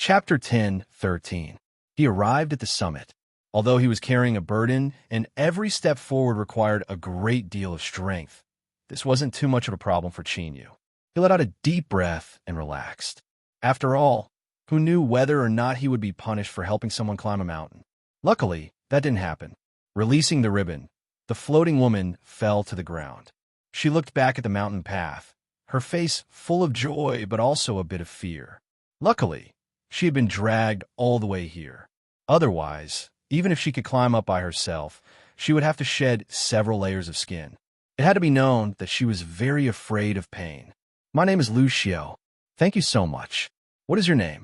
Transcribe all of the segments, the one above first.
Chapter 10:13. He arrived at the summit. Although he was carrying a burden, and every step forward required a great deal of strength, this wasn't too much of a problem for Chinyu. He let out a deep breath and relaxed. After all, who knew whether or not he would be punished for helping someone climb a mountain? Luckily, that didn't happen. Releasing the ribbon, the floating woman fell to the ground. She looked back at the mountain path, her face full of joy but also a bit of fear. Luckily, she had been dragged all the way here. Otherwise, even if she could climb up by herself, she would have to shed several layers of skin. It had to be known that she was very afraid of pain. "My name is Lucio. Thank you so much. What is your name?"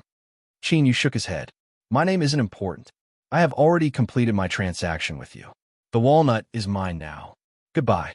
Chinyu shook his head. "My name isn't important. I have already completed my transaction with you. The walnut is mine now. Goodbye."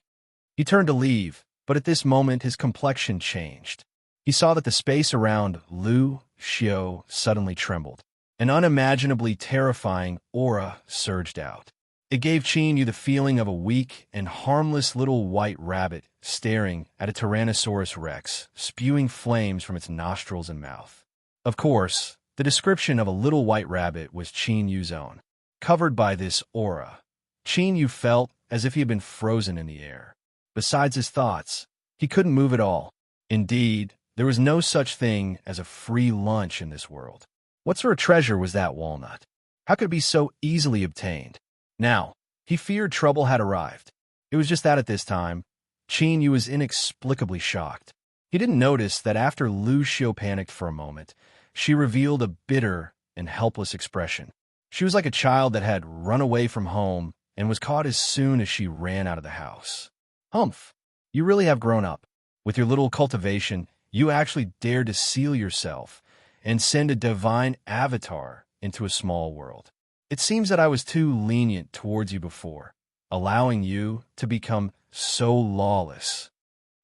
He turned to leave, but at this moment his complexion changed. He saw that the space around Lu Xiao suddenly trembled. An unimaginably terrifying aura surged out. It gave Chinyu the feeling of a weak and harmless little white rabbit staring at a Tyrannosaurus Rex, spewing flames from its nostrils and mouth. Of course, the description of a little white rabbit was Chinyu's own. Covered by this aura, Chinyu felt as if he had been frozen in the air. Besides his thoughts, he couldn't move at all. Indeed, there was no such thing as a free lunch in this world. What sort of treasure was that walnut? How could it be so easily obtained? Now, he feared trouble had arrived. It was just that at this time, Chinyu was inexplicably shocked. He didn't notice that after Lu Xiao panicked for a moment, she revealed a bitter and helpless expression. She was like a child that had run away from home and was caught as soon as she ran out of the house. "Humph, you really have grown up. With your little cultivation, you actually dared to seal yourself and send a divine avatar into a small world. It seems that I was too lenient towards you before, allowing you to become so lawless."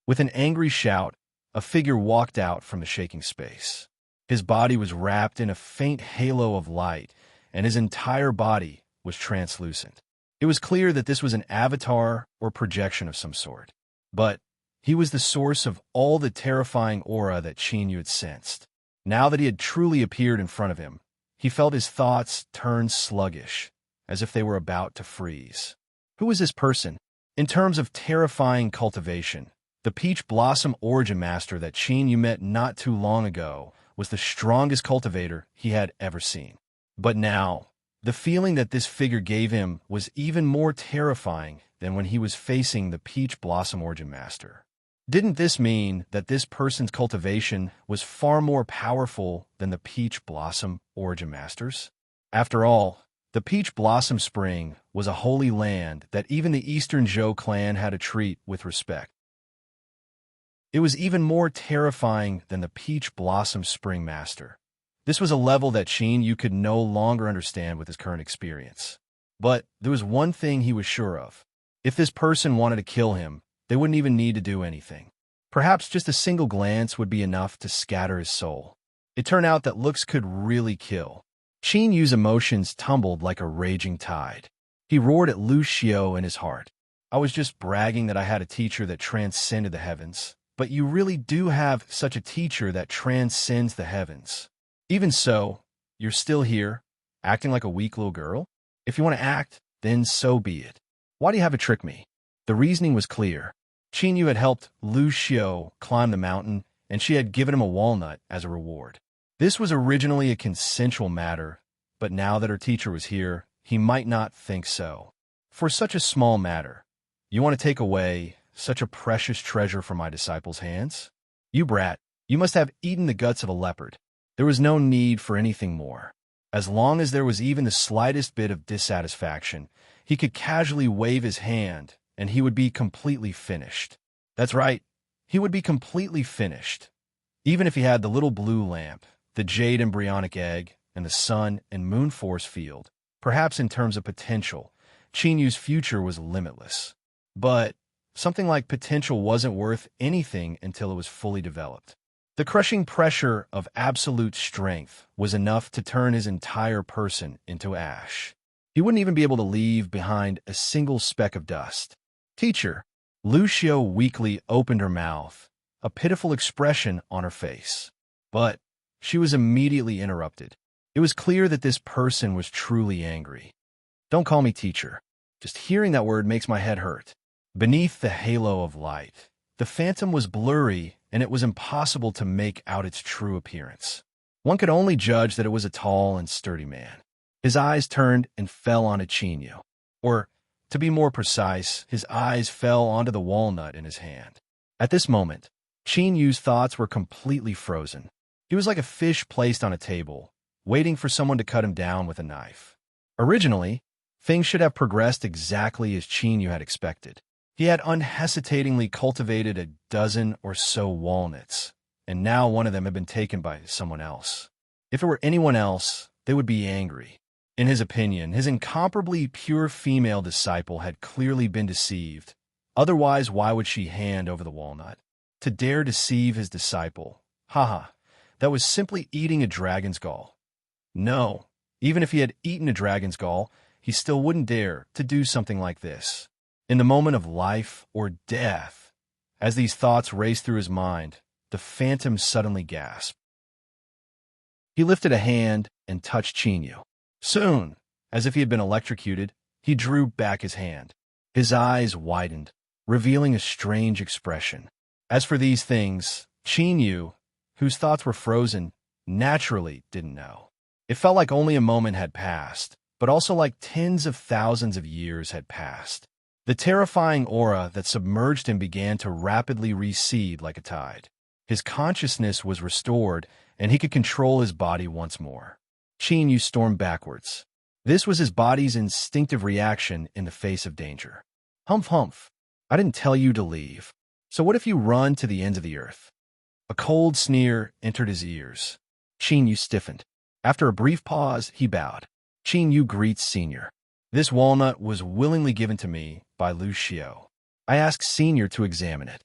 With an angry shout, a figure walked out from the shaking space. His body was wrapped in a faint halo of light, and his entire body was translucent. It was clear that this was an avatar or projection of some sort. But he was the source of all the terrifying aura that Chinyu had sensed. Now that he had truly appeared in front of him, he felt his thoughts turn sluggish, as if they were about to freeze. Who was this person? In terms of terrifying cultivation, the Peach Blossom Origin Master that Chinyu met not too long ago was the strongest cultivator he had ever seen. But now, the feeling that this figure gave him was even more terrifying than when he was facing the Peach Blossom Origin Master. Didn't this mean that this person's cultivation was far more powerful than the Peach Blossom Origin Master's? After all, the Peach Blossom Spring was a holy land that even the Eastern Zhou clan had to treat with respect. It was even more terrifying than the Peach Blossom Spring Master. This was a level that Chinyu could no longer understand with his current experience. But there was one thing he was sure of. If this person wanted to kill him, they wouldn't even need to do anything. Perhaps just a single glance would be enough to scatter his soul. It turned out that looks could really kill. Chinyu's emotions tumbled like a raging tide. He roared at Lu Xiao in his heart. "I was just bragging that I had a teacher that transcended the heavens, but you really do have such a teacher that transcends the heavens. Even so, you're still here, acting like a weak little girl? If you want to act, then so be it. Why do you have to trick me?" The reasoning was clear. Chinyu had helped Lu Xiao climb the mountain, and she had given him a walnut as a reward. This was originally a consensual matter, but now that her teacher was here, he might not think so. For such a small matter, you want to take away such a precious treasure from my disciples' hands? You brat, you must have eaten the guts of a leopard. There was no need for anything more. As long as there was even the slightest bit of dissatisfaction, he could casually wave his hand, and he would be completely finished. That's right, he would be completely finished. Even if he had the little blue lamp, the jade embryonic egg, and the sun and moon force field, perhaps in terms of potential, Chinyu's future was limitless. But something like potential wasn't worth anything until it was fully developed. The crushing pressure of absolute strength was enough to turn his entire person into ash. He wouldn't even be able to leave behind a single speck of dust. "Teacher," Lu Xiao weakly opened her mouth, a pitiful expression on her face. But she was immediately interrupted. It was clear that this person was truly angry. Don't call me teacher. Just hearing that word makes my head hurt. Beneath the halo of light, the phantom was blurry, and it was impossible to make out its true appearance. One could only judge that it was a tall and sturdy man. His eyes turned and fell on Chinyu. Or, to be more precise, his eyes fell onto the walnut in his hand. At this moment, Chinyu's thoughts were completely frozen. He was like a fish placed on a table, waiting for someone to cut him down with a knife. Originally, things should have progressed exactly as Chinyu had expected. He had unhesitatingly cultivated a dozen or so walnuts, and now one of them had been taken by someone else. If it were anyone else, they would be angry. In his opinion, his incomparably pure female disciple had clearly been deceived. Otherwise, why would she hand over the walnut? To dare deceive his disciple. Haha, that was simply eating a dragon's gall. No, even if he had eaten a dragon's gall, he still wouldn't dare to do something like this. In the moment of life or death, as these thoughts raced through his mind, the phantom suddenly gasped. He lifted a hand and touched Chinyu. Soon, as if he had been electrocuted, he drew back his hand. His eyes widened, revealing a strange expression. As for these things, Chinyu, whose thoughts were frozen, naturally didn't know. It felt like only a moment had passed, but also like tens of thousands of years had passed. The terrifying aura that submerged him began to rapidly recede like a tide. His consciousness was restored, and he could control his body once more. Chinyu stormed backwards. This was his body's instinctive reaction in the face of danger. Humph, humph. I didn't tell you to leave. So what if you run to the ends of the earth? A cold sneer entered his ears. Chinyu stiffened. After a brief pause, he bowed. Chinyu greets Senior. This walnut was willingly given to me by Lucio. I asked Senior to examine it.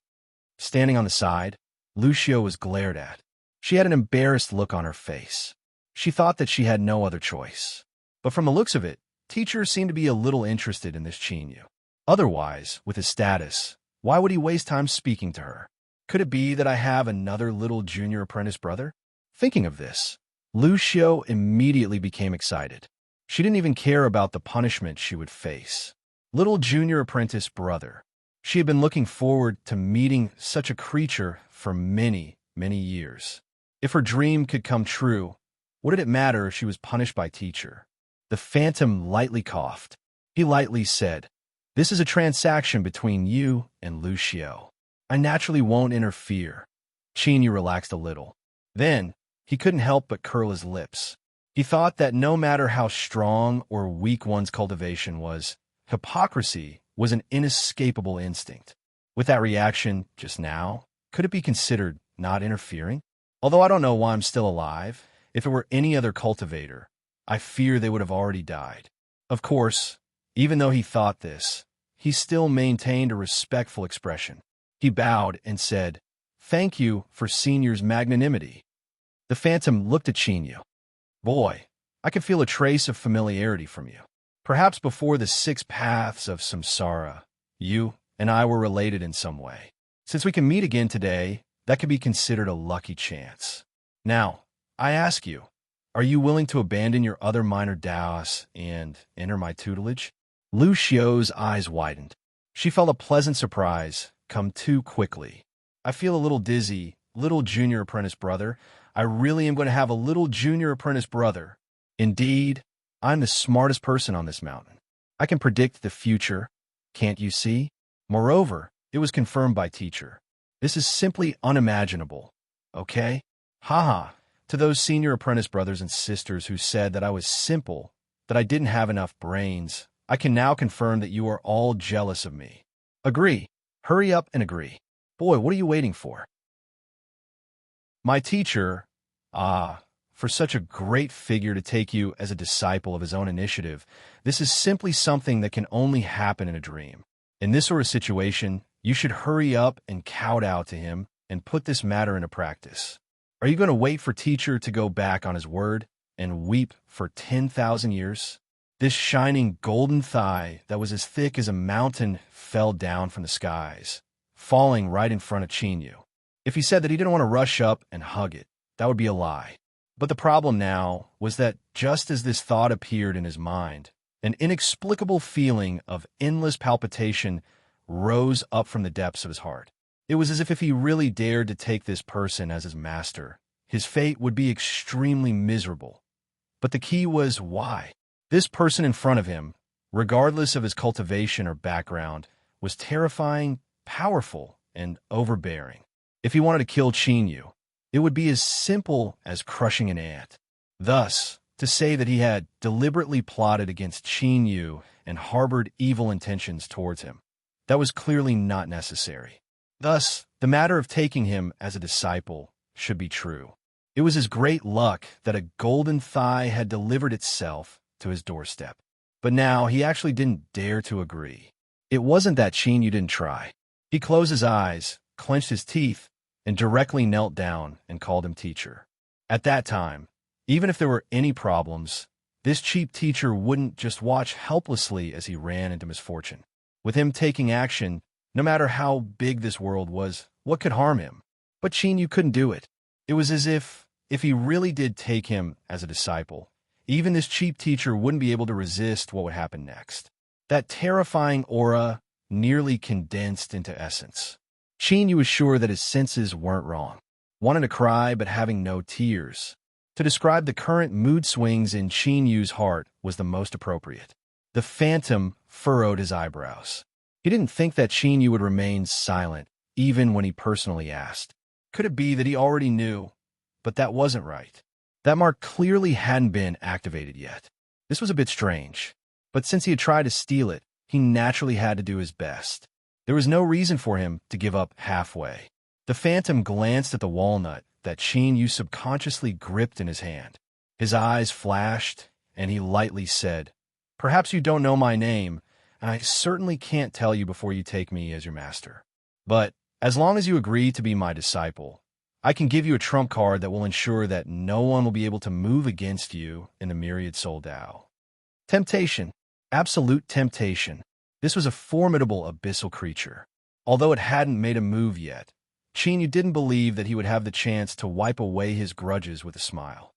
Standing on the side, Lucio was glared at. She had an embarrassed look on her face. She thought that she had no other choice. But from the looks of it, Teacher seemed to be a little interested in this Chinyu. Otherwise, with his status, why would he waste time speaking to her? Could it be that I have another little junior apprentice brother? Thinking of this, Lucio immediately became excited. She didn't even care about the punishment she would face. Little junior apprentice brother. She had been looking forward to meeting such a creature for many, many years. If her dream could come true, what did it matter if she was punished by Teacher? The phantom lightly coughed. He lightly said, "This is a transaction between you and Lucio. I naturally won't interfere." Chinyu relaxed a little. Then, he couldn't help but curl his lips. He thought that no matter how strong or weak one's cultivation was, hypocrisy was an inescapable instinct. With that reaction just now, could it be considered not interfering? Although I don't know why I'm still alive, if it were any other cultivator, I fear they would have already died. Of course, even though he thought this, he still maintained a respectful expression. He bowed and said, "Thank you for Senior's magnanimity." The phantom looked at Chinyu. "Boy, I can feel a trace of familiarity from you. Perhaps before the 6 paths of samsara, you and I were related in some way. Since we can meet again today, that could be considered a lucky chance. Now, I ask you, are you willing to abandon your other minor Taoists and enter my tutelage?" Lucio's eyes widened. She felt a pleasant surprise come too quickly. "I feel a little dizzy, little junior apprentice brother. I really am going to have a little junior apprentice brother. Indeed, I'm the smartest person on this mountain. I can predict the future. Can't you see? Moreover, it was confirmed by Teacher. This is simply unimaginable. Okay? Haha, to those senior apprentice brothers and sisters who said that I was simple, that I didn't have enough brains, I can now confirm that you are all jealous of me. Agree. Hurry up and agree. Boy, what are you waiting for?" My teacher, for such a great figure to take you as a disciple of his own initiative, this is simply something that can only happen in a dream. In this sort of situation, you should hurry up and kowtow to him and put this matter into practice. Are you going to wait for Teacher to go back on his word and weep for 10,000 years? This shining golden thigh that was as thick as a mountain fell down from the skies, falling right in front of Chinyu. If he said that he didn't want to rush up and hug it, that would be a lie. But the problem now was that just as this thought appeared in his mind, an inexplicable feeling of endless palpitation rose up from the depths of his heart. It was as if he really dared to take this person as his master, his fate would be extremely miserable. But the key was why. This person in front of him, regardless of his cultivation or background, was terrifying, powerful, and overbearing. If he wanted to kill Chinyu, it would be as simple as crushing an ant. Thus, to say that he had deliberately plotted against Chinyu and harbored evil intentions towards him, that was clearly not necessary. Thus, the matter of taking him as a disciple should be true. It was his great luck that a golden thigh had delivered itself to his doorstep. But now he actually didn't dare to agree. It wasn't that Chinyu didn't try. He closed his eyes, clenched his teeth, and directly knelt down and called him teacher. At that time, even if there were any problems, this cheap teacher wouldn't just watch helplessly as he ran into misfortune. With him taking action, no matter how big this world was, what could harm him? But Chinyu couldn't do it. It was as if he really did take him as a disciple, even this cheap teacher wouldn't be able to resist what would happen next. That terrifying aura nearly condensed into essence. Chinyu was sure that his senses weren't wrong, wanting to cry but having no tears. To describe the current mood swings in Chinyu's heart was the most appropriate. The phantom furrowed his eyebrows. He didn't think that Chinyu would remain silent, even when he personally asked. Could it be that he already knew? But that wasn't right. That mark clearly hadn't been activated yet. This was a bit strange. But since he had tried to steal it, he naturally had to do his best. There was no reason for him to give up halfway. The phantom glanced at the walnut that Chinyu subconsciously gripped in his hand. His eyes flashed, and he lightly said, "Perhaps you don't know my name, and I certainly can't tell you before you take me as your master. But as long as you agree to be my disciple, I can give you a trump card that will ensure that no one will be able to move against you in the myriad soul Tao." Temptation. Absolute temptation. This was a formidable abyssal creature. Although it hadn't made a move yet, Chinyu didn't believe that he would have the chance to wipe away his grudges with a smile.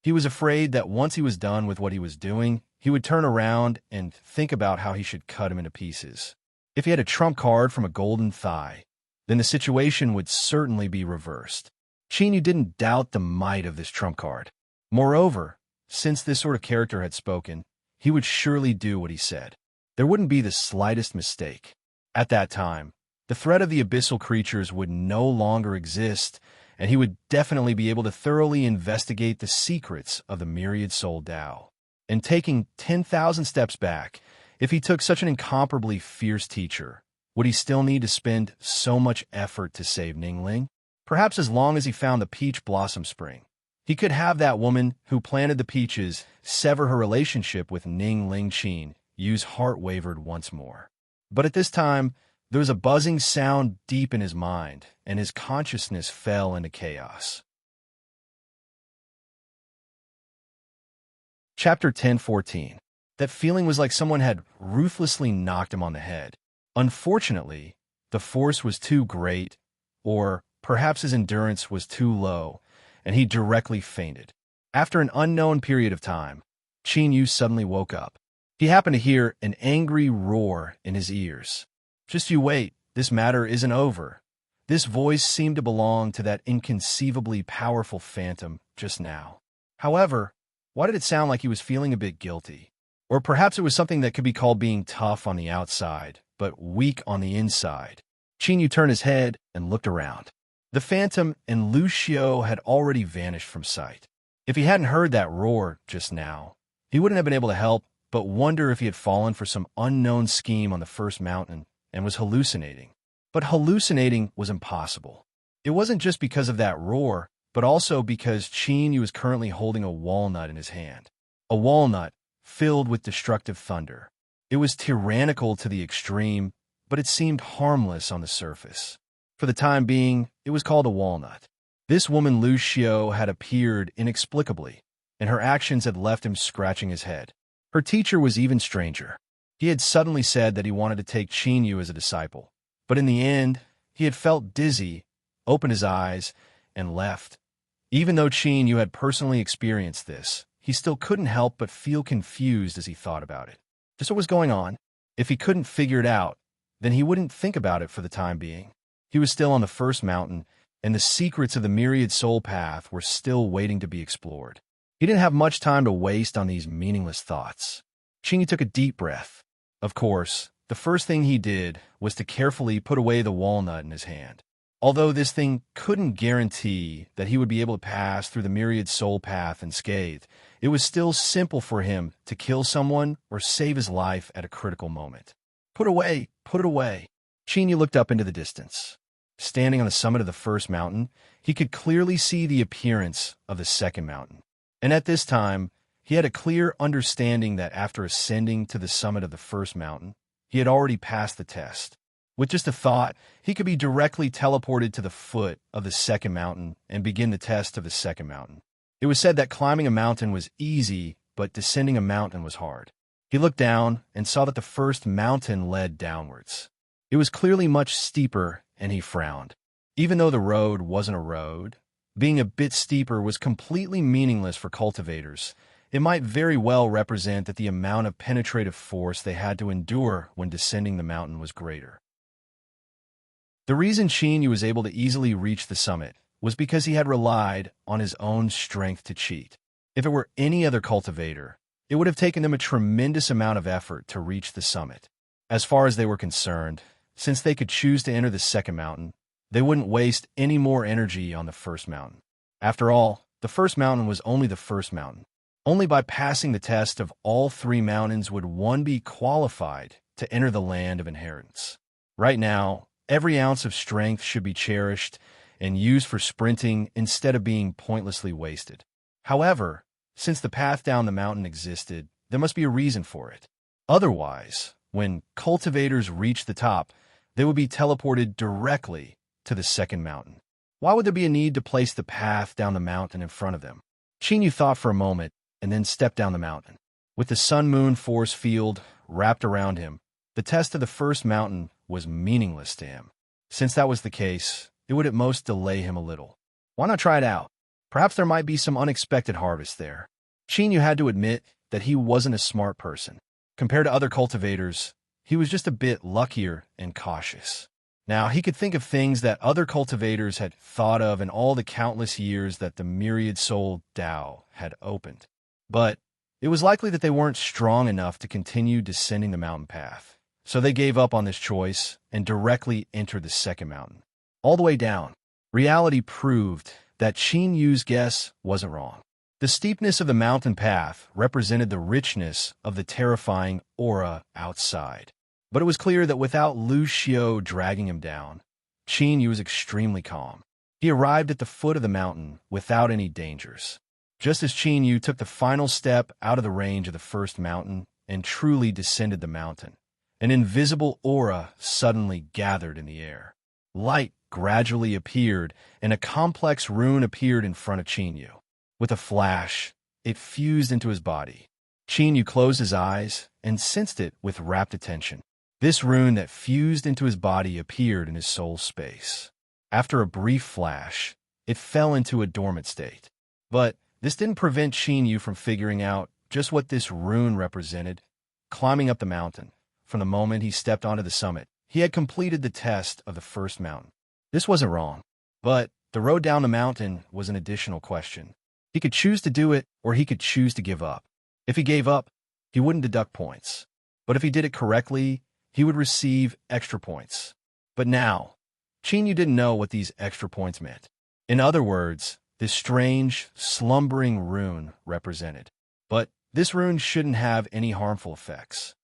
He was afraid that once he was done with what he was doing, he would turn around and think about how he should cut him into pieces. If he had a trump card from a golden thigh, then the situation would certainly be reversed. Chinyu didn't doubt the might of this trump card. Moreover, since this sort of character had spoken, he would surely do what he said. There wouldn't be the slightest mistake. At that time, the threat of the abyssal creatures would no longer exist, and he would definitely be able to thoroughly investigate the secrets of the myriad soul Tao. And taking 10,000 steps back, if he took such an incomparably fierce teacher, would he still need to spend so much effort to save Ningling? Perhaps as long as he found the peach blossom spring, he could have that woman who planted the peaches sever her relationship with Ningling Qin. Yu's heart wavered once more. But at this time, there was a buzzing sound deep in his mind, and his consciousness fell into chaos. Chapter 10:14. That feeling was like someone had ruthlessly knocked him on the head. Unfortunately, the force was too great, or perhaps his endurance was too low, and he directly fainted. After an unknown period of time, Chinyu suddenly woke up. He happened to hear an angry roar in his ears. "Just you wait, this matter isn't over." This voice seemed to belong to that inconceivably powerful phantom just now. However, why did it sound like he was feeling a bit guilty? Or perhaps it was something that could be called being tough on the outside, but weak on the inside. Chinyu turned his head and looked around. The phantom and Lucio had already vanished from sight. If he hadn't heard that roar just now, he wouldn't have been able to help but wonder if he had fallen for some unknown scheme on the first mountain and was hallucinating. But hallucinating was impossible. It wasn't just because of that roar, but also because Chinyu was currently holding a walnut in his hand. A walnut filled with destructive thunder. It was tyrannical to the extreme, but it seemed harmless on the surface. For the time being, it was called a walnut. This woman Lucio had appeared inexplicably, and her actions had left him scratching his head. Her teacher was even stranger. He had suddenly said that he wanted to take Chinyu as a disciple, but in the end, he had felt dizzy, opened his eyes, and left. Even though Qin Yu had personally experienced this, he still couldn't help but feel confused as he thought about it. Just what was going on? If he couldn't figure it out, then he wouldn't think about it for the time being. He was still on the first mountain, and the secrets of the myriad soul path were still waiting to be explored. He didn't have much time to waste on these meaningless thoughts. Qin Yu took a deep breath. Of course, the first thing he did was to carefully put away the walnut in his hand. Although this thing couldn't guarantee that he would be able to pass through the myriad soul path unscathed, it was still simple for him to kill someone or save his life at a critical moment. Put it away. Qin Yu looked up into the distance. Standing on the summit of the first mountain, he could clearly see the appearance of the second mountain. And at this time, he had a clear understanding that after ascending to the summit of the first mountain, he had already passed the test. With just a thought, he could be directly teleported to the foot of the second mountain and begin the test of the second mountain. It was said that climbing a mountain was easy, but descending a mountain was hard. He looked down and saw that the first mountain led downwards. It was clearly much steeper, and he frowned. Even though the road wasn't a road, being a bit steeper was completely meaningless for cultivators. It might very well represent that the amount of penetrative force they had to endure when descending the mountain was greater. The reason Qin Yu was able to easily reach the summit was because he had relied on his own strength to cheat. If it were any other cultivator, it would have taken them a tremendous amount of effort to reach the summit. As far as they were concerned, since they could choose to enter the second mountain, they wouldn't waste any more energy on the first mountain. After all, the first mountain was only the first mountain. Only by passing the test of all three mountains would one be qualified to enter the land of inheritance. Right now, every ounce of strength should be cherished and used for sprinting instead of being pointlessly wasted. However, since the path down the mountain existed, there must be a reason for it. Otherwise, when cultivators reached the top, they would be teleported directly to the second mountain. Why would there be a need to place the path down the mountain in front of them? Qin Yu thought for a moment and then stepped down the mountain. With the sun-moon force field wrapped around him, the test of the first mountain was meaningless to him. Since that was the case, it would at most delay him a little. Why not try it out? Perhaps there might be some unexpected harvest there. Qin Yu had to admit that he wasn't a smart person. Compared to other cultivators, he was just a bit luckier and cautious. Now, he could think of things that other cultivators had thought of in all the countless years that the myriad soul Dao had opened. But it was likely that they weren't strong enough to continue descending the mountain path. So they gave up on this choice and directly entered the second mountain. All the way down, reality proved that Qin Yu's guess wasn't wrong. The steepness of the mountain path represented the richness of the terrifying aura outside. But it was clear that without Lu Xiao dragging him down, Qin Yu was extremely calm. He arrived at the foot of the mountain without any dangers. Just as Qin Yu took the final step out of the range of the first mountain and truly descended the mountain, an invisible aura suddenly gathered in the air. Light gradually appeared, and a complex rune appeared in front of Qin Yu. With a flash, it fused into his body. Qin Yu closed his eyes and sensed it with rapt attention. This rune that fused into his body appeared in his soul space. After a brief flash, it fell into a dormant state. But this didn't prevent Qin Yu from figuring out just what this rune represented. Climbing up the mountain, from the moment he stepped onto the summit, he had completed the test of the first mountain. This wasn't wrong, but the road down the mountain was an additional question. He could choose to do it, or he could choose to give up. If he gave up, he wouldn't deduct points. But if he did it correctly, he would receive extra points. But now, Qin Yu didn't know what these extra points meant. In other words, this strange, slumbering rune represented. But this rune shouldn't have any harmful effects.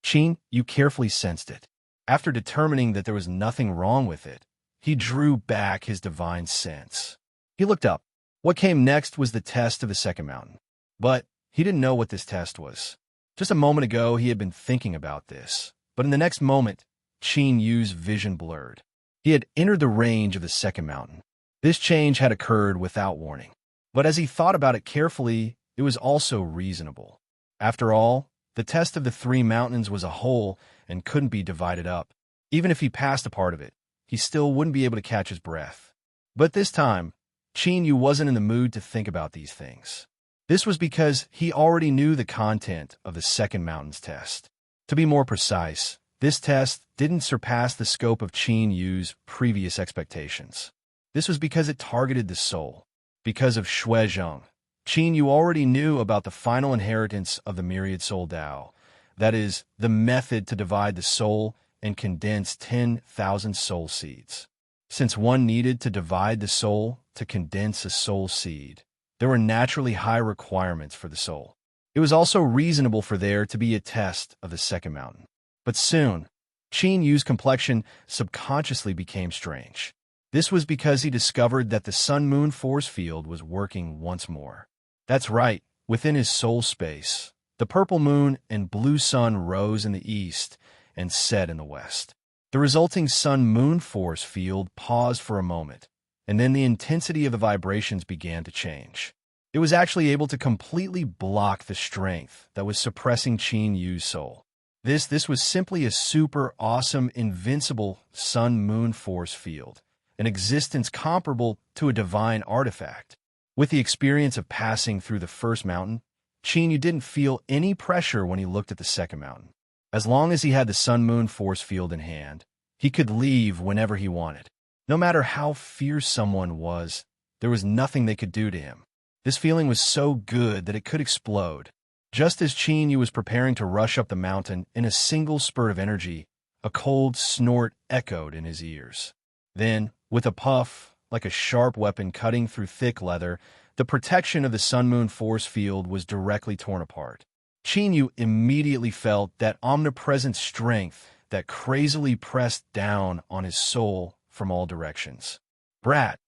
Qin Yu carefully sensed it. After determining that there was nothing wrong with it, he drew back his divine sense. He looked up. What came next was the test of the second mountain. But he didn't know what this test was. Just a moment ago, he had been thinking about this. But in the next moment, Qin Yu's vision blurred. He had entered the range of the second mountain. This change had occurred without warning. But as he thought about it carefully, it was also reasonable. After all, the test of the three mountains was a whole and couldn't be divided up. Even if he passed a part of it, he still wouldn't be able to catch his breath. But this time, Qin Yu wasn't in the mood to think about these things. This was because he already knew the content of the second mountain's test. To be more precise, this test didn't surpass the scope of Qin Yu's previous expectations. This was because it targeted the soul. Because of Shuizheng, Qin Yu already knew about the final inheritance of the myriad soul Dao, that is, the method to divide the soul and condense 10,000 soul seeds. Since one needed to divide the soul to condense a soul seed, there were naturally high requirements for the soul. It was also reasonable for there to be a test of the second mountain. But soon, Qin Yu's complexion subconsciously became strange. This was because he discovered that the sun-moon force field was working once more. That's right, within his soul space, the purple moon and blue sun rose in the east and set in the west. The resulting sun-moon force field paused for a moment, and then the intensity of the vibrations began to change. It was actually able to completely block the strength that was suppressing Qin Yu's soul. This was simply a super awesome, invincible sun-moon force field, an existence comparable to a divine artifact. With the experience of passing through the first mountain, Qin Yu didn't feel any pressure when he looked at the second mountain. As long as he had the sun-moon force field in hand, he could leave whenever he wanted. No matter how fierce someone was, there was nothing they could do to him. This feeling was so good that it could explode. Just as Qin Yu was preparing to rush up the mountain in a single spurt of energy, a cold snort echoed in his ears. Then, with a puff, like a sharp weapon cutting through thick leather, the protection of the sun-moon force field was directly torn apart. Qin Yu immediately felt that omnipresent strength that crazily pressed down on his soul from all directions. Brat,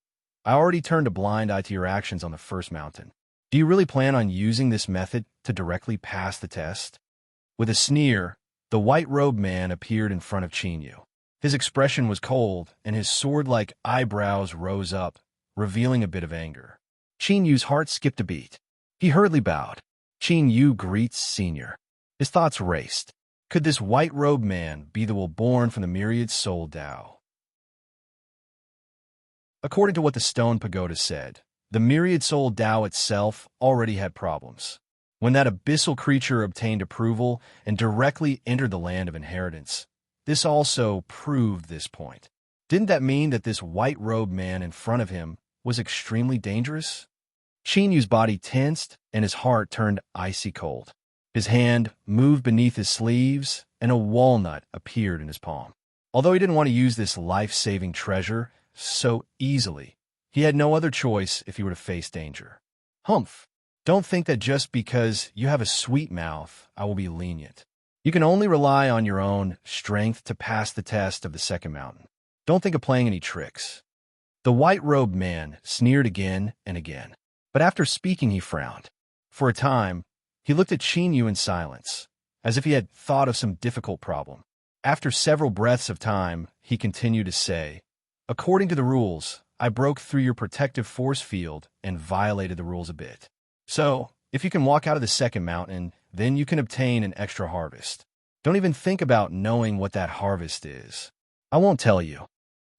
I already turned a blind eye to your actions on the first mountain. Do you really plan on using this method to directly pass the test? With a sneer, the white-robed man appeared in front of Qin Yu. His expression was cold, and his sword-like eyebrows rose up, revealing a bit of anger. Qin Yu's heart skipped a beat. He hurriedly bowed. Qin Yu greets Senior. His thoughts raced. Could this white-robed man be the will born from the myriad soul Dao? According to what the stone pagoda said, the myriad soul Dao itself already had problems. When that abyssal creature obtained approval and directly entered the land of inheritance, this also proved this point. Didn't that mean that this white-robed man in front of him was extremely dangerous? Qin Yu's body tensed and his heart turned icy cold. His hand moved beneath his sleeves and a walnut appeared in his palm. Although he didn't want to use this life-saving treasure so easily, he had no other choice if he were to face danger. Humph! Don't think that just because you have a sweet mouth, I will be lenient. You can only rely on your own strength to pass the test of the second mountain. Don't think of playing any tricks. The white-robed man sneered again and again, but after speaking he frowned. For a time, he looked at Qin Yu in silence, as if he had thought of some difficult problem. After several breaths of time, he continued to say, "According to the rules, I broke through your protective force field and violated the rules a bit. So, if you can walk out of the second mountain, then you can obtain an extra harvest. Don't even think about knowing what that harvest is. I won't tell you."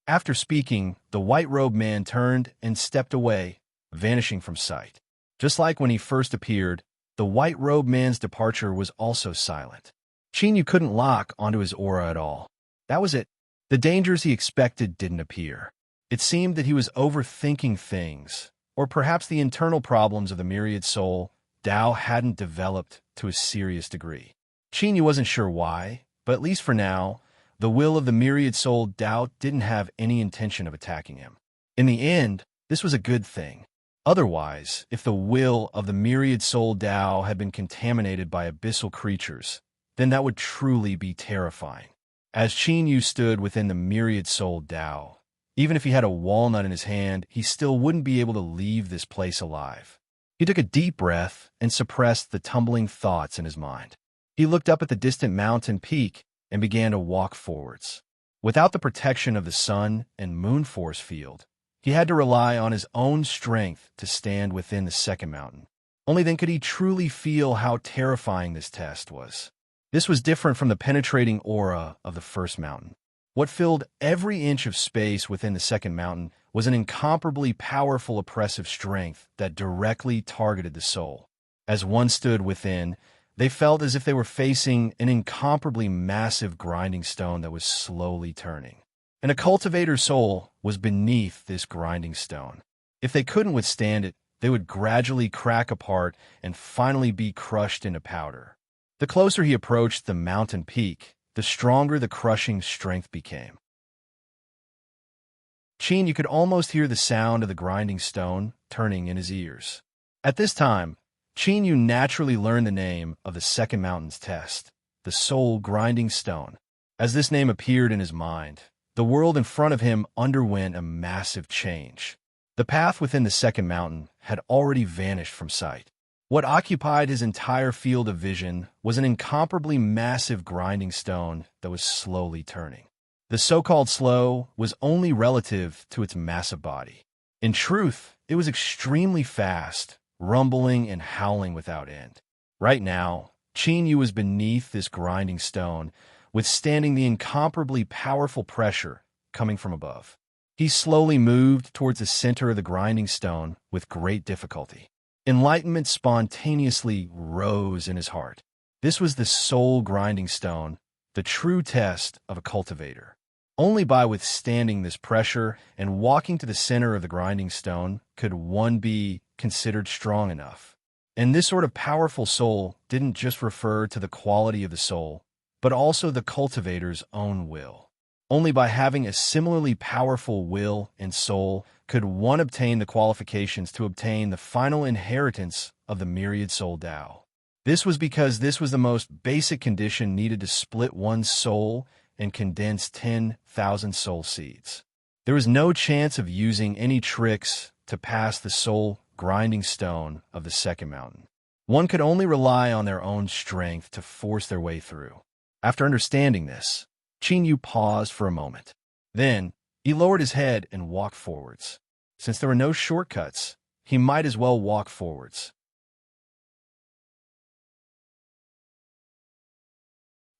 After speaking, the white-robed man turned and stepped away, vanishing from sight. Just like when he first appeared, the white-robed man's departure was also silent. Qin Yu couldn't lock onto his aura at all. That was it. The dangers he expected didn't appear. It seemed that he was overthinking things, or perhaps the internal problems of the myriad soul Dao hadn't developed to a serious degree. Qin Yu wasn't sure why, but at least for now, the will of the myriad soul Dao didn't have any intention of attacking him. In the end, this was a good thing. Otherwise, if the will of the myriad soul Dao had been contaminated by abyssal creatures, then that would truly be terrifying. As Qin Yu stood within the myriad soul Dao, even if he had a walnut in his hand, he still wouldn't be able to leave this place alive. He took a deep breath and suppressed the tumbling thoughts in his mind. He looked up at the distant mountain peak and began to walk forwards. Without the protection of the sun and moon force field, he had to rely on his own strength to stand within the second mountain. Only then could he truly feel how terrifying this test was. This was different from the penetrating aura of the first mountain. What filled every inch of space within the second mountain was an incomparably powerful oppressive strength that directly targeted the soul. As one stood within, they felt as if they were facing an incomparably massive grinding stone that was slowly turning. And a cultivator's soul was beneath this grinding stone. If they couldn't withstand it, they would gradually crack apart and finally be crushed into powder. The closer he approached the mountain peak, the stronger the crushing strength became. You could almost hear the sound of the grinding stone turning in his ears. At this time, Yu naturally learned the name of the second mountain's test, the soul grinding stone. As this name appeared in his mind, the world in front of him underwent a massive change. The path within the second mountain had already vanished from sight. What occupied his entire field of vision was an incomparably massive grinding stone that was slowly turning. The so-called slow was only relative to its massive body. In truth, it was extremely fast, rumbling and howling without end. Right now, Yu was beneath this grinding stone, withstanding the incomparably powerful pressure coming from above. He slowly moved towards the center of the grinding stone with great difficulty. Enlightenment spontaneously rose in his heart. This was the soul grinding stone, the true test of a cultivator. Only by withstanding this pressure and walking to the center of the grinding stone could one be considered strong enough. And this sort of powerful soul didn't just refer to the quality of the soul, but also the cultivator's own will. Only by having a similarly powerful will and soul could one obtain the qualifications to obtain the final inheritance of the myriad soul Tao. This was because this was the most basic condition needed to split one's soul and condense 10,000 soul seeds. There was no chance of using any tricks to pass the soul grinding stone of the second mountain. One could only rely on their own strength to force their way through. After understanding this, Yu paused for a moment. Then, he lowered his head and walked forwards. Since there were no shortcuts, he might as well walk forwards.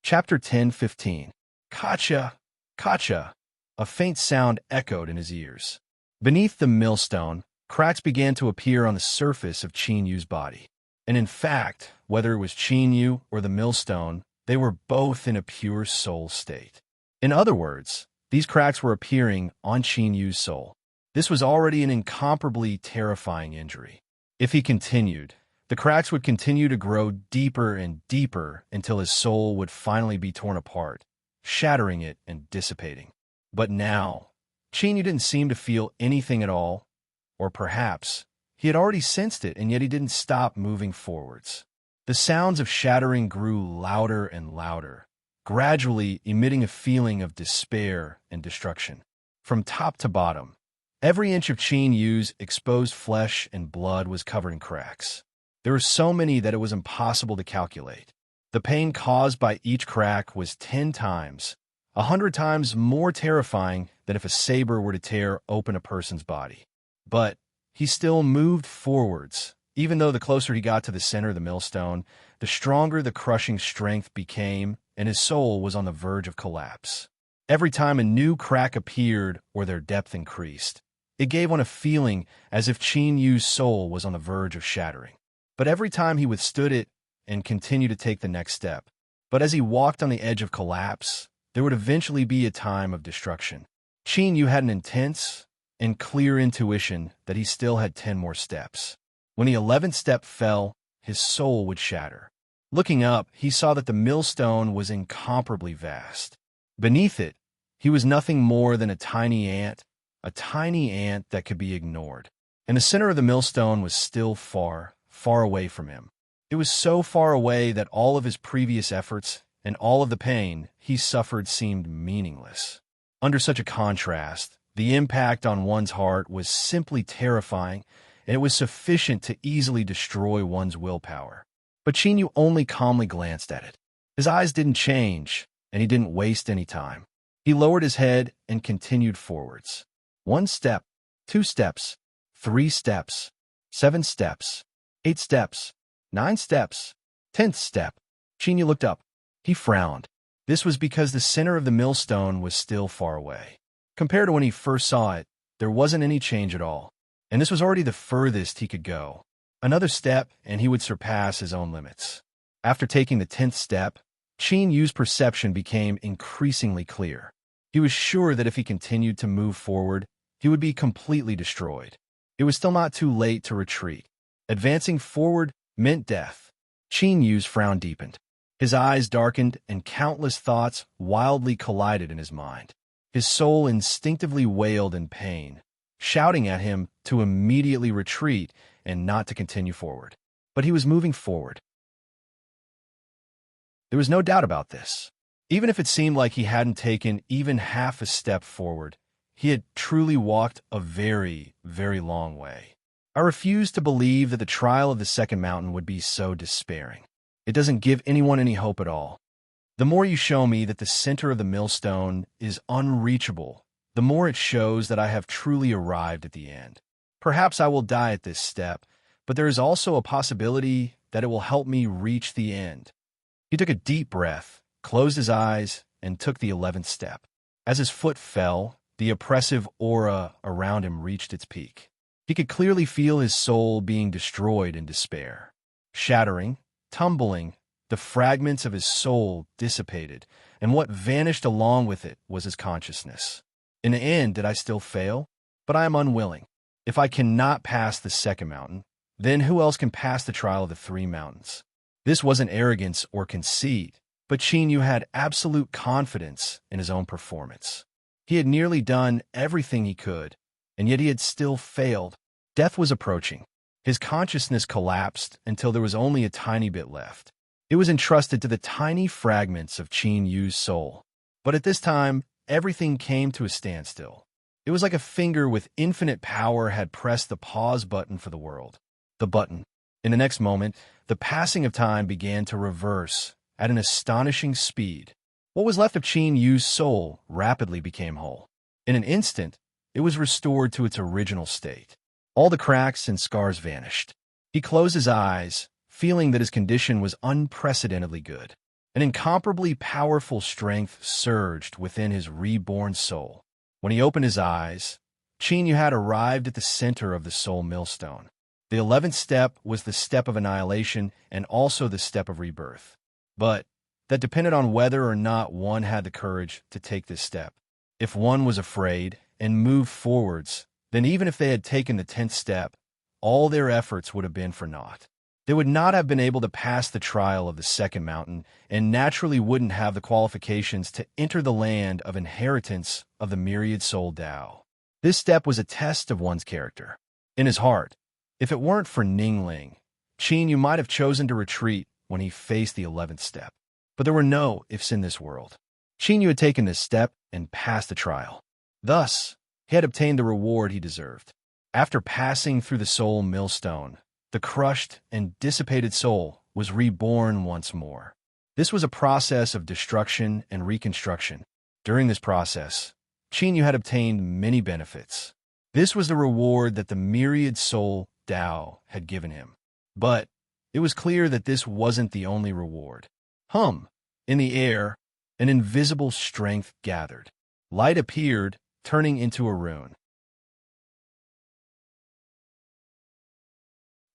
Chapter 10:15. Kacha! Kacha! A faint sound echoed in his ears. Beneath the millstone, cracks began to appear on the surface of Yu's body. And in fact, whether it was Yu or the millstone, they were both in a pure soul state. In other words, these cracks were appearing on Yu's soul. This was already an incomparably terrifying injury. If he continued, the cracks would continue to grow deeper and deeper until his soul would finally be torn apart, shattering it and dissipating. But now, Yu didn't seem to feel anything at all, or perhaps he had already sensed it and yet he didn't stop moving forwards. The sounds of shattering grew louder and louder, gradually emitting a feeling of despair and destruction. From top to bottom, every inch of Yu's exposed flesh and blood was covered in cracks. There were so many that it was impossible to calculate. The pain caused by each crack was 10 times, 100 times more terrifying than if a saber were to tear open a person's body. But he still moved forwards. Even though the closer he got to the center of the millstone, the stronger the crushing strength became, and his soul was on the verge of collapse. Every time a new crack appeared or their depth increased, it gave one a feeling as if Yu's soul was on the verge of shattering. But every time he withstood it and continued to take the next step. But as he walked on the edge of collapse, there would eventually be a time of destruction. Yu had an intense and clear intuition that he still had 10 more steps. When the 11th step fell, his soul would shatter. Looking up, he saw that the millstone was incomparably vast. Beneath it, he was nothing more than a tiny ant that could be ignored. And the center of the millstone was still far, far away from him. It was so far away that all of his previous efforts and all of the pain he suffered seemed meaningless. Under such a contrast, the impact on one's heart was simply terrifying, and it was sufficient to easily destroy one's willpower. But Yu only calmly glanced at it. His eyes didn't change, and he didn't waste any time. He lowered his head and continued forwards. 1 step, 2 steps, 3 steps, 7 steps, 8 steps, 9 steps, 10th step. Yu looked up. He frowned. This was because the center of the millstone was still far away. Compared to when he first saw it, there wasn't any change at all, and this was already the furthest he could go. Another step, and he would surpass his own limits. After taking the 10th step, Qin Yu's perception became increasingly clear. He was sure that if he continued to move forward, he would be completely destroyed. It was still not too late to retreat. Advancing forward meant death. Qin Yu's frown deepened. His eyes darkened, and countless thoughts wildly collided in his mind. His soul instinctively wailed in pain, shouting at him to immediately retreat and not to continue forward. But he was moving forward. There was no doubt about this. Even if it seemed like he hadn't taken even half a step forward, he had truly walked a very, very long way. I refused to believe that the trial of the second mountain would be so despairing. It doesn't give anyone any hope at all. The more you show me that the center of the millstone is unreachable, the more it shows that I have truly arrived at the end. Perhaps I will die at this step, but there is also a possibility that it will help me reach the end. He took a deep breath, closed his eyes, and took the 11th step. As his foot fell, the oppressive aura around him reached its peak. He could clearly feel his soul being destroyed in despair. Shattering, tumbling, the fragments of his soul dissipated, and what vanished along with it was his consciousness. In the end, did I still fail? But I am unwilling. If I cannot pass the second mountain, then who else can pass the trial of the 3 mountains? This wasn't arrogance or conceit, but Qin Yu had absolute confidence in his own performance. He had nearly done everything he could, and yet he had still failed. Death was approaching. His consciousness collapsed until there was only a tiny bit left. It was entrusted to the tiny fragments of Qin Yu's soul. But at this time, everything came to a standstill. It was like a finger with infinite power had pressed the pause button for the world. The button. In the next moment, the passing of time began to reverse at an astonishing speed. What was left of Qin Yu's soul rapidly became whole. In an instant, it was restored to its original state. All the cracks and scars vanished. He closed his eyes, feeling that his condition was unprecedentedly good. An incomparably powerful strength surged within his reborn soul. When he opened his eyes, Qin Yu had arrived at the center of the soul millstone. The 11th step was the step of annihilation and also the step of rebirth. But that depended on whether or not one had the courage to take this step. If one was afraid and moved forwards, then even if they had taken the 10th step, all their efforts would have been for naught. They would not have been able to pass the trial of the second mountain and naturally wouldn't have the qualifications to enter the land of inheritance of the myriad soul Tao. This step was a test of one's character. In his heart, if it weren't for Ningling, Qin Yu might have chosen to retreat when he faced the 11th step. But there were no ifs in this world. Qin Yu had taken this step and passed the trial. Thus, he had obtained the reward he deserved. After passing through the soul millstone, the crushed and dissipated soul was reborn once more. This was a process of destruction and reconstruction. During this process, Qin Yu had obtained many benefits. This was the reward that the myriad soul Tao had given him. But it was clear that this wasn't the only reward. In the air, an invisible strength gathered. Light appeared, turning into a rune.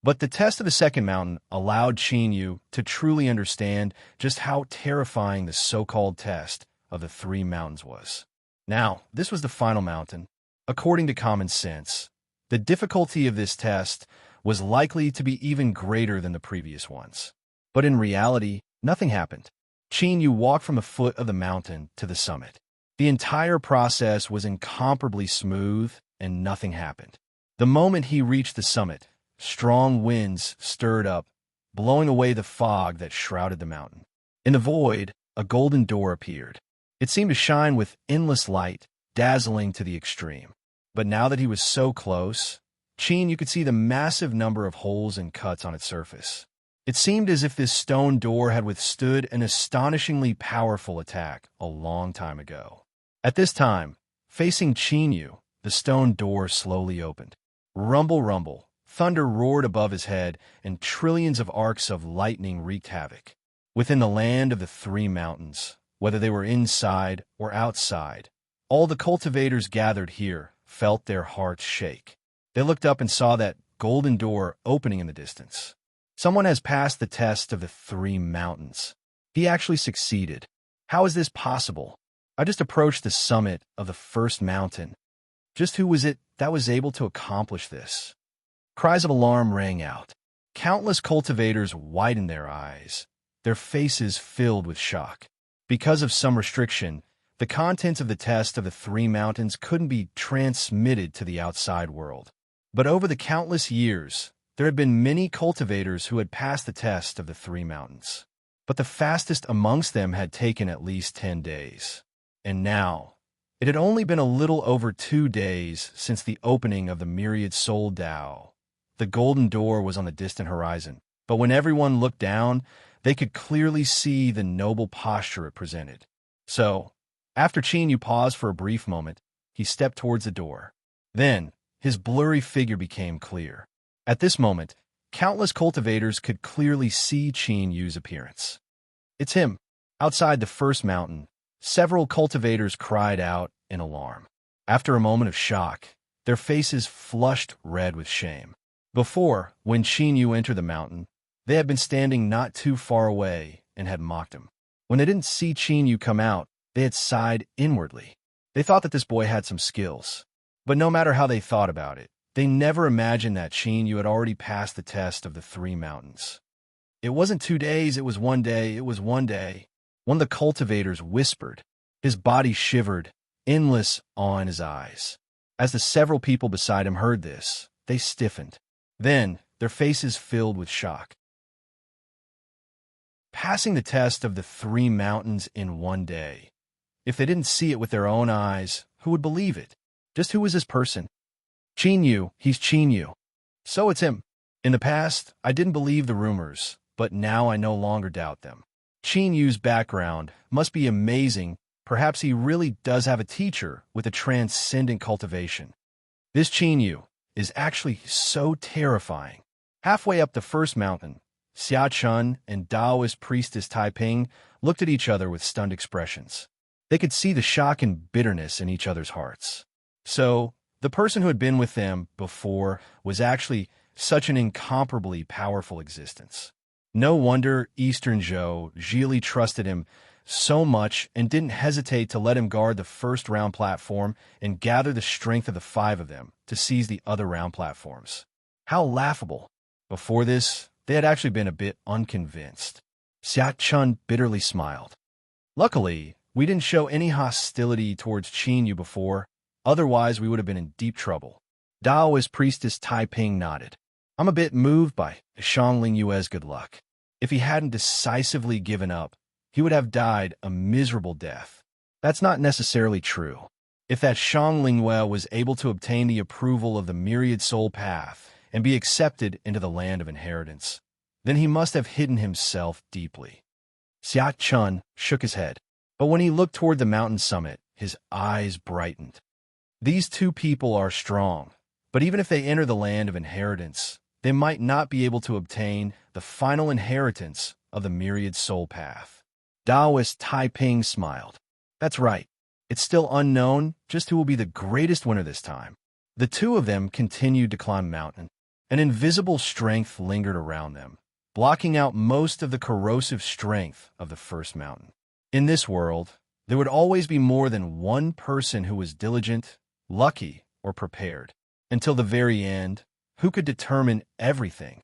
But the test of the second mountain allowed Qin Yu to truly understand just how terrifying the so-called test of the 3 mountains was. Now, this was the final mountain. According to common sense, the difficulty of this test was likely to be even greater than the previous ones. But in reality, nothing happened. Qin Yu walked from the foot of the mountain to the summit. The entire process was incomparably smooth, and nothing happened. The moment he reached the summit, strong winds stirred up, blowing away the fog that shrouded the mountain. In the void, a golden door appeared. It seemed to shine with endless light, dazzling to the extreme. But now that he was so close, Qin Yu could see the massive number of holes and cuts on its surface. It seemed as if this stone door had withstood an astonishingly powerful attack a long time ago. At this time, facing Qin Yu, the stone door slowly opened. Rumble, rumble, thunder roared above his head, and trillions of arcs of lightning wreaked havoc. Within the land of the 3 mountains, whether they were inside or outside, all the cultivators gathered here, felt their hearts shake. They looked up and saw that golden door opening in the distance. Someone has passed the test of the 3 mountains. He actually succeeded. How is this possible? I just approached the summit of the first mountain. Just who was it that was able to accomplish this? Cries of alarm rang out. Countless cultivators widened their eyes, their faces filled with shock. Because of some restriction, the contents of the test of the 3 mountains couldn't be transmitted to the outside world. But over the countless years, there had been many cultivators who had passed the test of the 3 mountains. But the fastest amongst them had taken at least 10 days. And now, it had only been a little over 2 days since the opening of the myriad soul Tao. The golden door was on the distant horizon, but when everyone looked down, they could clearly see the noble posture it presented. So, after Qin Yu paused for a brief moment, he stepped towards the door. Then, his blurry figure became clear. At this moment, countless cultivators could clearly see Qin Yu's appearance. It's him. Outside the first mountain, several cultivators cried out in alarm. After a moment of shock, their faces flushed red with shame. Before, when Qin Yu entered the mountain, they had been standing not too far away and had mocked him. When they didn't see Qin Yu come out, they had sighed inwardly. They thought that this boy had some skills. But no matter how they thought about it, they never imagined that Qin Yu had already passed the test of the 3 mountains. It wasn't 2 days, it was 1 day, it was 1 day. One of the cultivators whispered. His body shivered, endless awe in his eyes. As the several people beside him heard this, they stiffened. Then, their faces filled with shock. Passing the test of the 3 mountains in 1 day. If they didn't see it with their own eyes, who would believe it? Just who is this person? Qin Yu, he's Qin Yu. So it's him. In the past, I didn't believe the rumors, but now I no longer doubt them. Qin Yu's background must be amazing. Perhaps he really does have a teacher with a transcendent cultivation. This Qin Yu is actually so terrifying. Halfway up the first mountain, Xia Chun and Taoist priestess Taiping looked at each other with stunned expressions. They could see the shock and bitterness in each other's hearts. So, the person who had been with them before was actually such an incomparably powerful existence. No wonder Eastern Zhou Zhili trusted him so much and didn't hesitate to let him guard the first round platform and gather the strength of the 5 of them to seize the other round platforms. How laughable. Before this, they had actually been a bit unconvinced. Xia Chun bitterly smiled. Luckily, we didn't show any hostility towards Qin Yu before, otherwise we would have been in deep trouble. Taoist priestess Taiping nodded. I'm a bit moved by Shangling Yue's good luck. If he hadn't decisively given up, he would have died a miserable death. That's not necessarily true. If that Shangling Yue was able to obtain the approval of the myriad soul path and be accepted into the land of inheritance, then he must have hidden himself deeply. Xia Chun shook his head, but when he looked toward the mountain summit, his eyes brightened. These 2 people are strong, but even if they enter the land of inheritance, they might not be able to obtain the final inheritance of the myriad soul path. Taoist Taiping smiled. That's right. It's still unknown just who will be the greatest winner this time. The 2 of them continued to climb the mountain. An invisible strength lingered around them, blocking out most of the corrosive strength of the first mountain. In this world, there would always be more than one person who was diligent, lucky, or prepared. Until the very end, who could determine everything?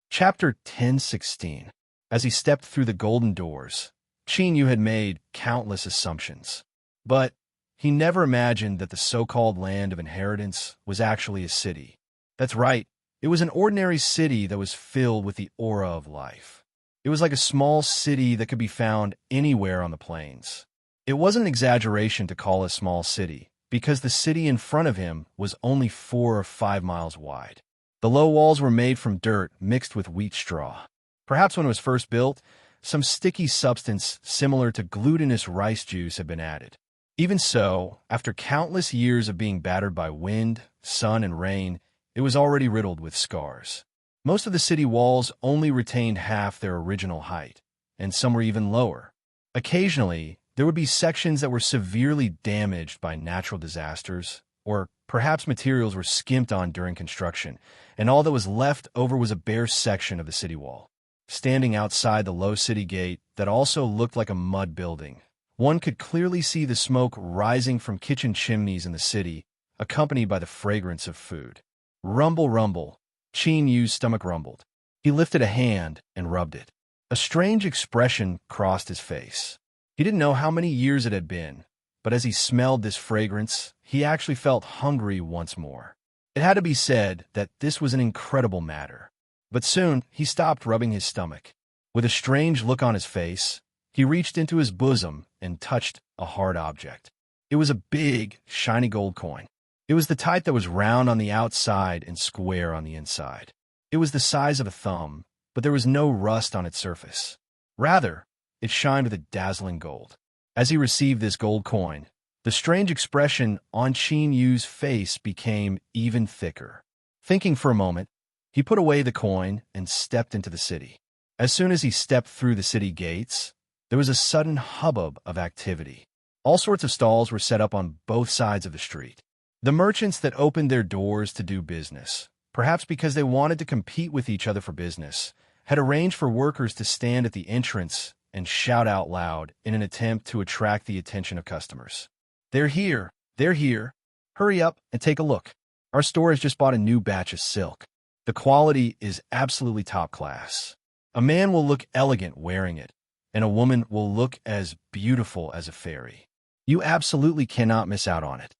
Chapter 10:16. As he stepped through the golden doors, Qin Yu had made countless assumptions. But he never imagined that the so-called land of inheritance was actually a city. That's right, it was an ordinary city that was filled with the aura of life. It was like a small city that could be found anywhere on the plains. It wasn't an exaggeration to call it a small city, because the city in front of him was only 4 or 5 miles wide. The low walls were made from dirt mixed with wheat straw. Perhaps when it was first built, some sticky substance similar to glutinous rice juice had been added. Even so, after countless years of being battered by wind, sun, and rain, it was already riddled with scars. Most of the city walls only retained half their original height, and some were even lower. Occasionally, there would be sections that were severely damaged by natural disasters, or perhaps materials were skimped on during construction, and all that was left over was a bare section of the city wall. Standing outside the low city gate that also looked like a mud building, one could clearly see the smoke rising from kitchen chimneys in the city, accompanied by the fragrance of food. Rumble, rumble. Qin Yu's stomach rumbled. He lifted a hand and rubbed it. A strange expression crossed his face. He didn't know how many years it had been, but as he smelled this fragrance, he actually felt hungry once more. It had to be said that this was an incredible matter. But soon, he stopped rubbing his stomach. With a strange look on his face, he reached into his bosom and touched a hard object. It was a big, shiny gold coin. It was the type that was round on the outside and square on the inside. It was the size of a thumb, but there was no rust on its surface. Rather, it shined with a dazzling gold. As he received this gold coin, the strange expression on Qin Yu's face became even thicker. Thinking for a moment, he put away the coin and stepped into the city. As soon as he stepped through the city gates, there was a sudden hubbub of activity. All sorts of stalls were set up on both sides of the street. The merchants that opened their doors to do business, perhaps because they wanted to compete with each other for business, had arranged for workers to stand at the entrance and shout out loud in an attempt to attract the attention of customers. "They're here! They're here! Hurry up and take a look. Our store has just bought a new batch of silk. The quality is absolutely top class. A man will look elegant wearing it, and a woman will look as beautiful as a fairy. You absolutely cannot miss out on it."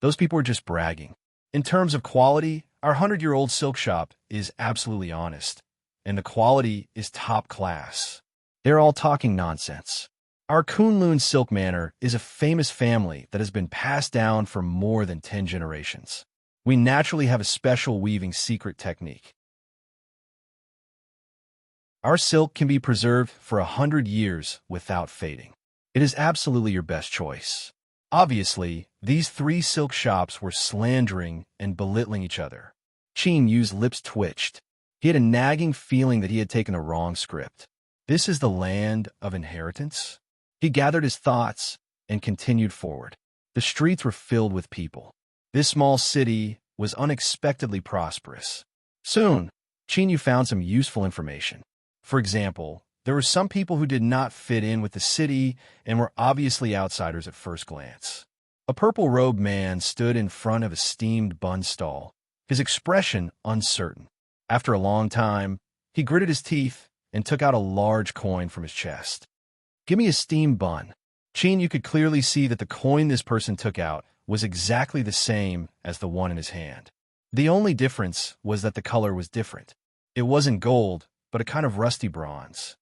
Those people are just bragging. In terms of quality, our 100-year-old silk shop is absolutely honest, and the quality is top class. They're all talking nonsense. Our Kunlun Silk Manor is a famous family that has been passed down for more than 10 generations. We naturally have a special weaving secret technique. Our silk can be preserved for 100 years without fading. It is absolutely your best choice. Obviously, these three silk shops were slandering and belittling each other. Qin Yu's lips twitched. He had a nagging feeling that he had taken the wrong script. This is the land of inheritance? He gathered his thoughts and continued forward. The streets were filled with people. This small city was unexpectedly prosperous. Soon, Qin Yu found some useful information. For example, there were some people who did not fit in with the city and were obviously outsiders at first glance. A purple-robed man stood in front of a steamed bun stall, his expression uncertain. After a long time, he gritted his teeth and took out a large coin from his chest. "Give me a steamed bun." Qin Yu could clearly see that the coin this person took out was exactly the same as the one in his hand. The only difference was that the color was different. It wasn't gold, but a kind of rusty bronze.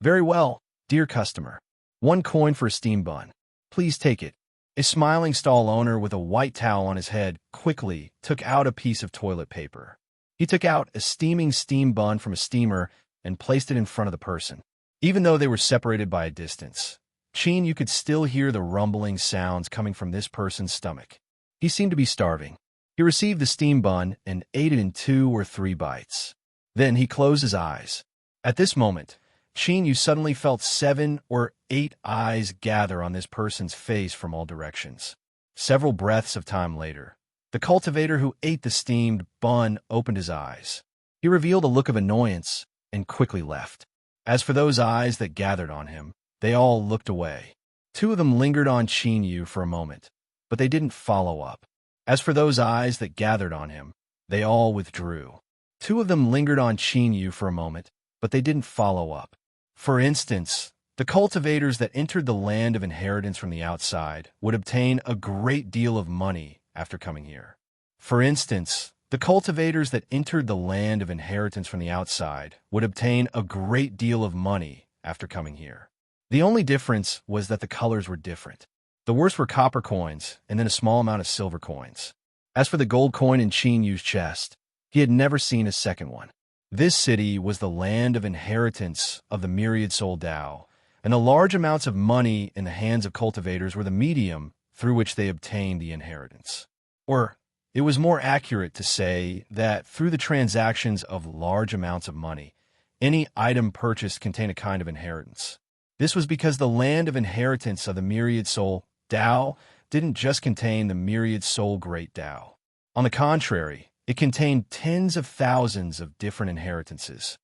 "Very well, dear customer. 1 coin for a steamed bun. Please take it." A smiling stall owner with a white towel on his head quickly took out a piece of toilet paper. He took out a steaming steamed bun from a steamer and placed it in front of the person. Even though they were separated by a distance, Qin Yu could still hear the rumbling sounds coming from this person's stomach. He seemed to be starving. He received the steamed bun and ate it in 2 or 3 bites. Then he closed his eyes. At this moment, Qin Yu suddenly felt 7 or 8 eyes gather on this person's face from all directions. Several breaths of time later, the cultivator who ate the steamed bun opened his eyes. He revealed a look of annoyance and quickly left. As for those eyes that gathered on him, they all looked away. 2 of them lingered on Qin Yu for a moment, but they didn't follow up. As for those eyes that gathered on him, they all withdrew. 2 of them lingered on Qin Yu for a moment, but they didn't follow up. For instance, the cultivators that entered the land of inheritance from the outside would obtain a great deal of money after coming here. For instance, the cultivators that entered the land of inheritance from the outside would obtain a great deal of money after coming here. The only difference was that the colors were different. The worst were copper coins and then a small amount of silver coins. As for the gold coin in Qin Yu's chest, he had never seen a second one. This city was the land of inheritance of the myriad soul Tao, and the large amounts of money in the hands of cultivators were the medium through which they obtained the inheritance. Or, it was more accurate to say that through the transactions of large amounts of money, any item purchased contained a kind of inheritance. This was because the land of inheritance of the myriad soul, Tao, didn't just contain the myriad soul great Tao. On the contrary, it contained tens of thousands of different inheritances.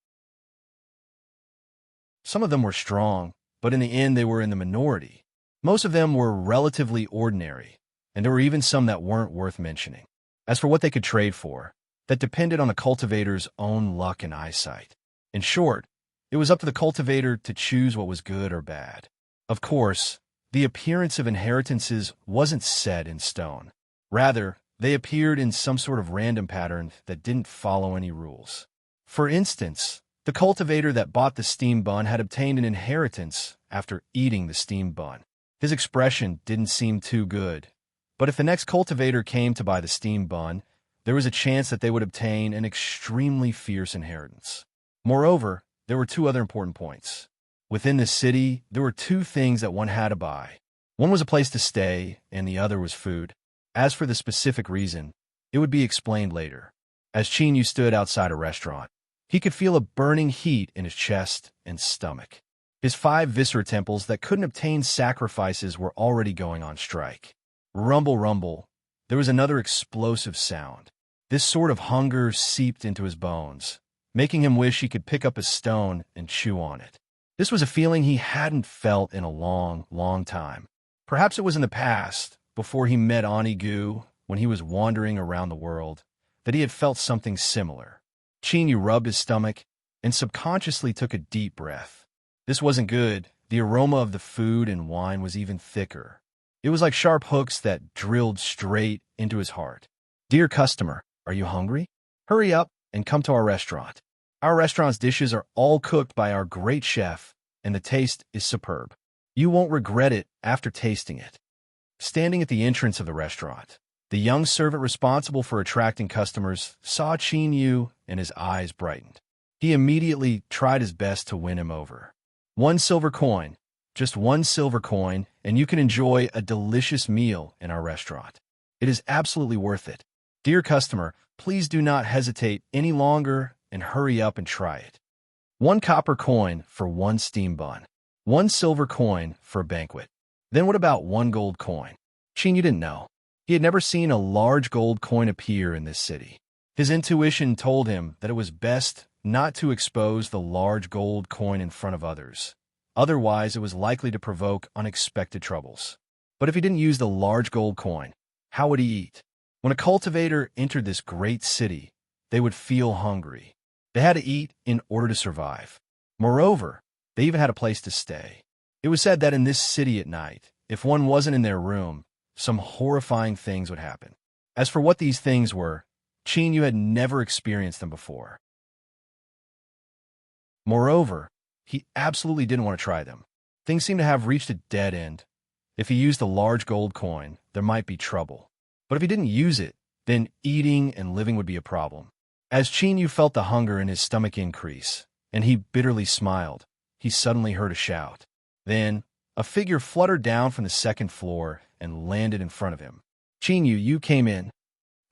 Some of them were strong, but in the end they were in the minority. Most of them were relatively ordinary, and there were even some that weren't worth mentioning. As for what they could trade for, that depended on the cultivator's own luck and eyesight. In short, it was up to the cultivator to choose what was good or bad. Of course, the appearance of inheritances wasn't set in stone. Rather, they appeared in some sort of random pattern that didn't follow any rules. For instance, the cultivator that bought the steamed bun had obtained an inheritance after eating the steamed bun. His expression didn't seem too good, but if the next cultivator came to buy the steamed bun, there was a chance that they would obtain an extremely fierce inheritance. Moreover, there were two other important points. Within the city, there were two things that one had to buy. One was a place to stay, and the other was food. As for the specific reason, it would be explained later. As Chinyu stood outside a restaurant, he could feel a burning heat in his chest and stomach. His 5 viscera temples that couldn't obtain sacrifices were already going on strike. Rumble, rumble. There was another explosive sound. This sort of hunger seeped into his bones, making him wish he could pick up a stone and chew on it. This was a feeling he hadn't felt in a long, long time. Perhaps it was in the past, before he met Onigu, when he was wandering around the world, that he had felt something similar. Chinyu rubbed his stomach and subconsciously took a deep breath. This wasn't good. The aroma of the food and wine was even thicker. It was like sharp hooks that drilled straight into his heart. "Dear customer, are you hungry? Hurry up and come to our restaurant. Our restaurant's dishes are all cooked by our great chef, and the taste is superb. You won't regret it after tasting it." Standing at the entrance of the restaurant, the young servant responsible for attracting customers saw Chinyu and his eyes brightened. He immediately tried his best to win him over. 1 silver coin, just 1 silver coin, and you can enjoy a delicious meal in our restaurant. It is absolutely worth it. Dear customer, please do not hesitate any longer and hurry up and try it. 1 copper coin for 1 steam bun. 1 silver coin for a banquet. Then what about 1 gold coin? Chinyu didn't know. He had never seen a large gold coin appear in this city. His intuition told him that it was best not to expose the large gold coin in front of others. Otherwise, it was likely to provoke unexpected troubles. But if he didn't use the large gold coin, how would he eat? When a cultivator entered this great city, they would feel hungry. They had to eat in order to survive. Moreover, they even had a place to stay. It was said that in this city at night, if one wasn't in their room, some horrifying things would happen. As for what these things were, Chinyu had never experienced them before. Moreover, he absolutely didn't want to try them. Things seemed to have reached a dead end. If he used the large gold coin, there might be trouble. But if he didn't use it, then eating and living would be a problem. As Chinyu felt the hunger in his stomach increase, and he bitterly smiled, he suddenly heard a shout. Then, a figure fluttered down from the 2nd floor and landed in front of him. "Chinyu, you came in."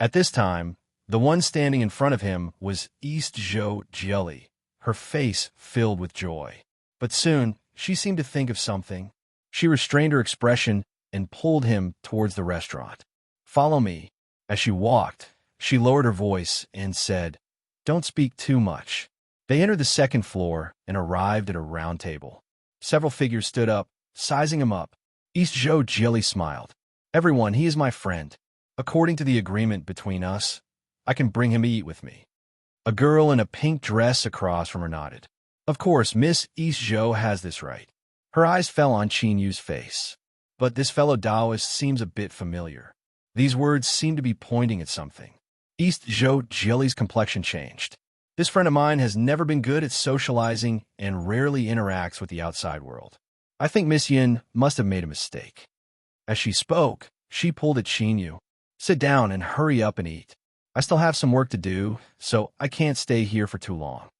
At this time, the one standing in front of him was East Zhou Jelly, her face filled with joy. But soon, she seemed to think of something. She restrained her expression and pulled him towards the restaurant. "Follow me." As she walked, she lowered her voice and said, "Don't speak too much." They entered the 2nd floor and arrived at a round table. Several figures stood up, sizing him up. East Zhou Jelly smiled. "Everyone, he is my friend. According to the agreement between us, I can bring him to eat with me." A girl in a pink dress across from her nodded. "Of course, Miss East Zhou has this right." Her eyes fell on Chinyu's face. "But this fellow Taoist seems a bit familiar." These words seemed to be pointing at something. East Zhou Jelly's complexion changed. "This friend of mine has never been good at socializing and rarely interacts with the outside world. I think Miss Yin must have made a mistake." As she spoke, she pulled at Chinyu. "Sit down and hurry up and eat. I still have some work to do, so I can't stay here for too long."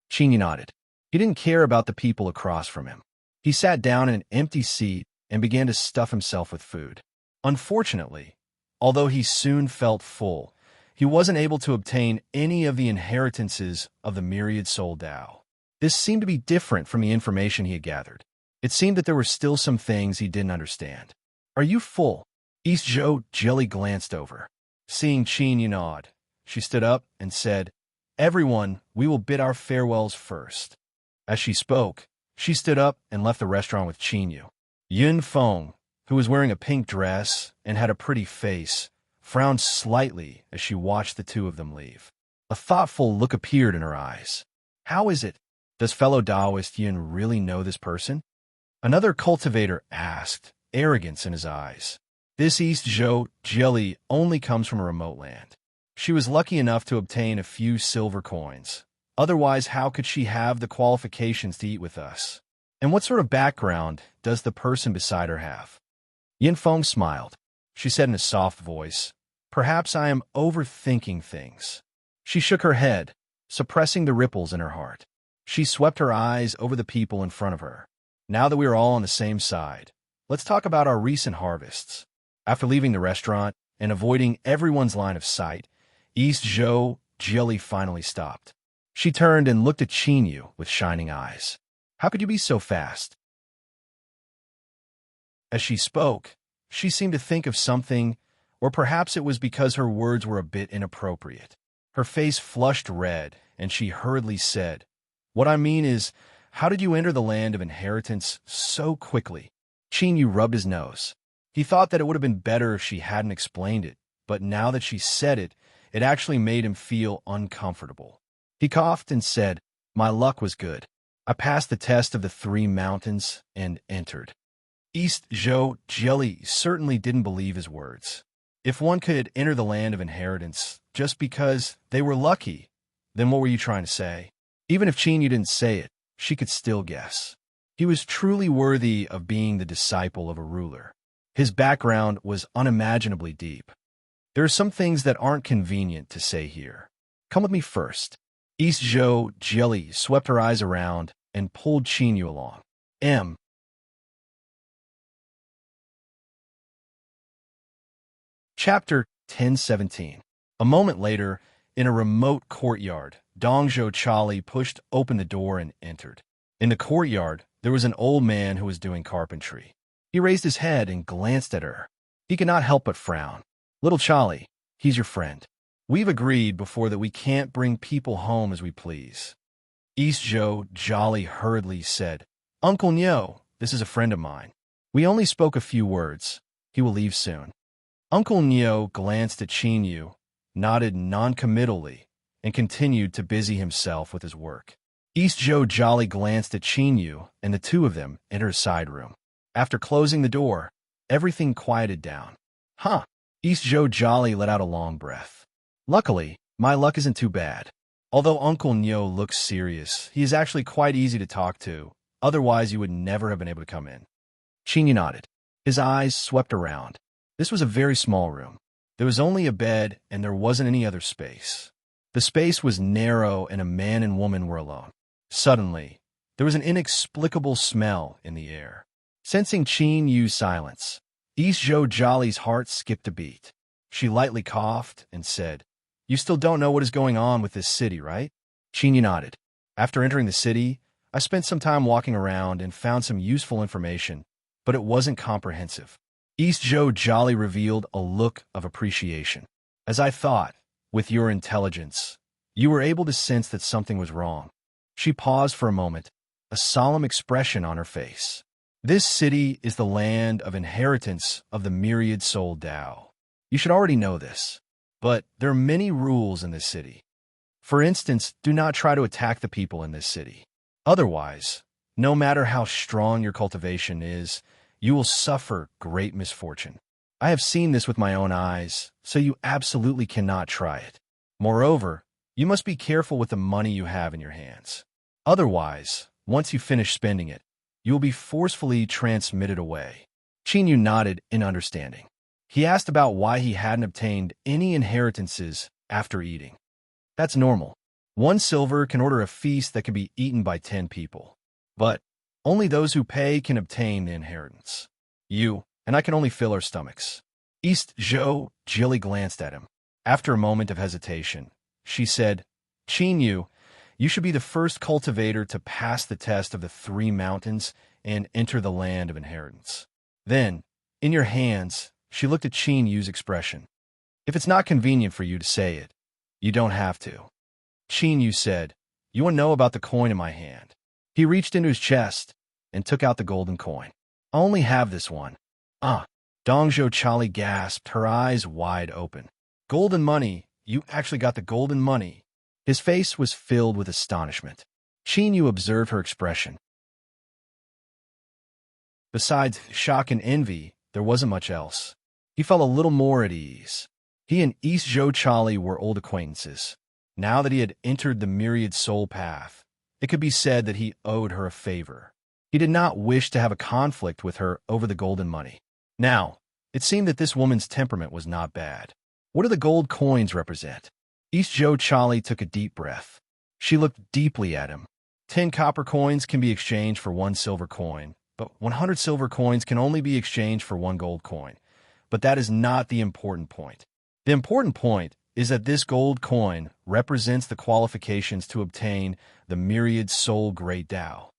Chinyu nodded. He didn't care about the people across from him. He sat down in an empty seat and began to stuff himself with food. Unfortunately, although he soon felt full, he wasn't able to obtain any of the inheritances of the myriad soul Tao. This seemed to be different from the information he had gathered. It seemed that there were still some things he didn't understand. Are you full? East Joe Jelly glanced over. Seeing Qin nod, she stood up and said, Everyone, we will bid our farewells first. As she spoke, she stood up and left the restaurant with Qin. Yun Feng, who was wearing a pink dress and had a pretty face, frowned slightly as she watched the two of them leave. A thoughtful look appeared in her eyes. How is it? Does fellow Taoist Yun really know this person? Another cultivator asked, arrogance in his eyes. This East Zhou jelly only comes from a remote land. She was lucky enough to obtain a few silver coins. Otherwise, how could she have the qualifications to eat with us? And what sort of background does the person beside her have? Yin Feng smiled. She said in a soft voice, Perhaps I am overthinking things. She shook her head, suppressing the ripples in her heart. She swept her eyes over the people in front of her. Now that we are all on the same side, let's talk about our recent harvests. After leaving the restaurant and avoiding everyone's line of sight, East Zhou Jelly finally stopped. She turned and looked at Qin with shining eyes. How could you be so fast? As she spoke, she seemed to think of something, or perhaps it was because her words were a bit inappropriate. Her face flushed red, and she hurriedly said, What I mean is, how did you enter the land of inheritance so quickly? Qin rubbed his nose. He thought that it would have been better if she hadn't explained it, but now that she said it, it actually made him feel uncomfortable. He coughed and said, My luck was good. I passed the test of the 3 mountains and entered. East Zhou Jelly certainly didn't believe his words. If one could enter the land of inheritance just because they were lucky, then what were you trying to say? Even if Qin didn't say it, she could still guess. He was truly worthy of being the disciple of a ruler. His background was unimaginably deep. There are some things that aren't convenient to say here. Come with me first. East Zhou Jelly swept her eyes around and pulled Qin along. Chapter 1017. A moment later, in a remote courtyard, Dongzhou Chali pushed open the door and entered. In the courtyard, there was an old man who was doing carpentry. He raised his head and glanced at her. He could not help but frown. Little Chali, he's your friend. We've agreed before that we can't bring people home as we please. East Zhou Jolly hurriedly said, Uncle Nyo, this is a friend of mine. We only spoke a few words. He will leave soon. Uncle Nyo glanced at Qin, nodded non-committally, and continued to busy himself with his work. East Zhou Jolly glanced at Qin, and the two of them entered a side room. After closing the door, everything quieted down. East Zhou Jolly let out a long breath. Luckily, my luck isn't too bad. Although Uncle Nyo looks serious, he is actually quite easy to talk to, otherwise you would never have been able to come in. Qin nodded. His eyes swept around. This was a very small room. There was only a bed, and there wasn't any other space. The space was narrow, and a man and woman were alone. Suddenly, there was an inexplicable smell in the air. Sensing Qin Yu's silence, East Zhou Jolly's heart skipped a beat. She lightly coughed and said, You still don't know what is going on with this city, right? Qin Yu nodded. After entering the city, I spent some time walking around and found some useful information, but it wasn't comprehensive. East Zhou Jolly revealed a look of appreciation. As I thought, with your intelligence, you were able to sense that something was wrong. She paused for a moment, a solemn expression on her face. This city is the land of inheritance of the myriad soul Tao. You should already know this, but there are many rules in this city. For instance, do not try to attack the people in this city. Otherwise, no matter how strong your cultivation is, you will suffer great misfortune. I have seen this with my own eyes, so you absolutely cannot try it. Moreover, you must be careful with the money you have in your hands. Otherwise, once you finish spending it, you will be forcefully transmitted away. Qin Yu nodded in understanding. He asked about why he hadn't obtained any inheritances after eating. That's normal. 1 silver can order a feast that can be eaten by 10 people. But only those who pay can obtain the inheritance. You and I can only fill our stomachs. East Zhou Jilly glanced at him. After a moment of hesitation, she said, Qin Yu, you should be the first cultivator to pass the test of the 3 mountains and enter the land of inheritance. Then, in your hands, she looked at Qin Yu's expression. If it's not convenient for you to say it, you don't have to. Qin Yu said, you want to know about the coin in my hand? He reached into his chest and took out the golden coin. I only have this one. Ah, Dongzhou Chali gasped, her eyes wide open. Golden money? You actually got the golden money? His face was filled with astonishment. Qin Yu observed her expression. Besides shock and envy, there wasn't much else. He felt a little more at ease. He and East Zhou Chali were old acquaintances. Now that he had entered the myriad soul path, it could be said that he owed her a favor. He did not wish to have a conflict with her over the golden money. Now, it seemed that this woman's temperament was not bad. What do the gold coins represent? East Zhou Chali took a deep breath. She looked deeply at him. 10 copper coins can be exchanged for 1 silver coin, but 100 silver coins can only be exchanged for 1 gold coin. But that is not the important point. The important point is that this gold coin represents the qualifications to obtain the myriad soul great Tao.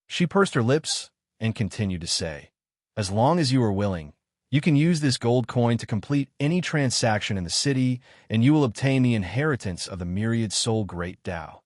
She pursed her lips and continued to say, as long as you are willing, you can use this gold coin to complete any transaction in the city, and you will obtain the inheritance of the myriad soul great Tao.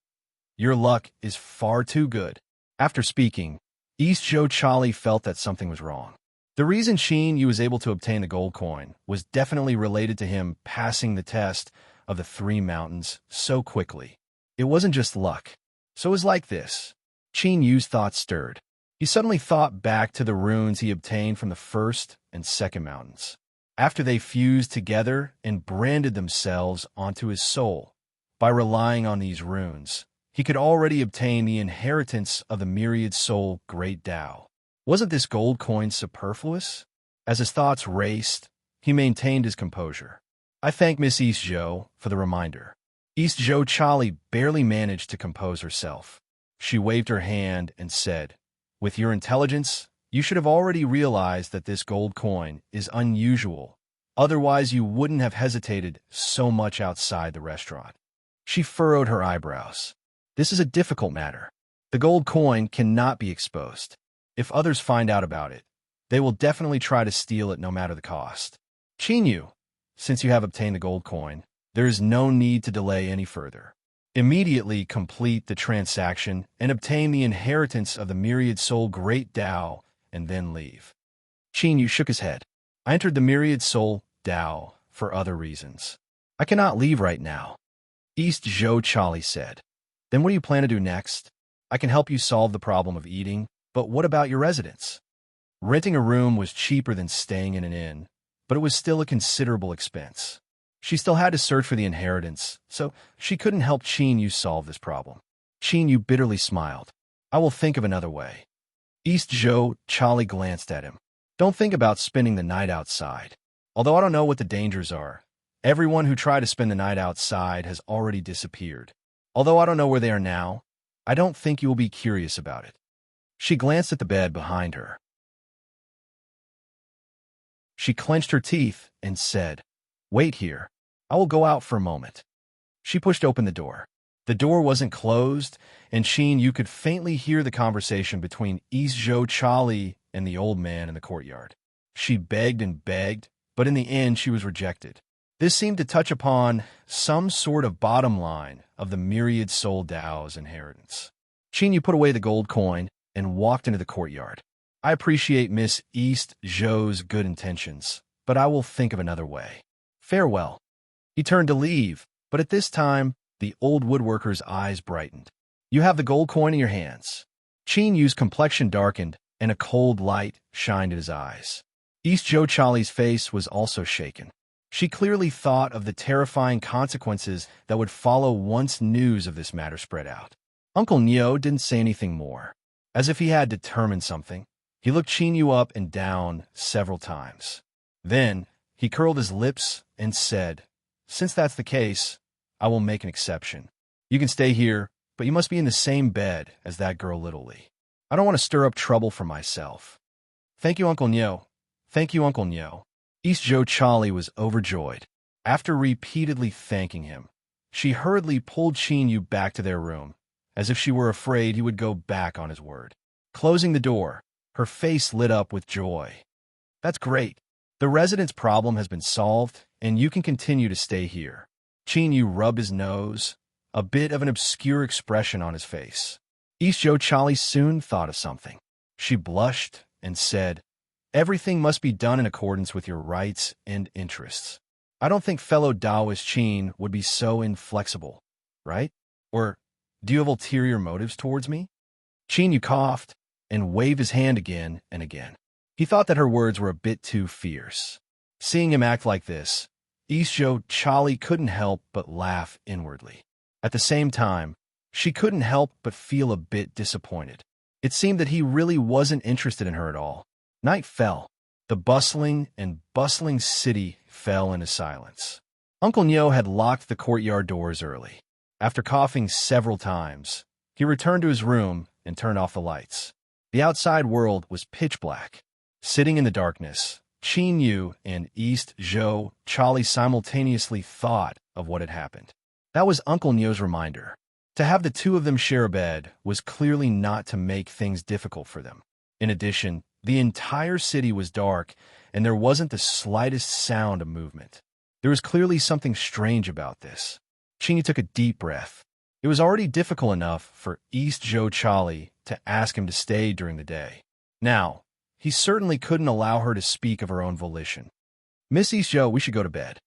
Your luck is far too good. After speaking, East Zhou Chali felt that something was wrong. The reason Qin Yu was able to obtain the gold coin was definitely related to him passing the test of the 3 mountains so quickly. It wasn't just luck. So it was like this. Qin Yu's thoughts stirred. He suddenly thought back to the runes he obtained from the 1st and 2nd mountains. After they fused together and branded themselves onto his soul, by relying on these runes, he could already obtain the inheritance of the myriad soul great Tao. Wasn't this gold coin superfluous? As his thoughts raced, he maintained his composure. I thank Miss East Zhou for the reminder. East Zhou Chali barely managed to compose herself. She waved her hand and said, with your intelligence, you should have already realized that this gold coin is unusual. Otherwise, you wouldn't have hesitated so much outside the restaurant. She furrowed her eyebrows. This is a difficult matter. The gold coin cannot be exposed. If others find out about it, they will definitely try to steal it no matter the cost. Qin Yu, since you have obtained the gold coin, there is no need to delay any further. Immediately complete the transaction and obtain the inheritance of the myriad soul great Tao, and then leave. Qin Yu shook his head. I entered the myriad soul Tao for other reasons. I cannot leave right now. East Zhou Chali said. Then what do you plan to do next? I can help you solve the problem of eating, but what about your residence? Renting a room was cheaper than staying in an inn, but it was still a considerable expense. She still had to search for the inheritance, so she couldn't help Qin Yu solve this problem. Qin Yu bitterly smiled. I will think of another way. East Zhou Chali glanced at him. Don't think about spending the night outside. Although I don't know what the dangers are, everyone who tried to spend the night outside has already disappeared. Although I don't know where they are now, I don't think you will be curious about it. She glanced at the bed behind her. She clenched her teeth and said, Wait here. I will go out for a moment. She pushed open the door. The door wasn't closed, and Qin Yu could faintly hear the conversation between East Zhou Chali and the old man in the courtyard. She begged and begged, but in the end she was rejected. This seemed to touch upon some sort of bottom line of the myriad soul Tao's inheritance. Qin Yu put away the gold coin and walked into the courtyard. I appreciate Miss East Zhou's good intentions, but I will think of another way. Farewell. He turned to leave, but at this time, the old woodworker's eyes brightened. You have the gold coin in your hands. Qin Yu's complexion darkened, and a cold light shined in his eyes. East Zhou Chali's face was also shaken. She clearly thought of the terrifying consequences that would follow once news of this matter spread out. Uncle Neo didn't say anything more. As if he had determined something, he looked Qin Yu up and down several times. Then, he curled his lips and said, Since that's the case, I will make an exception. You can stay here, but you must be in the same bed as that girl Littlely. I don't want to stir up trouble for myself. Thank you, Uncle Neo. Thank you, Uncle Neo. East Zhou Chali was overjoyed. After repeatedly thanking him, she hurriedly pulled Qin Yu back to their room, as if she were afraid he would go back on his word. Closing the door, Her face lit up with joy. That's great. The resident's problem has been solved, and you can continue to stay here. Chin-Yu rubbed his nose, a bit of an obscure expression on his face. East Jo Chali soon thought of something. She blushed and said, "Everything must be done in accordance with your rights and interests. I don't think fellow Taoist Qin would be so inflexible, right? Or do you have ulterior motives towards me?" Chin-Yu coughed and waved his hand again and again. He thought that her words were a bit too fierce. Seeing him act like this, East Jo Chali couldn't help but laugh inwardly. At the same time, she couldn't help but feel a bit disappointed. It seemed that he really wasn't interested in her at all. Night fell. The bustling city fell into silence. Uncle Nyo had locked the courtyard doors early. After coughing several times, he returned to his room and turned off the lights. The outside world was pitch black. Sitting in the darkness, Chin-Yu and East Jo Chali simultaneously thought of what had happened. That was Uncle Nyo's reminder. To have the two of them share a bed was clearly not to make things difficult for them. In addition, the entire city was dark, and there wasn't the slightest sound of movement. There was clearly something strange about this. Chin-Yu took a deep breath. It was already difficult enough for East Jo Chali to ask him to stay during the day. Now, he certainly couldn't allow her to speak of her own volition. "Miss East Jo, we should go to bed."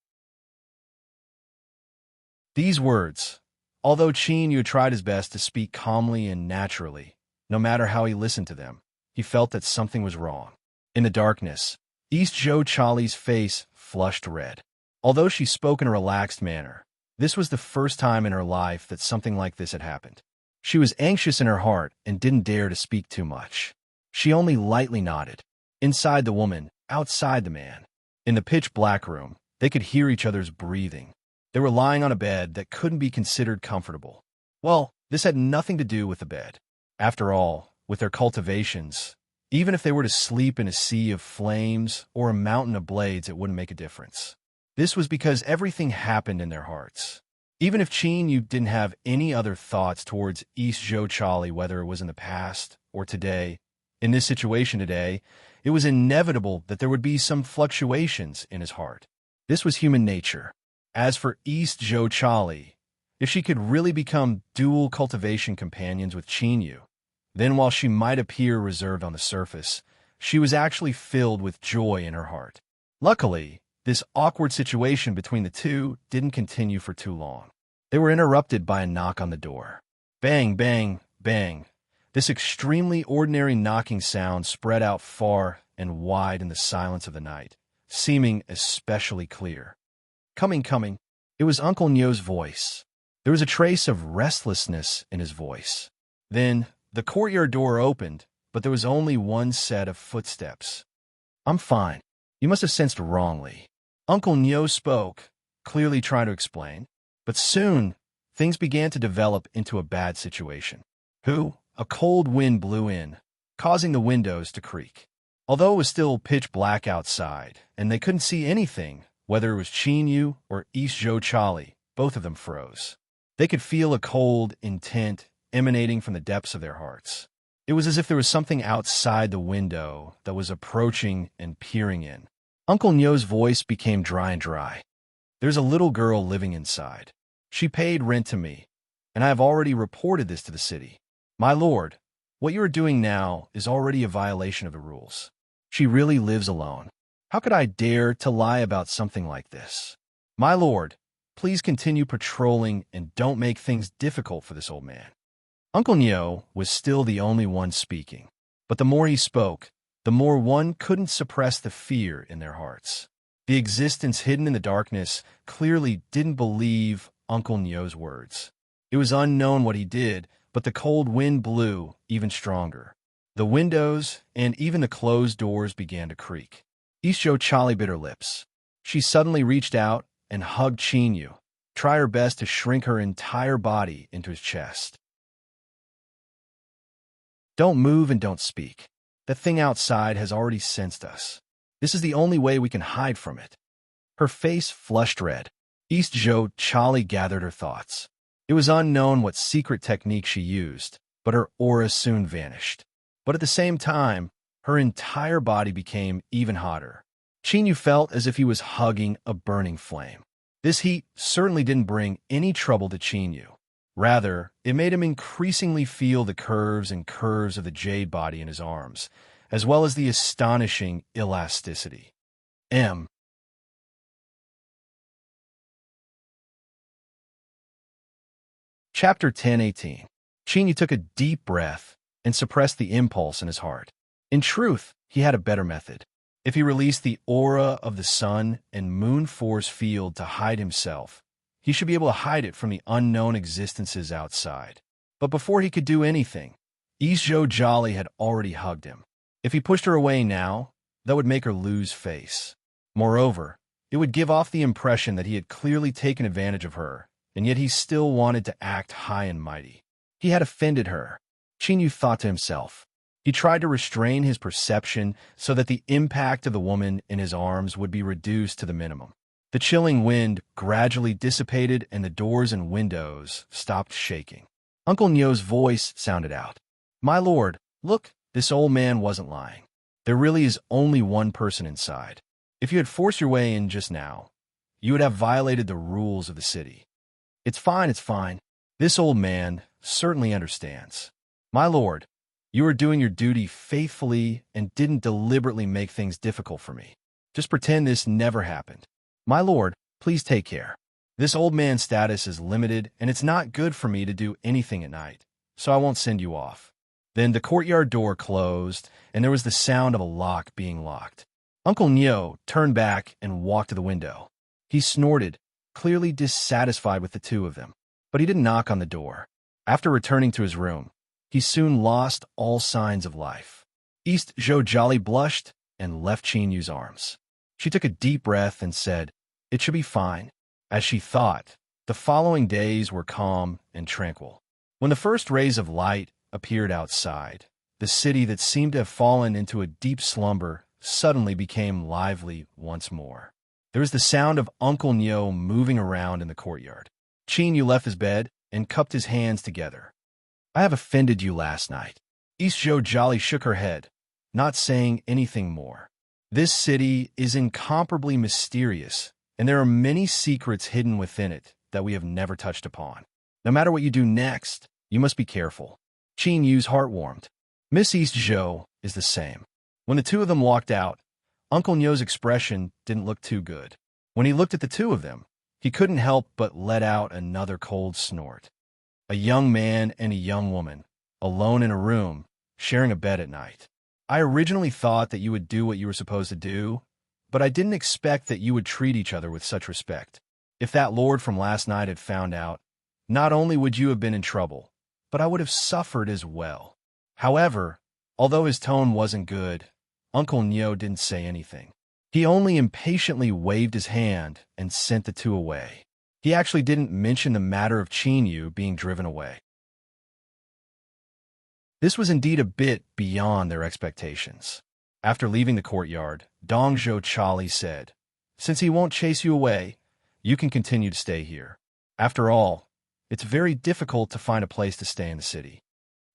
These words, although Chin-Yu tried his best to speak calmly and naturally, no matter how he listened to them, he felt that something was wrong. In the darkness, East Jo Chali's face flushed red. Although she spoke in a relaxed manner, this was the first time in her life that something like this had happened. She was anxious in her heart and didn't dare to speak too much. She only lightly nodded. Inside the woman, outside the man. In the pitch-black room, they could hear each other's breathing. They were lying on a bed that couldn't be considered comfortable. Well, this had nothing to do with the bed. After all, with their cultivations, even if they were to sleep in a sea of flames or a mountain of blades, it wouldn't make a difference. This was because everything happened in their hearts. Even if Chin-Yu didn't have any other thoughts towards East Jo Chali, whether it was in the past or today, in this situation today, it was inevitable that there would be some fluctuations in his heart. This was human nature. As for East Jo Chali, if she could really become dual cultivation companions with Chin-Yu, then while she might appear reserved on the surface, she was actually filled with joy in her heart. Luckily, this awkward situation between the two didn't continue for too long. They were interrupted by a knock on the door. Bang, bang, bang. This extremely ordinary knocking sound spread out far and wide in the silence of the night, seeming especially clear. Coming. It was Uncle Nyo's voice. There was a trace of restlessness in his voice. Then, the courtyard door opened, but there was only one set of footsteps. "I'm fine. You must have sensed wrongly." Uncle Nyo spoke, clearly trying to explain. But soon, things began to develop into a bad situation. A cold wind blew in, causing the windows to creak. Although it was still pitch black outside, and they couldn't see anything, whether it was Chin-Yu or East Jo Chali, both of them froze. They could feel a cold intent emanating from the depths of their hearts. It was as if there was something outside the window that was approaching and peering in. Uncle Nyo's voice became dry. "There's a little girl living inside. She paid rent to me, and I have already reported this to the city. My lord, what you are doing now is already a violation of the rules. She really lives alone. How could I dare to lie about something like this? My lord, please continue patrolling and don't make things difficult for this old man." Uncle Nyo was still the only one speaking, but the more he spoke, the more one couldn't suppress the fear in their hearts. The existence hidden in the darkness clearly didn't believe Uncle Nyo's words. It was unknown what he did, but the cold wind blew even stronger. The windows and even the closed doors began to creak. East Jo Chali bit her lips. She suddenly reached out and hugged Chin-Yu, try her best to shrink her entire body into his chest. "Don't move and don't speak. The thing outside has already sensed us. This is the only way we can hide from it." Her face flushed red. East Jo Chali gathered her thoughts. It was unknown what secret technique she used, but her aura soon vanished. But at the same time, Her entire body became even hotter. Chinyu felt as if he was hugging a burning flame. This heat certainly didn't bring any trouble to Chinyu. Rather, it made him increasingly feel the curves and curves of the jade body in his arms, as well as the astonishing elasticity. M. Chapter 10:18. Chinyu took a deep breath and suppressed the impulse in his heart. In truth, he had a better method. If he released the aura of the sun and moon force field to hide himself, he should be able to hide it from the unknown existences outside. But before he could do anything, Zhou Jolly had already hugged him. If he pushed her away now, that would make her lose face. Moreover, it would give off the impression that he had clearly taken advantage of her, and yet he still wanted to act high and mighty. He had offended her, Chinyu thought to himself. He tried to restrain his perception so that the impact of the woman in his arms would be reduced to the minimum. The chilling wind gradually dissipated and the doors and windows stopped shaking. Uncle Nyo's voice sounded out. "My lord, look, this old man wasn't lying. There really is only one person inside. If you had forced your way in just now, you would have violated the rules of the city." It's fine. This old man certainly understands. My lord, you are doing your duty faithfully and didn't deliberately make things difficult for me. Just pretend this never happened. My lord, please take care. This old man's status is limited, and it's not good for me to do anything at night, so I won't send you off. Then the courtyard door closed, and there was the sound of a lock being locked. Uncle Nyo turned back and walked to the window. He snorted, clearly dissatisfied with the two of them, but he didn't knock on the door. After returning to his room, he soon lost all signs of life. Zhou Jolly blushed and left Chinyu's arms. She took a deep breath and said, "It should be fine." As she thought, the following days were calm and tranquil. When the first rays of light appeared outside, the city that seemed to have fallen into a deep slumber suddenly became lively once more. There was the sound of Uncle Nyo moving around in the courtyard. Chinyu left his bed and cupped his hands together. "I have offended you last night." Zhou Jolly shook her head, not saying anything more. This city is incomparably mysterious, and there are many secrets hidden within it that we have never touched upon. No matter what you do next, you must be careful. Chinyu's heart warmed. Miss Zhou is the same. When the two of them walked out, Uncle Nyo's expression didn't look too good. When he looked at the two of them, he couldn't help but let out another cold snort. A young man and a young woman, alone in a room, sharing a bed at night. I originally thought that you would do what you were supposed to do, but I didn't expect that you would treat each other with such respect. If that lord from last night had found out, not only would you have been in trouble, but I would have suffered as well. However, although his tone wasn't good, Uncle Nyo didn't say anything. He only impatiently waved his hand and sent the two away. He actually didn't mention the matter of Chinyu being driven away. This was indeed a bit beyond their expectations. After leaving the courtyard, Zhou Chali said, "Since he won't chase you away, you can continue to stay here. After all, it's very difficult to find a place to stay in the city."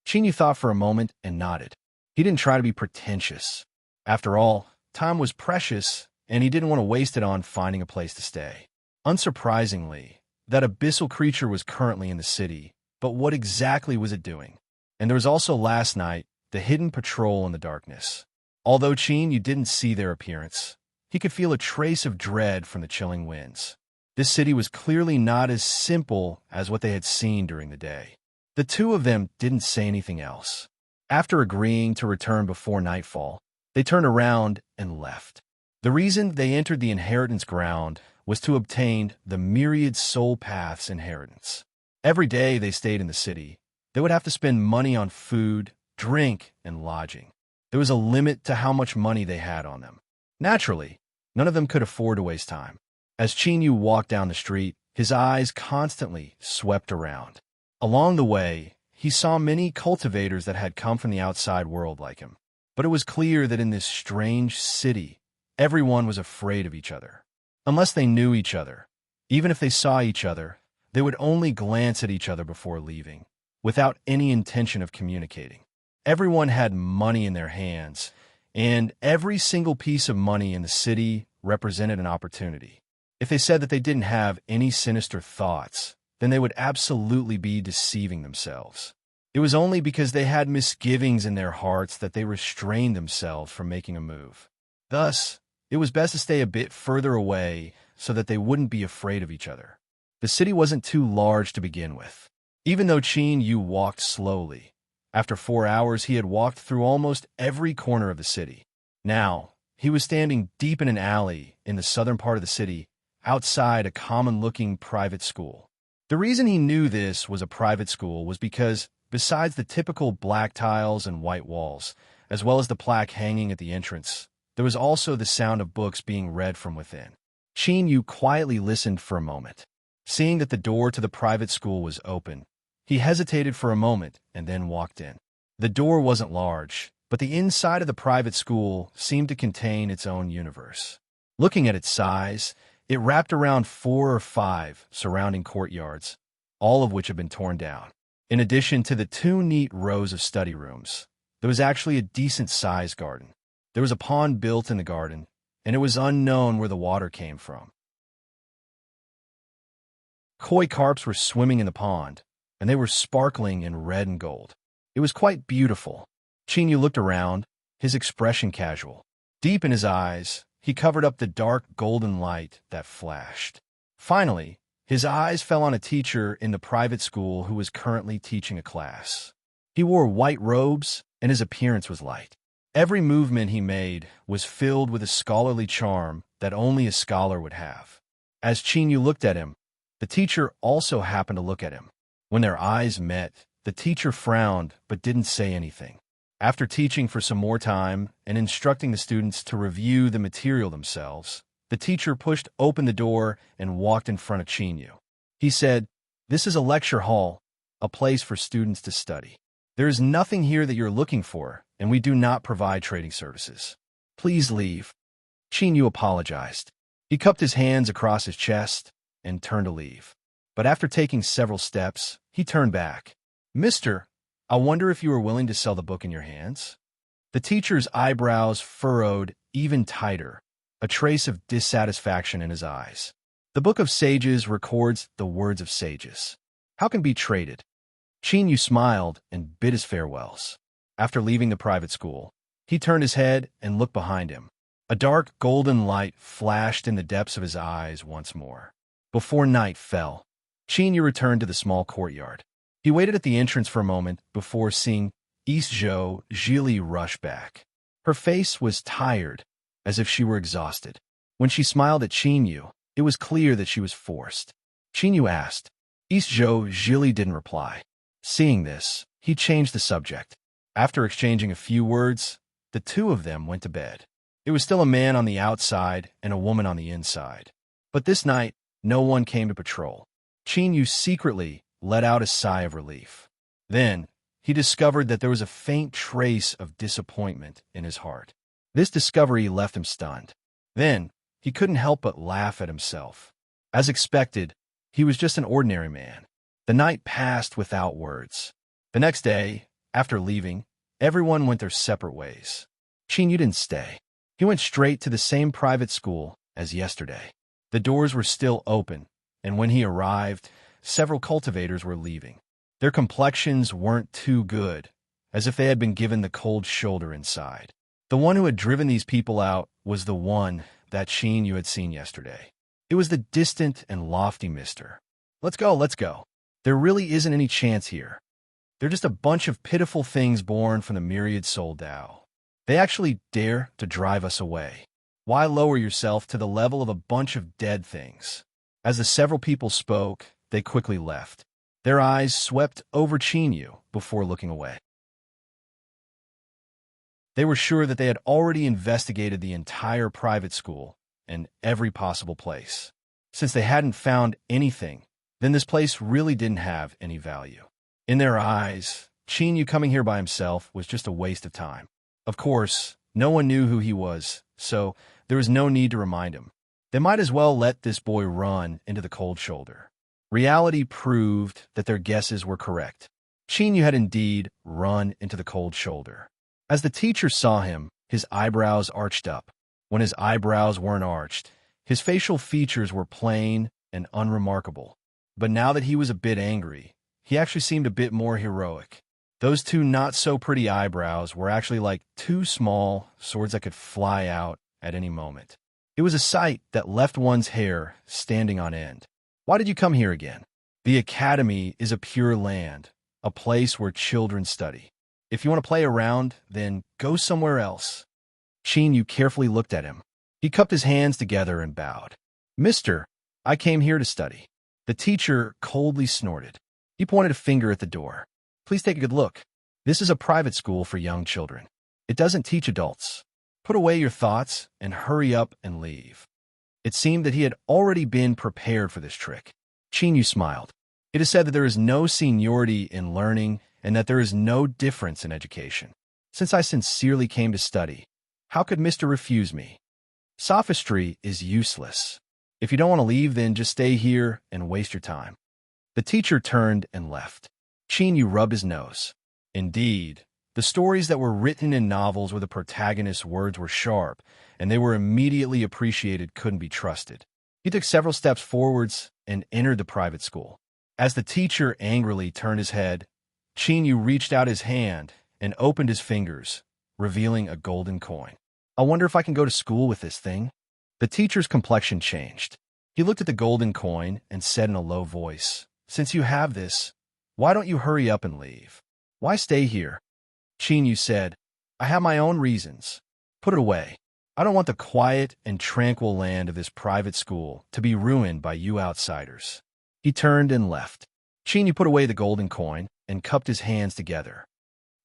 Chinyu thought for a moment and nodded. He didn't try to be pretentious. After all, time was precious, and he didn't want to waste it on finding a place to stay. Unsurprisingly, that abyssal creature was currently in the city, but what exactly was it doing? And there was also last night, the hidden patrol in the darkness. Although Chinyu didn't see their appearance, he could feel a trace of dread from the chilling winds. This city was clearly not as simple as what they had seen during the day. The two of them didn't say anything else. After agreeing to return before nightfall, they turned around and left. The reason they entered the inheritance ground was to obtain the myriad soul paths inheritance. Every day they stayed in the city, they would have to spend money on food, drink, and lodging. There was a limit to how much money they had on them. Naturally, none of them could afford to waste time. As Chinyu walked down the street, his eyes constantly swept around. Along the way, he saw many cultivators that had come from the outside world like him. But it was clear that in this strange city, everyone was afraid of each other. Unless they knew each other, even if they saw each other, they would only glance at each other before leaving, without any intention of communicating. Everyone had money in their hands, and every single piece of money in the city represented an opportunity. If they said that they didn't have any sinister thoughts, then they would absolutely be deceiving themselves. It was only because they had misgivings in their hearts that they restrained themselves from making a move. Thus, it was best to stay a bit further away so that they wouldn't be afraid of each other. The city wasn't too large to begin with. Even though Qin Yu walked slowly, after 4 hours he had walked through almost every corner of the city. Now, he was standing deep in an alley in the southern part of the city, outside a common-looking private school. The reason he knew this was a private school was because, besides the typical black tiles and white walls, as well as the plaque hanging at the entrance, there was also the sound of books being read from within. Qin Yu quietly listened for a moment. Seeing that the door to the private school was open, he hesitated for a moment and then walked in. The door wasn't large, but the inside of the private school seemed to contain its own universe. Looking at its size, it wrapped around 4 or 5 surrounding courtyards, all of which had been torn down. In addition to the 2 neat rows of study rooms, there was actually a decent-sized garden. There was a pond built in the garden, and it was unknown where the water came from. Koi carps were swimming in the pond, and they were sparkling in red and gold. It was quite beautiful. Qin Yu looked around, his expression casual. Deep in his eyes, he covered up the dark golden light that flashed. Finally, his eyes fell on a teacher in the private school who was currently teaching a class. He wore white robes, and his appearance was light. Every movement he made was filled with a scholarly charm that only a scholar would have. As Qin Yu looked at him, the teacher also happened to look at him. When their eyes met, the teacher frowned but didn't say anything. After teaching for some more time and instructing the students to review the material themselves, the teacher pushed open the door and walked in front of Qin Yu. He said, "This is a lecture hall, a place for students to study. There is nothing here that you're looking for, and we do not provide trading services. Please leave." Qin Yu apologized. He cupped his hands across his chest and turned to leave. But after taking several steps, he turned back. "Mister, I wonder if you are willing to sell the book in your hands?" The teacher's eyebrows furrowed even tighter, a trace of dissatisfaction in his eyes. The Book of Sages records the words of sages. How can it be traded? Qin Yu smiled and bid his farewells. After leaving the private school, he turned his head and looked behind him. A dark golden light flashed in the depths of his eyes once more. Before night fell, Qin Yu returned to the small courtyard. He waited at the entrance for a moment before seeing East Zhou Zhili rush back. Her face was tired, as if she were exhausted. When she smiled at Qin Yu, it was clear that she was forced. Qin Yu asked. East Zhou Zhili didn't reply. Seeing this, he changed the subject. After exchanging a few words, the two of them went to bed. It was still a man on the outside and a woman on the inside. But this night, no one came to patrol. Qin Yu secretly let out a sigh of relief. Then, he discovered that there was a faint trace of disappointment in his heart. This discovery left him stunned. Then, he couldn't help but laugh at himself. As expected, he was just an ordinary man. The night passed without words. The next day, after leaving, everyone went their separate ways. Qin Yu didn't stay. He went straight to the same private school as yesterday. The doors were still open, and when he arrived, several cultivators were leaving. Their complexions weren't too good, as if they had been given the cold shoulder inside. The one who had driven these people out was the one that Qin Yu had seen yesterday. It was the distant and lofty mister. Let's go, let's go. There really isn't any chance here. They're just a bunch of pitiful things born from the myriad soul Tao. They actually dare to drive us away. Why lower yourself to the level of a bunch of dead things? As the several people spoke, they quickly left. Their eyes swept over Qin Yu before looking away. They were sure that they had already investigated the entire private school and every possible place. Since they hadn't found anything, then this place really didn't have any value. In their eyes, Qin Yu coming here by himself was just a waste of time. Of course, no one knew who he was, so there was no need to remind him. They might as well let this boy run into the cold shoulder. Reality proved that their guesses were correct. Qin Yu had indeed run into the cold shoulder. As the teacher saw him, his eyebrows arched up. When his eyebrows weren't arched, his facial features were plain and unremarkable. But now that he was a bit angry, he actually seemed a bit more heroic. Those two not-so-pretty eyebrows were actually like two small swords that could fly out at any moment. It was a sight that left one's hair standing on end. Why did you come here again? The academy is a pure land, a place where children study. If you want to play around, then go somewhere else. Yu carefully looked at him. He cupped his hands together and bowed. Mister, I came here to study. The teacher coldly snorted. He pointed a finger at the door. Please take a good look. This is a private school for young children. It doesn't teach adults. Put away your thoughts and hurry up and leave. It seemed that he had already been prepared for this trick. Yu smiled. It is said that there is no seniority in learning and that there is no difference in education. Since I sincerely came to study, how could Mr. refuse me? Sophistry is useless. If you don't want to leave, then just stay here and waste your time. The teacher turned and left. Yu rubbed his nose. Indeed, the stories that were written in novels where the protagonist's words were sharp and they were immediately appreciated couldn't be trusted. He took several steps forwards and entered the private school. As the teacher angrily turned his head, Yu reached out his hand and opened his fingers, revealing a golden coin. I wonder if I can go to school with this thing. The teacher's complexion changed. He looked at the golden coin and said in a low voice, Since you have this, why don't you hurry up and leave? Why stay here? Yu said, I have my own reasons. Put it away. I don't want the quiet and tranquil land of this private school to be ruined by you outsiders. He turned and left. Yu put away the golden coin and cupped his hands together.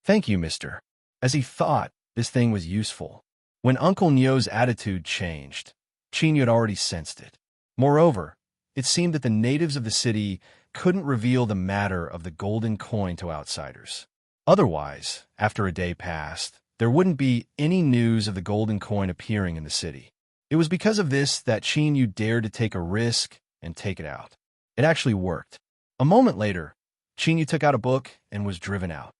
Thank you, mister. As he thought, this thing was useful. When Uncle Nyo's attitude changed, Yu had already sensed it. Moreover, it seemed that the natives of the city couldn't reveal the matter of the golden coin to outsiders. Otherwise, after a day passed, there wouldn't be any news of the golden coin appearing in the city. It was because of this that Yu dared to take a risk and take it out. It actually worked. A moment later, Yu took out a book and was driven out.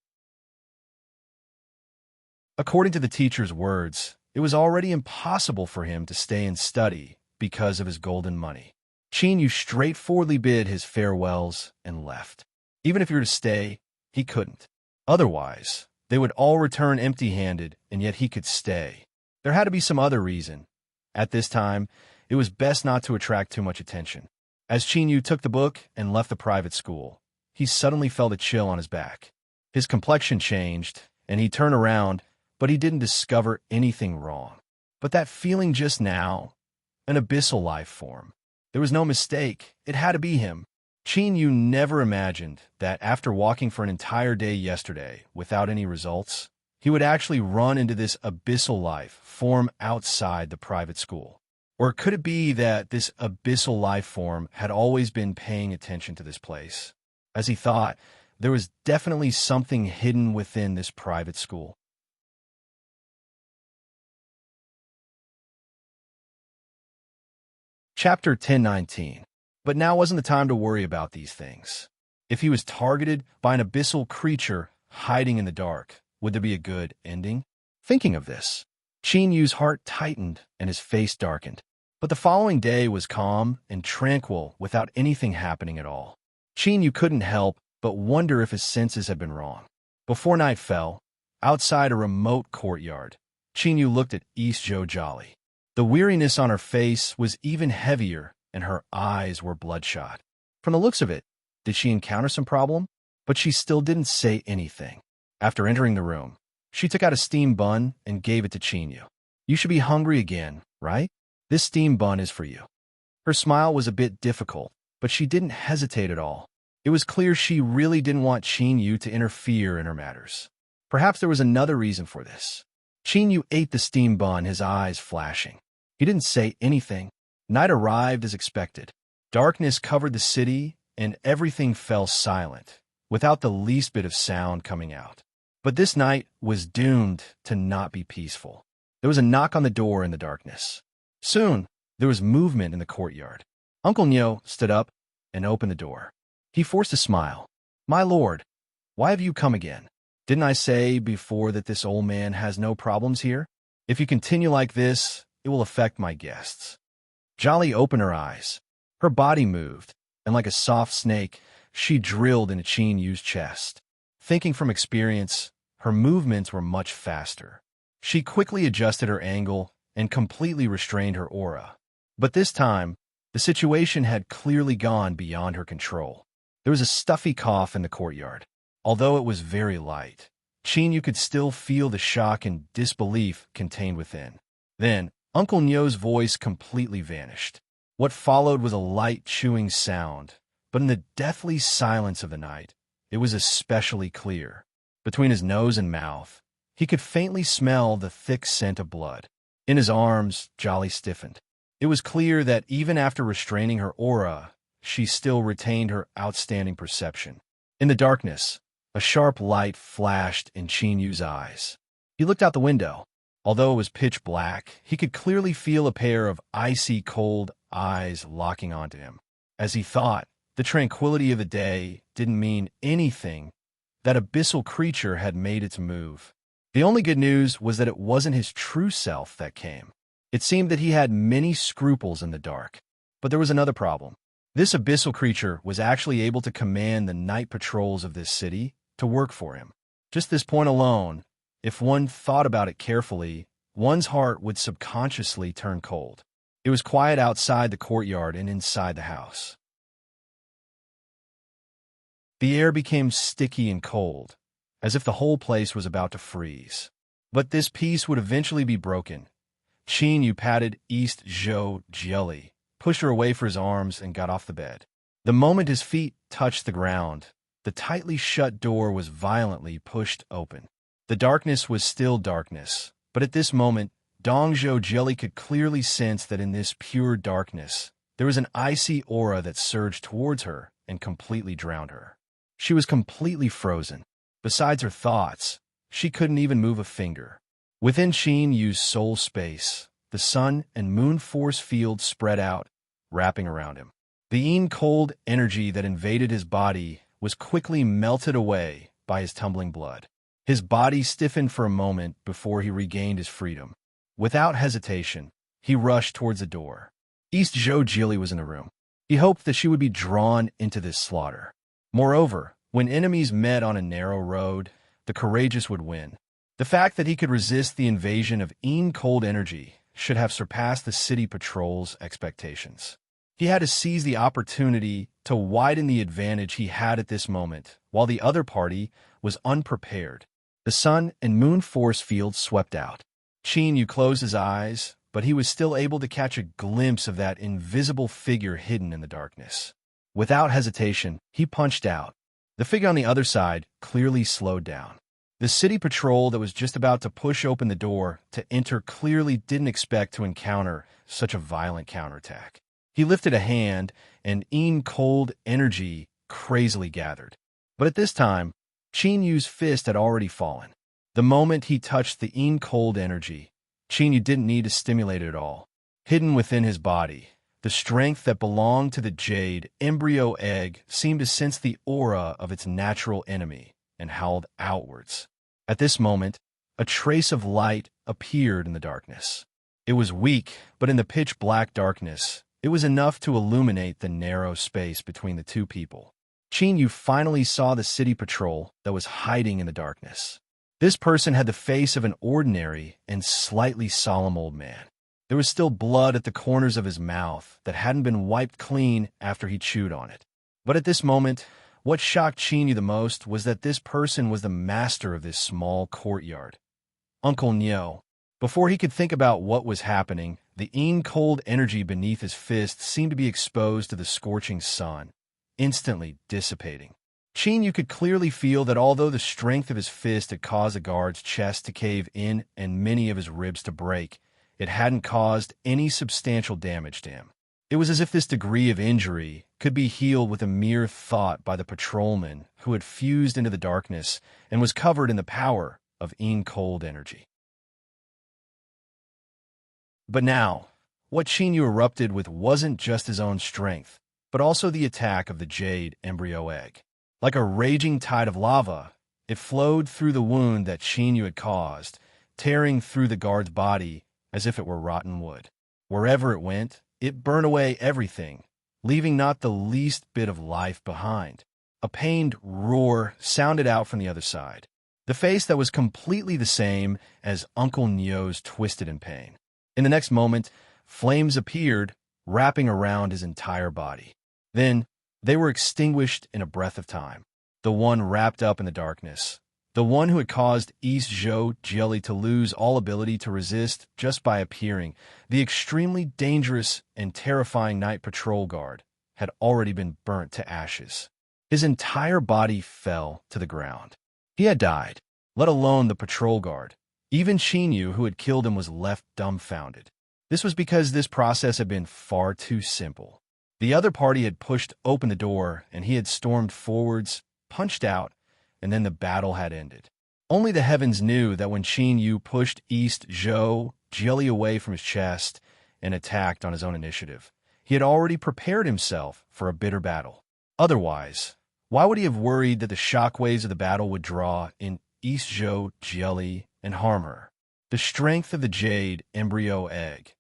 According to the teacher's words, it was already impossible for him to stay and study because of his golden money. Yu straightforwardly bid his farewells and left. Even if he were to stay, he couldn't. Otherwise, they would all return empty-handed, and yet he could stay. There had to be some other reason. At this time, it was best not to attract too much attention. As Yu took the book and left the private school, he suddenly felt a chill on his back. His complexion changed, and he turned around, but he didn't discover anything wrong. But that feeling just now, an abyssal life form. There was no mistake. It had to be him. Yu never imagined that after walking for an entire day yesterday without any results, he would actually run into this abyssal life form outside the private school. Or could it be that this abyssal life form had always been paying attention to this place? As he thought, there was definitely something hidden within this private school. Chapter 1019. But now wasn't the time to worry about these things. If he was targeted by an abyssal creature hiding in the dark, would there be a good ending? Thinking of this, Yu's heart tightened and his face darkened. But the following day was calm and tranquil without anything happening at all. Yu couldn't help but wonder if his senses had been wrong. Before night fell, outside a remote courtyard, Yu looked at East Jo Jolly. The weariness on her face was even heavier, and her eyes were bloodshot. From the looks of it, did she encounter some problem? But she still didn't say anything. After entering the room, she took out a steamed bun and gave it to Yu. You should be hungry again, right? This steamed bun is for you. Her smile was a bit difficult, but she didn't hesitate at all. It was clear she really didn't want Yu to interfere in her matters. Perhaps there was another reason for this. Yu ate the steamed bun, his eyes flashing. He didn't say anything. Night arrived as expected. Darkness covered the city, and everything fell silent, without the least bit of sound coming out. But this night was doomed to not be peaceful. There was a knock on the door in the darkness. Soon, there was movement in the courtyard. Uncle Nyo stood up and opened the door. He forced a smile. My lord, why have you come again? Didn't I say before that this old man has no problems here? If you continue like this, it will affect my guests. Jolly opened her eyes. Her body moved, and like a soft snake, she drilled into Qin Yu's chest. Thinking from experience, her movements were much faster. She quickly adjusted her angle and completely restrained her aura. But this time, the situation had clearly gone beyond her control. There was a stuffy cough in the courtyard. Although it was very light, Qin Yu could still feel the shock and disbelief contained within. Then, Uncle Nyo's voice completely vanished. What followed was a light chewing sound, but in the deathly silence of the night, it was especially clear. Between his nose and mouth, he could faintly smell the thick scent of blood. In his arms, Jolly stiffened. It was clear that even after restraining her aura, she still retained her outstanding perception. In the darkness, a sharp light flashed in Qin Yu's eyes. He looked out the window. Although it was pitch black, he could clearly feel a pair of icy cold eyes locking onto him. As he thought, the tranquility of the day didn't mean anything. That abyssal creature had made its move. The only good news was that it wasn't his true self that came. It seemed that he had many scruples in the dark. But there was another problem. This abyssal creature was actually able to command the night patrols of this city to work for him. Just this point alone, if one thought about it carefully, one's heart would subconsciously turn cold. It was quiet outside the courtyard and inside the house. The air became sticky and cold, as if the whole place was about to freeze. But this peace would eventually be broken. Qin Yu patted East Zhou Jelly, pushed her away for his arms, and got off the bed. The moment his feet touched the ground, the tightly shut door was violently pushed open. The darkness was still darkness, but at this moment, Dong Zhou Jelly could clearly sense that in this pure darkness, there was an icy aura that surged towards her and completely drowned her. She was completely frozen. Besides her thoughts, she couldn't even move a finger. Within Qin Yu's soul space, the sun and moon force fields spread out, wrapping around him. The cold energy that invaded his body was quickly melted away by his tumbling blood. His body stiffened for a moment before he regained his freedom. Without hesitation, he rushed towards the door. East Zhou Jili was in the room. He hoped that she would be drawn into this slaughter. Moreover, when enemies met on a narrow road, the courageous would win. The fact that he could resist the invasion of cold energy should have surpassed the city patrol's expectations. He had to seize the opportunity to widen the advantage he had at this moment, while the other party was unprepared. The sun and moon force fields swept out. Qin Yu closed his eyes, but he was still able to catch a glimpse of that invisible figure hidden in the darkness. Without hesitation, he punched out. The figure on the other side clearly slowed down. The city patrol that was just about to push open the door to enter clearly didn't expect to encounter such a violent counterattack. He lifted a hand, and cold energy crazily gathered. But at this time, Qin Yu's fist had already fallen. The moment he touched the cold energy, Qin Yu didn't need to stimulate it at all. Hidden within his body, the strength that belonged to the jade embryo egg seemed to sense the aura of its natural enemy and howled outwards. At this moment, a trace of light appeared in the darkness. It was weak, but in the pitch-black darkness, it was enough to illuminate the narrow space between the two people. Qin Yu finally saw the city patrol that was hiding in the darkness. This person had the face of an ordinary and slightly solemn old man. There was still blood at the corners of his mouth that hadn't been wiped clean after he chewed on it. But at this moment, what shocked Qin Yu the most was that this person was the master of this small courtyard, Uncle Nyo. Before he could think about what was happening, the cold energy beneath his fist seemed to be exposed to the scorching sun, instantly dissipating. Qin Yu could clearly feel that although the strength of his fist had caused the guard's chest to cave in and many of his ribs to break, it hadn't caused any substantial damage to him. It was as if this degree of injury could be healed with a mere thought by the patrolman who had fused into the darkness and was covered in the power of cold energy. But now, what Qin Yu erupted with wasn't just his own strength, but also the attack of the jade embryo egg. Like a raging tide of lava, it flowed through the wound that Qin Yu had caused, tearing through the guard's body as if it were rotten wood. Wherever it went, it burned away everything, leaving not the least bit of life behind. A pained roar sounded out from the other side. The face that was completely the same as Uncle Neo's twisted in pain. In the next moment, flames appeared, wrapping around his entire body. Then, they were extinguished in a breath of time. The one wrapped up in the darkness. The one who had caused East Zhou Jieli to lose all ability to resist just by appearing, the extremely dangerous and terrifying night patrol guard, had already been burnt to ashes. His entire body fell to the ground. He had died, let alone the patrol guard. Even Xinyu, who had killed him, was left dumbfounded. This was because this process had been far too simple. The other party had pushed open the door, and he had stormed forwards, punched out, and then the battle had ended. Only the heavens knew that when Xinyu pushed East Zhou Jieli away from his chest and attacked on his own initiative, he had already prepared himself for a bitter battle. Otherwise, why would he have worried that the shockwaves of the battle would draw in East Zhou Jieli and harm her? The strength of the jade embryo egg.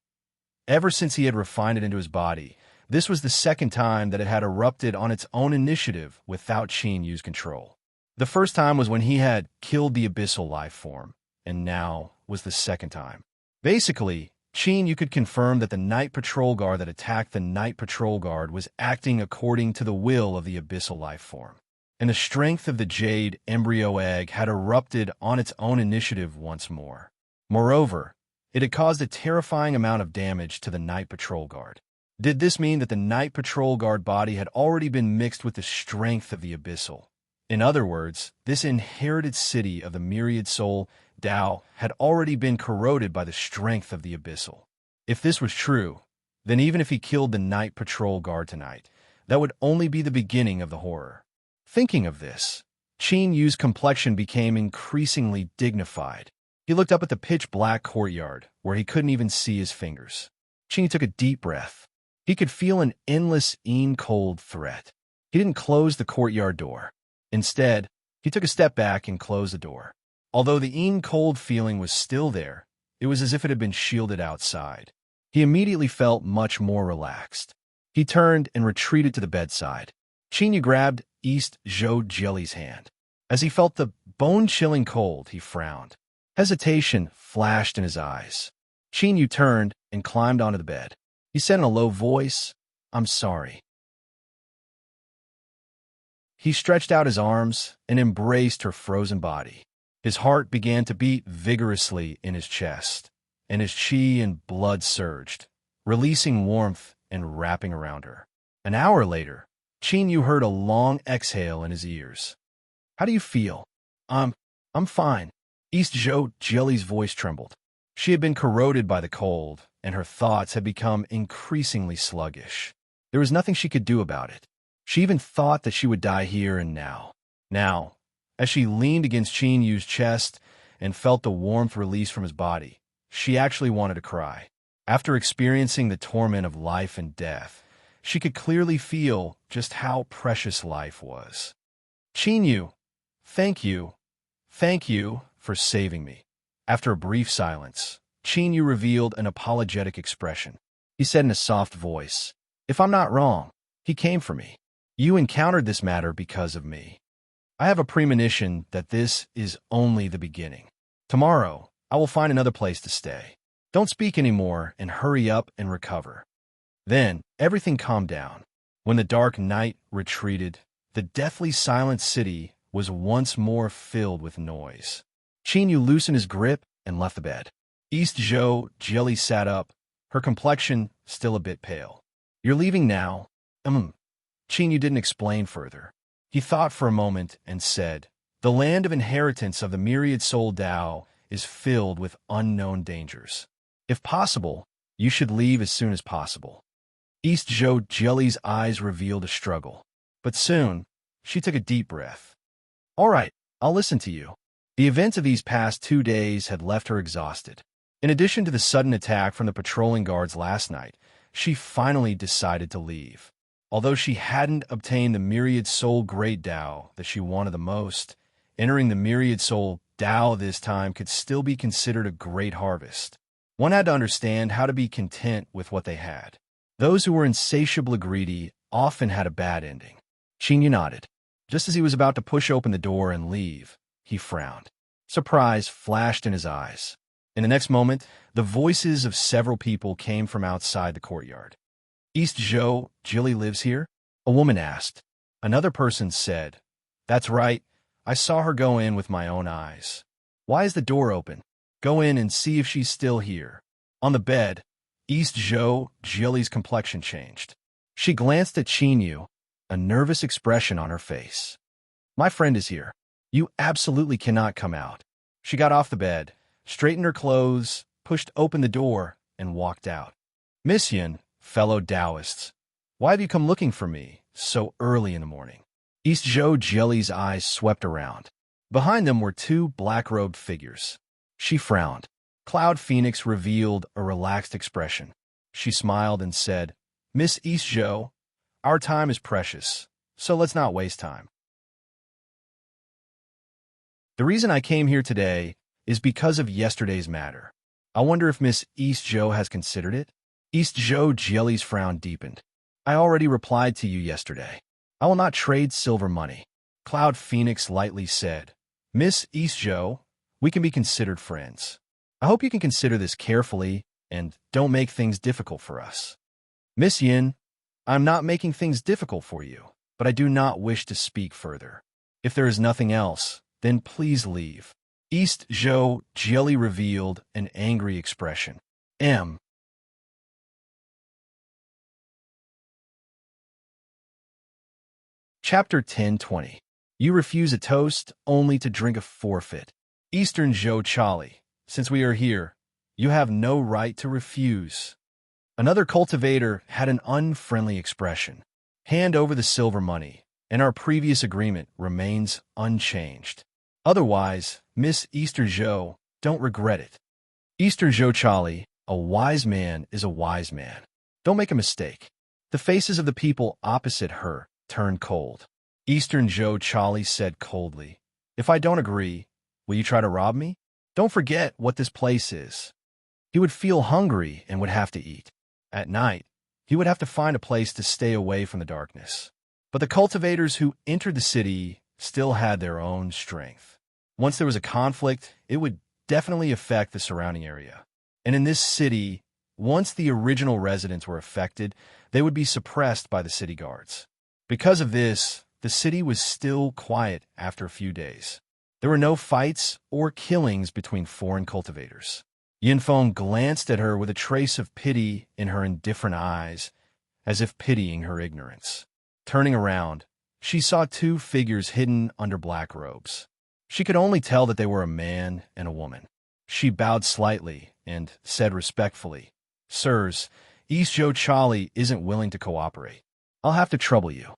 Ever since he had refined it into his body, this was the second time that it had erupted on its own initiative without Xinyu's control. The first time was when he had killed the abyssal life form, and now was the second time. Basically, Xinyu could confirm that the night patrol guard that attacked the night patrol guard was acting according to the will of the abyssal life form. And the strength of the jade embryo egg had erupted on its own initiative once more. Moreover, it had caused a terrifying amount of damage to the night patrol guard. Did this mean that the night patrol guard body had already been mixed with the strength of the abyssal? In other words, this inherited city of the myriad soul, Dao, had already been corroded by the strength of the abyssal. If this was true, then even if he killed the night patrol guard tonight, that would only be the beginning of the horror. Thinking of this, Qin Yu's complexion became increasingly dignified. He looked up at the pitch-black courtyard, where he couldn't even see his fingers. Qin took a deep breath. He could feel an endless, cold threat. He didn't close the courtyard door. Instead, he took a step back and closed the door. Although the cold feeling was still there, it was as if it had been shielded outside. He immediately felt much more relaxed. He turned and retreated to the bedside. Qinyu grabbed East Zhou Jieli's hand. As he felt the bone-chilling cold, he frowned. Hesitation flashed in his eyes. Qinyu turned and climbed onto the bed. He said in a low voice, "I'm sorry." He stretched out his arms and embraced her frozen body. His heart began to beat vigorously in his chest, and his qi and blood surged, releasing warmth and wrapping around her. An hour later, Qinyu heard a long exhale in his ears. "How do you feel?" I'm fine." East Zhou Jieli's voice trembled. She had been corroded by the cold, and her thoughts had become increasingly sluggish. There was nothing she could do about it. She even thought that she would die here and now. Now, as she leaned against Qin Yu's chest and felt the warmth release from his body, she actually wanted to cry. After experiencing the torment of life and death, she could clearly feel just how precious life was. "Qin Yu, thank you for saving me." After a brief silence, Qin Yu revealed an apologetic expression. He said in a soft voice, "If I'm not wrong, he came for me. You encountered this matter because of me. I have a premonition that this is only the beginning. Tomorrow, I will find another place to stay. Don't speak anymore and hurry up and recover." Then, everything calmed down. When the dark night retreated, the deathly silent city was once more filled with noise. Qin Yu loosened his grip and left the bed. East Zhou Jieli sat up, her complexion still a bit pale. "You're leaving now?" Qin Yu didn't explain further. He thought for a moment and said, "The land of inheritance of the myriad soul Dao is filled with unknown dangers. If possible, you should leave as soon as possible." East Zhou Jieli's eyes revealed a struggle. But soon, she took a deep breath. "All right, I'll listen to you." The events of these past 2 days had left her exhausted. In addition to the sudden attack from the patrolling guards last night, she finally decided to leave. Although she hadn't obtained the myriad soul great Dao that she wanted the most, entering the myriad soul Tao this time could still be considered a great harvest. One had to understand how to be content with what they had. Those who were insatiably greedy often had a bad ending. Xinyu nodded. Just as he was about to push open the door and leave, he frowned. Surprise flashed in his eyes. In the next moment, the voices of several people came from outside the courtyard. East Zhou, Jilly lives here? A woman asked. Another person said, That's right, I saw her go in with my own eyes. Why is the door open? Go in and see if she's still here. On the bed, East Zhou, Jilly's complexion changed. She glanced at Xinyu, a nervous expression on her face. My friend is here. You absolutely cannot come out. She got off the bed, straightened her clothes, pushed open the door, and walked out. Miss Yin, fellow Taoists, why have you come looking for me so early in the morning? East Zhou Jilly's eyes swept around. Behind them were two black-robed figures. She frowned. Cloud Phoenix revealed a relaxed expression. She smiled and said, Miss East Zhou, our time is precious, so let's not waste time. The reason I came here today is because of yesterday's matter. I wonder if Miss East Zhou has considered it? East Zhou Jilly's frown deepened. I already replied to you yesterday. I will not trade silver money. Cloud Phoenix lightly said, Miss East Zhou, we can be considered friends. I hope you can consider this carefully and don't make things difficult for us. Miss Yin, I'm not making things difficult for you, but I do not wish to speak further. If there is nothing else, then please leave. East Zhou Jilly revealed an angry expression. Chapter 10:20. You refuse a toast only to drink a forfeit. Eastern Zhou Chali, since we are here, you have no right to refuse. Another cultivator had an unfriendly expression. Hand over the silver money, and our previous agreement remains unchanged. Otherwise, Miss Eastern Zhou, don't regret it. Eastern Zhou Chali, a wise man is a wise man. Don't make a mistake. The faces of the people opposite her turned cold. Eastern Zhou Chali said coldly, If I don't agree, will you try to rob me? Don't forget what this place is. He would feel hungry and would have to eat. At night, he would have to find a place to stay away from the darkness. But the cultivators who entered the city still had their own strength. Once there was a conflict, it would definitely affect the surrounding area. And in this city, once the original residents were affected, they would be suppressed by the city guards. Because of this, the city was still quiet after a few days. There were no fights or killings between foreign cultivators. Yinfeng glanced at her with a trace of pity in her indifferent eyes, as if pitying her ignorance. Turning around, she saw two figures hidden under black robes. She could only tell that they were a man and a woman. She bowed slightly and said respectfully, Sirs, East Zhou Chali isn't willing to cooperate. I'll have to trouble you.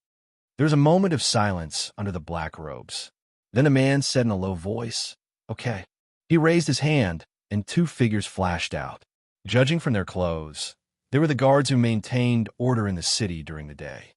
There was a moment of silence under the black robes. Then a man said in a low voice, Okay. He raised his hand, and two figures flashed out. Judging from their clothes, they were the guards who maintained order in the city during the day.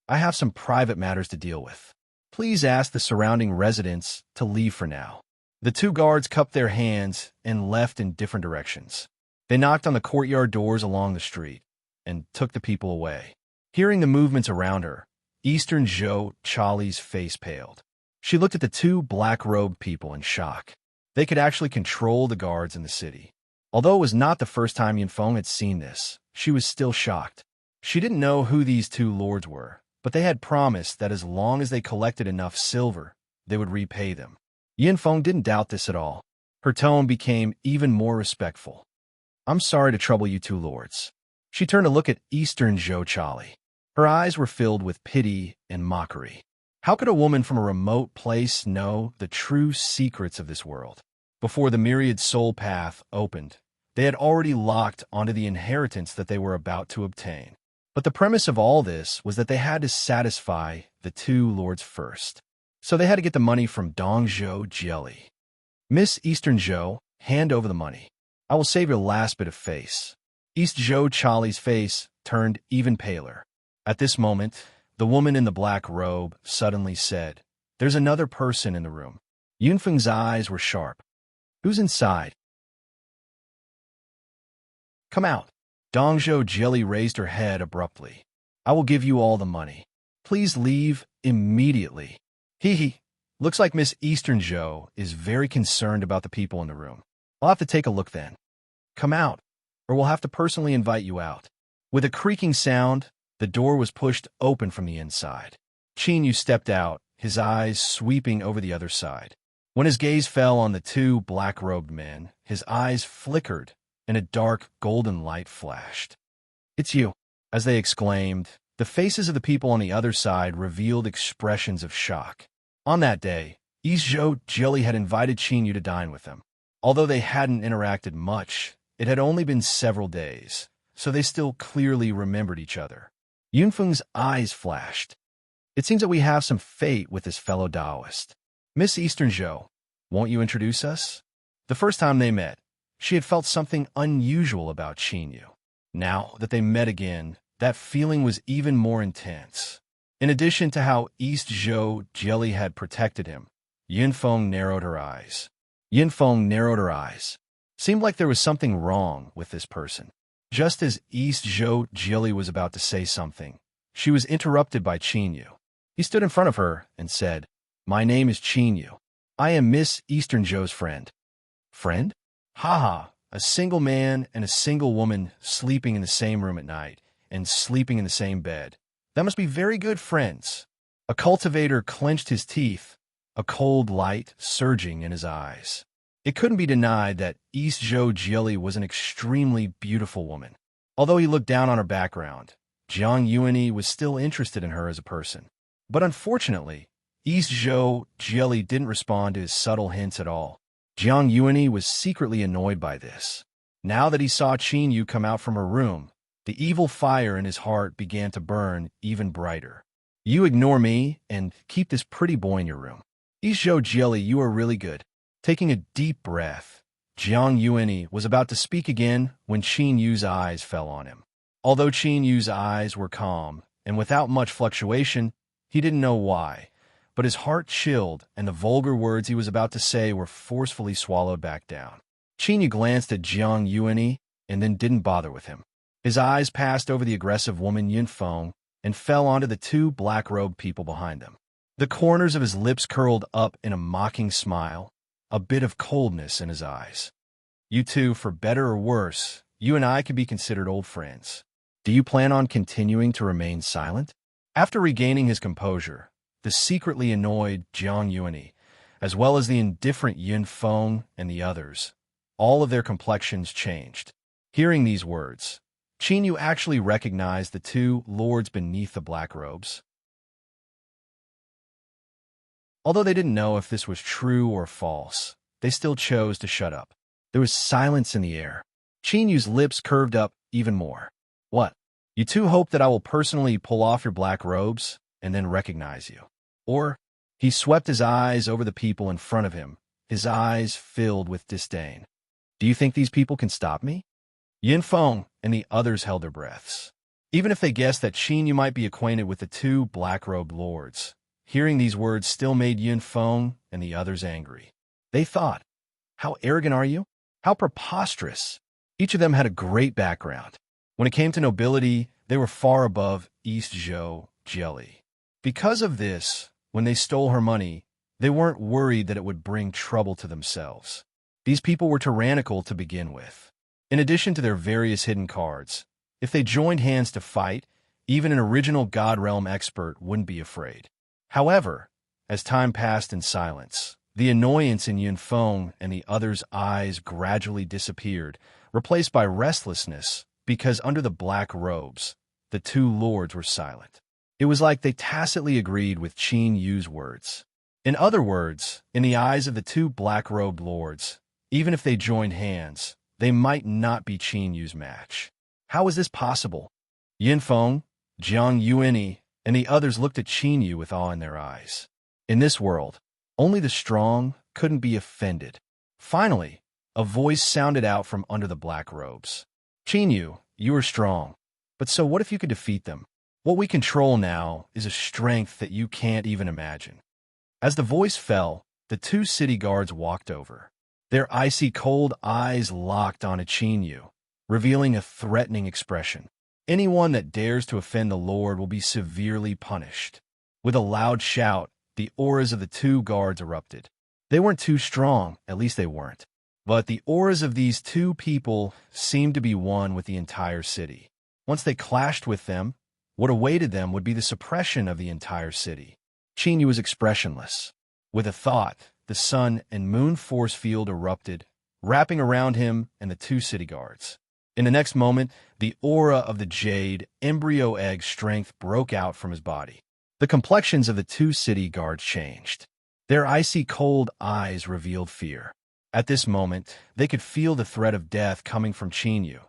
I have some private matters to deal with. Please ask the surrounding residents to leave for now. The two guards cupped their hands and left in different directions. They knocked on the courtyard doors along the street and took the people away. Hearing the movements around her, Eastern Zhou Chali's face paled. She looked at the two black-robed people in shock. They could actually control the guards in the city. Although it was not the first time Yinfeng had seen this, she was still shocked. She didn't know who these two lords were, but they had promised that as long as they collected enough silver, they would repay them. Yinfeng didn't doubt this at all. Her tone became even more respectful. I'm sorry to trouble you two lords. She turned to look at Eastern Zhou Chali. Her eyes were filled with pity and mockery. How could a woman from a remote place know the true secrets of this world? Before the myriad soul path opened, they had already locked onto the inheritance that they were about to obtain. But the premise of all this was that they had to satisfy the two lords first. So they had to get the money from Dongzhou Jelly. Miss Eastern Zhou, hand over the money. I will save your last bit of face. East Zhou Chali's face turned even paler. At this moment, the woman in the black robe suddenly said, There's another person in the room. Yunfeng's eyes were sharp. Who's inside? Come out. Dongzhou Jilly raised her head abruptly. I will give you all the money. Please leave immediately. Hee hee. Looks like Miss Eastern Zhou is very concerned about the people in the room. I'll have to take a look then. Come out, or we'll have to personally invite you out. With a creaking sound, the door was pushed open from the inside. Qin Yu stepped out, his eyes sweeping over the other side. When his gaze fell on the two black-robed men, his eyes flickered, and a dark golden light flashed. It's you, as they exclaimed. The faces of the people on the other side revealed expressions of shock. On that day, Zhou Jilly had invited Qin Yu to dine with them. Although they hadn't interacted much, it had only been several days, so they still clearly remembered each other. Yunfeng's eyes flashed. It seems that we have some fate with this fellow Taoist. Miss Eastern Zhou, won't you introduce us? The first time they met, she had felt something unusual about Qin Yu. Now that they met again, that feeling was even more intense. In addition to how Zhou Jilly had protected him, Yunfeng narrowed her eyes. Seemed like there was something wrong with this person. Just as Zhou Jilly was about to say something, she was interrupted by Qin Yu. He stood in front of her and said, My name is Qin Yu. I am Miss Eastern Zhou's friend. Friend? Haha, a single man and a single woman sleeping in the same room at night and sleeping in the same bed. That must be very good friends. A cultivator clenched his teeth, a cold light surging in his eyes. It couldn't be denied that Zhou Jilly was an extremely beautiful woman. Although he looked down on her background, Jiang Yuanyi was still interested in her as a person. But unfortunately, Zhou Jilly didn't respond to his subtle hints at all. Jiang Yuanyi was secretly annoyed by this. Now that he saw Qin Yu come out from her room, the evil fire in his heart began to burn even brighter. You ignore me and keep this pretty boy in your room. Zhou Jilly, you are really good. Taking a deep breath, Jiang Yuanyi was about to speak again when Qin Yu's eyes fell on him. Although Qin Yu's eyes were calm and without much fluctuation, he didn't know why, but his heart chilled and the vulgar words he was about to say were forcefully swallowed back down. Qin Yu glanced at Jiang Yuanyi and then didn't bother with him. His eyes passed over the aggressive woman Yunfeng and fell onto the two black-robed people behind them. The corners of his lips curled up in a mocking smile, a bit of coldness in his eyes. You two, for better or worse, you and I can be considered old friends. Do you plan on continuing to remain silent? After regaining his composure, the secretly annoyed Jiang Yuanyi, as well as the indifferent Yunfeng and the others, all of their complexions changed. Hearing these words, Qin Yu actually recognized the two lords beneath the black robes. Although they didn't know if this was true or false, they still chose to shut up. There was silence in the air. Qin Yu's lips curved up even more. What? You two hope that I will personally pull off your black robes and then recognize you? Or? He swept his eyes over the people in front of him, his eyes filled with disdain. Do you think these people can stop me? Yunfeng and the others held their breaths. Even if they guessed that Qin Yu might be acquainted with the two black-robed lords, hearing these words still made Yunfeng and the others angry. They thought, how arrogant are you? How preposterous! Each of them had a great background. When it came to nobility, they were far above Zhou Jilly. Because of this, when they stole her money, they weren't worried that it would bring trouble to themselves. These people were tyrannical to begin with. In addition to their various hidden cards, if they joined hands to fight, even an original God Realm expert wouldn't be afraid. However, as time passed in silence, the annoyance in Yunfeng and the others' eyes gradually disappeared, replaced by restlessness, because under the black robes, the two lords were silent. It was like they tacitly agreed with Qin Yu's words. In other words, in the eyes of the two black-robed lords, even if they joined hands, they might not be Qin Yu's match. How is this possible? Yunfeng, Jiang Yuanyi, and the others looked at Qin Yu with awe in their eyes. In this world, only the strong couldn't be offended. Finally, a voice sounded out from under the black robes. Qin Yu, you are strong, but so what if you could defeat them? What we control now is a strength that you can't even imagine. As the voice fell, the two city guards walked over. Their icy cold eyes locked on Yu, revealing a threatening expression. Anyone that dares to offend the Lord will be severely punished. With a loud shout, the auras of the two guards erupted. They weren't too strong, at least they weren't. But the auras of these two people seemed to be one with the entire city. Once they clashed with them, what awaited them would be the suppression of the entire city. Yu was expressionless. With a thought, the sun and moon force field erupted, wrapping around him and the two city guards. In the next moment, the aura of the jade embryo egg strength broke out from his body. The complexions of the two city guards changed. Their icy cold eyes revealed fear. At this moment, they could feel the threat of death coming from Yu.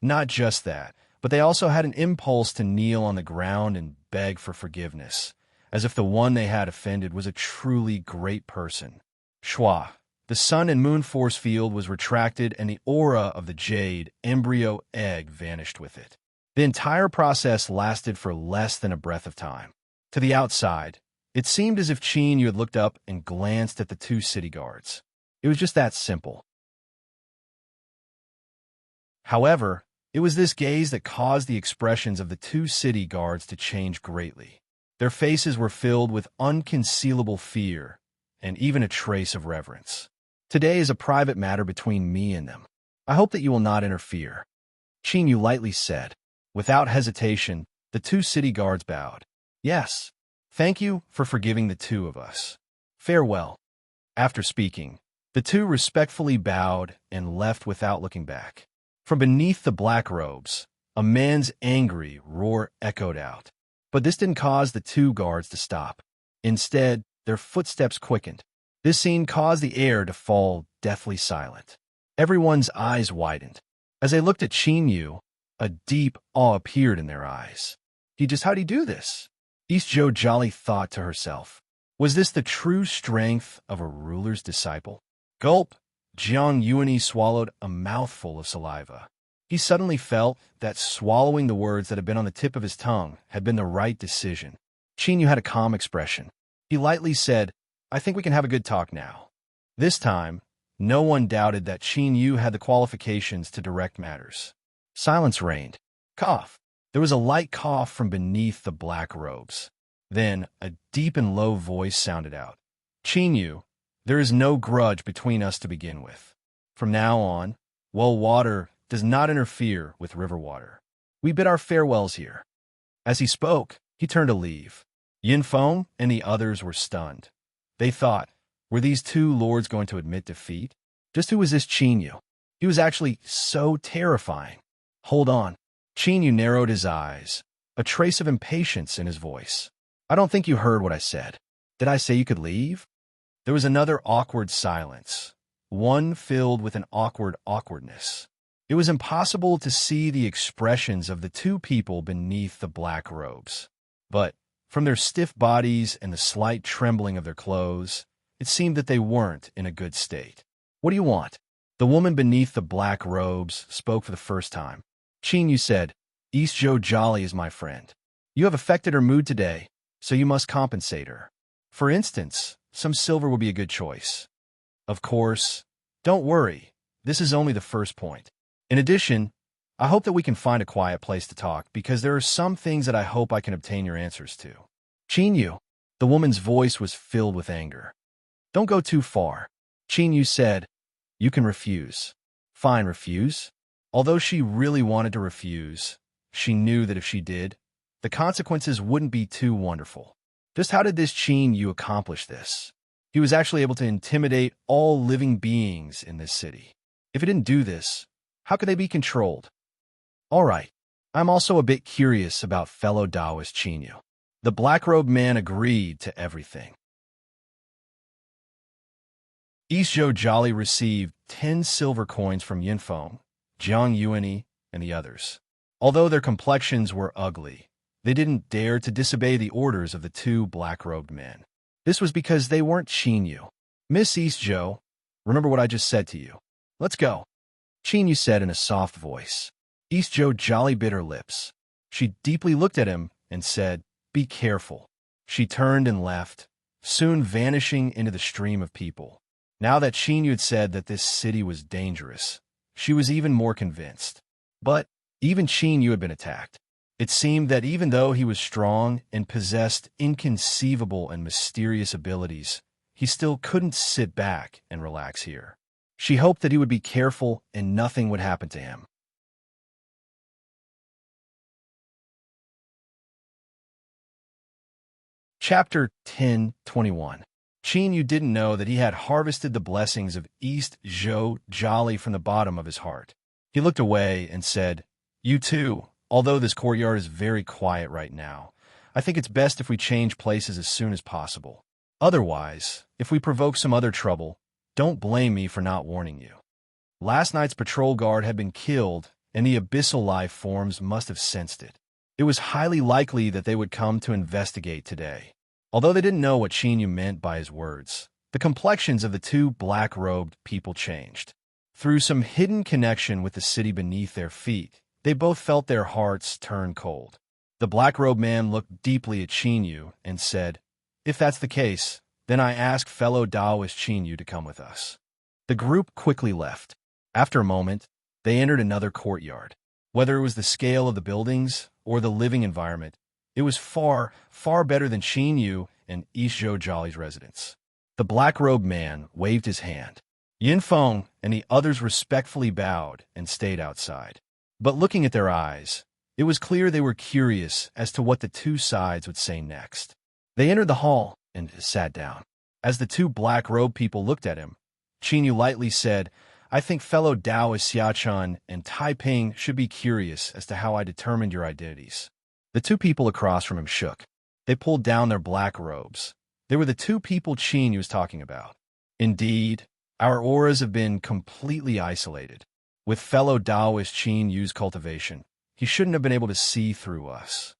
Not just that, but they also had an impulse to kneel on the ground and beg for forgiveness, as if the one they had offended was a truly great person. Shwa. The sun and moon force field was retracted and the aura of the jade embryo egg vanished with it. The entire process lasted for less than a breath of time. To the outside, it seemed as if Yu had looked up and glanced at the two city guards. It was just that simple. However, it was this gaze that caused the expressions of the two city guards to change greatly. Their faces were filled with unconcealable fear and even a trace of reverence. Today is a private matter between me and them. I hope that you will not interfere, Yu lightly said. Without hesitation, the two city guards bowed. Yes, thank you for forgiving the two of us. Farewell. After speaking, the two respectfully bowed and left without looking back. From beneath the black robes, a man's angry roar echoed out. But this didn't cause the two guards to stop. Instead, their footsteps quickened. This scene caused the air to fall deathly silent. Everyone's eyes widened. As they looked at Yu, a deep awe appeared in their eyes. How'd he do this? Eastjo Jolly thought to herself. Was this the true strength of a ruler's disciple? Gulp! Jiang Yuanyi swallowed a mouthful of saliva. He suddenly felt that swallowing the words that had been on the tip of his tongue had been the right decision. Yu had a calm expression. He lightly said, I think we can have a good talk now. This time, no one doubted that Yu had the qualifications to direct matters. Silence reigned. Cough. There was a light cough from beneath the black robes. Then, a deep and low voice sounded out. Yu, there is no grudge between us to begin with. From now on, well water does not interfere with river water. We bid our farewells here. As he spoke, he turned to leave. Yinfeng and the others were stunned. They thought, were these two lords going to admit defeat? Just who was this Yu? He was actually so terrifying. Hold on. Yu narrowed his eyes, a trace of impatience in his voice. I don't think you heard what I said. Did I say you could leave? There was another awkward silence, one filled with an awkwardness. It was impossible to see the expressions of the two people beneath the black robes. But from their stiff bodies and the slight trembling of their clothes, it seemed that they weren't in a good state. What do you want? The woman beneath the black robes spoke for the first time. Yu said, Eastjo Jolly is my friend. You have affected her mood today, so you must compensate her. For instance, some silver would be a good choice. Of course, don't worry, this is only the first point. In addition, I hope that we can find a quiet place to talk because there are some things that I hope I can obtain your answers to. Yu, the woman's voice was filled with anger. Don't go too far. Yu said, you can refuse. Fine, refuse. Although she really wanted to refuse, she knew that if she did, the consequences wouldn't be too wonderful. Just how did this Yu accomplish this? He was actually able to intimidate all living beings in this city. If he didn't do this, how could they be controlled? All right, I'm also a bit curious about fellow Taoist Yu. The black-robed man agreed to everything. Eastjo Jolly received 10 silver coins from Yinfeng, Jiang Yuanyi, and the others. Although their complexions were ugly, they didn't dare to disobey the orders of the two black-robed men. This was because they weren't Yu. Miss Eastjo, remember what I just said to you. Let's go. Yu said in a soft voice. Eastjo Jolly bit her lips. She deeply looked at him and said, be careful. She turned and left, soon vanishing into the stream of people. Now that Qin Yu had said that this city was dangerous, she was even more convinced. But even Qin Yu had been attacked. It seemed that even though he was strong and possessed inconceivable and mysterious abilities, he still couldn't sit back and relax here. She hoped that he would be careful and nothing would happen to him. Chapter 10:21. Qin Yu didn't know that he had harvested the blessings of East Zhou Jolly from the bottom of his heart. He looked away and said, "You too, although this courtyard is very quiet right now, I think it's best if we change places as soon as possible. Otherwise, if we provoke some other trouble, don't blame me for not warning you." Last night's patrol guard had been killed, and the abyssal life forms must have sensed it. It was highly likely that they would come to investigate today. Although they didn't know what Qin Yu meant by his words, the complexions of the two black-robed people changed. Through some hidden connection with the city beneath their feet, they both felt their hearts turn cold. The black-robed man looked deeply at Qin Yu and said, "If that's the case, then I ask fellow Taoist Qin Yu to come with us." The group quickly left. After a moment, they entered another courtyard. Whether it was the scale of the buildings or the living environment, it was far, far better than Qin Yu and East Zhou Jolly's residence. The black-robed man waved his hand. Yin Feng and the others respectfully bowed and stayed outside. But looking at their eyes, it was clear they were curious as to what the two sides would say next. They entered the hall and sat down. As the two black-robed people looked at him, Qin Yu lightly said, "I think fellow Taoist Xiachun and Taiping should be curious as to how I determined your identities." The two people across from him shook. They pulled down their black robes. They were the two people Qin Yu was talking about. "Indeed, our auras have been completely isolated. With fellow Taoist Qin Yu's cultivation, he shouldn't have been able to see through us."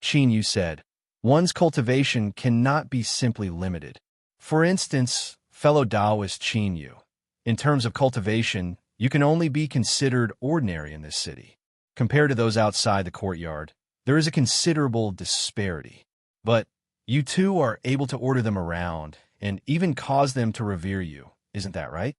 Qin Yu said, "One's cultivation cannot be simply limited. For instance, fellow Taoist Qin Yu, in terms of cultivation, you can only be considered ordinary in this city. Compared to those outside the courtyard, there is a considerable disparity. But you two are able to order them around and even cause them to revere you. Isn't that right?"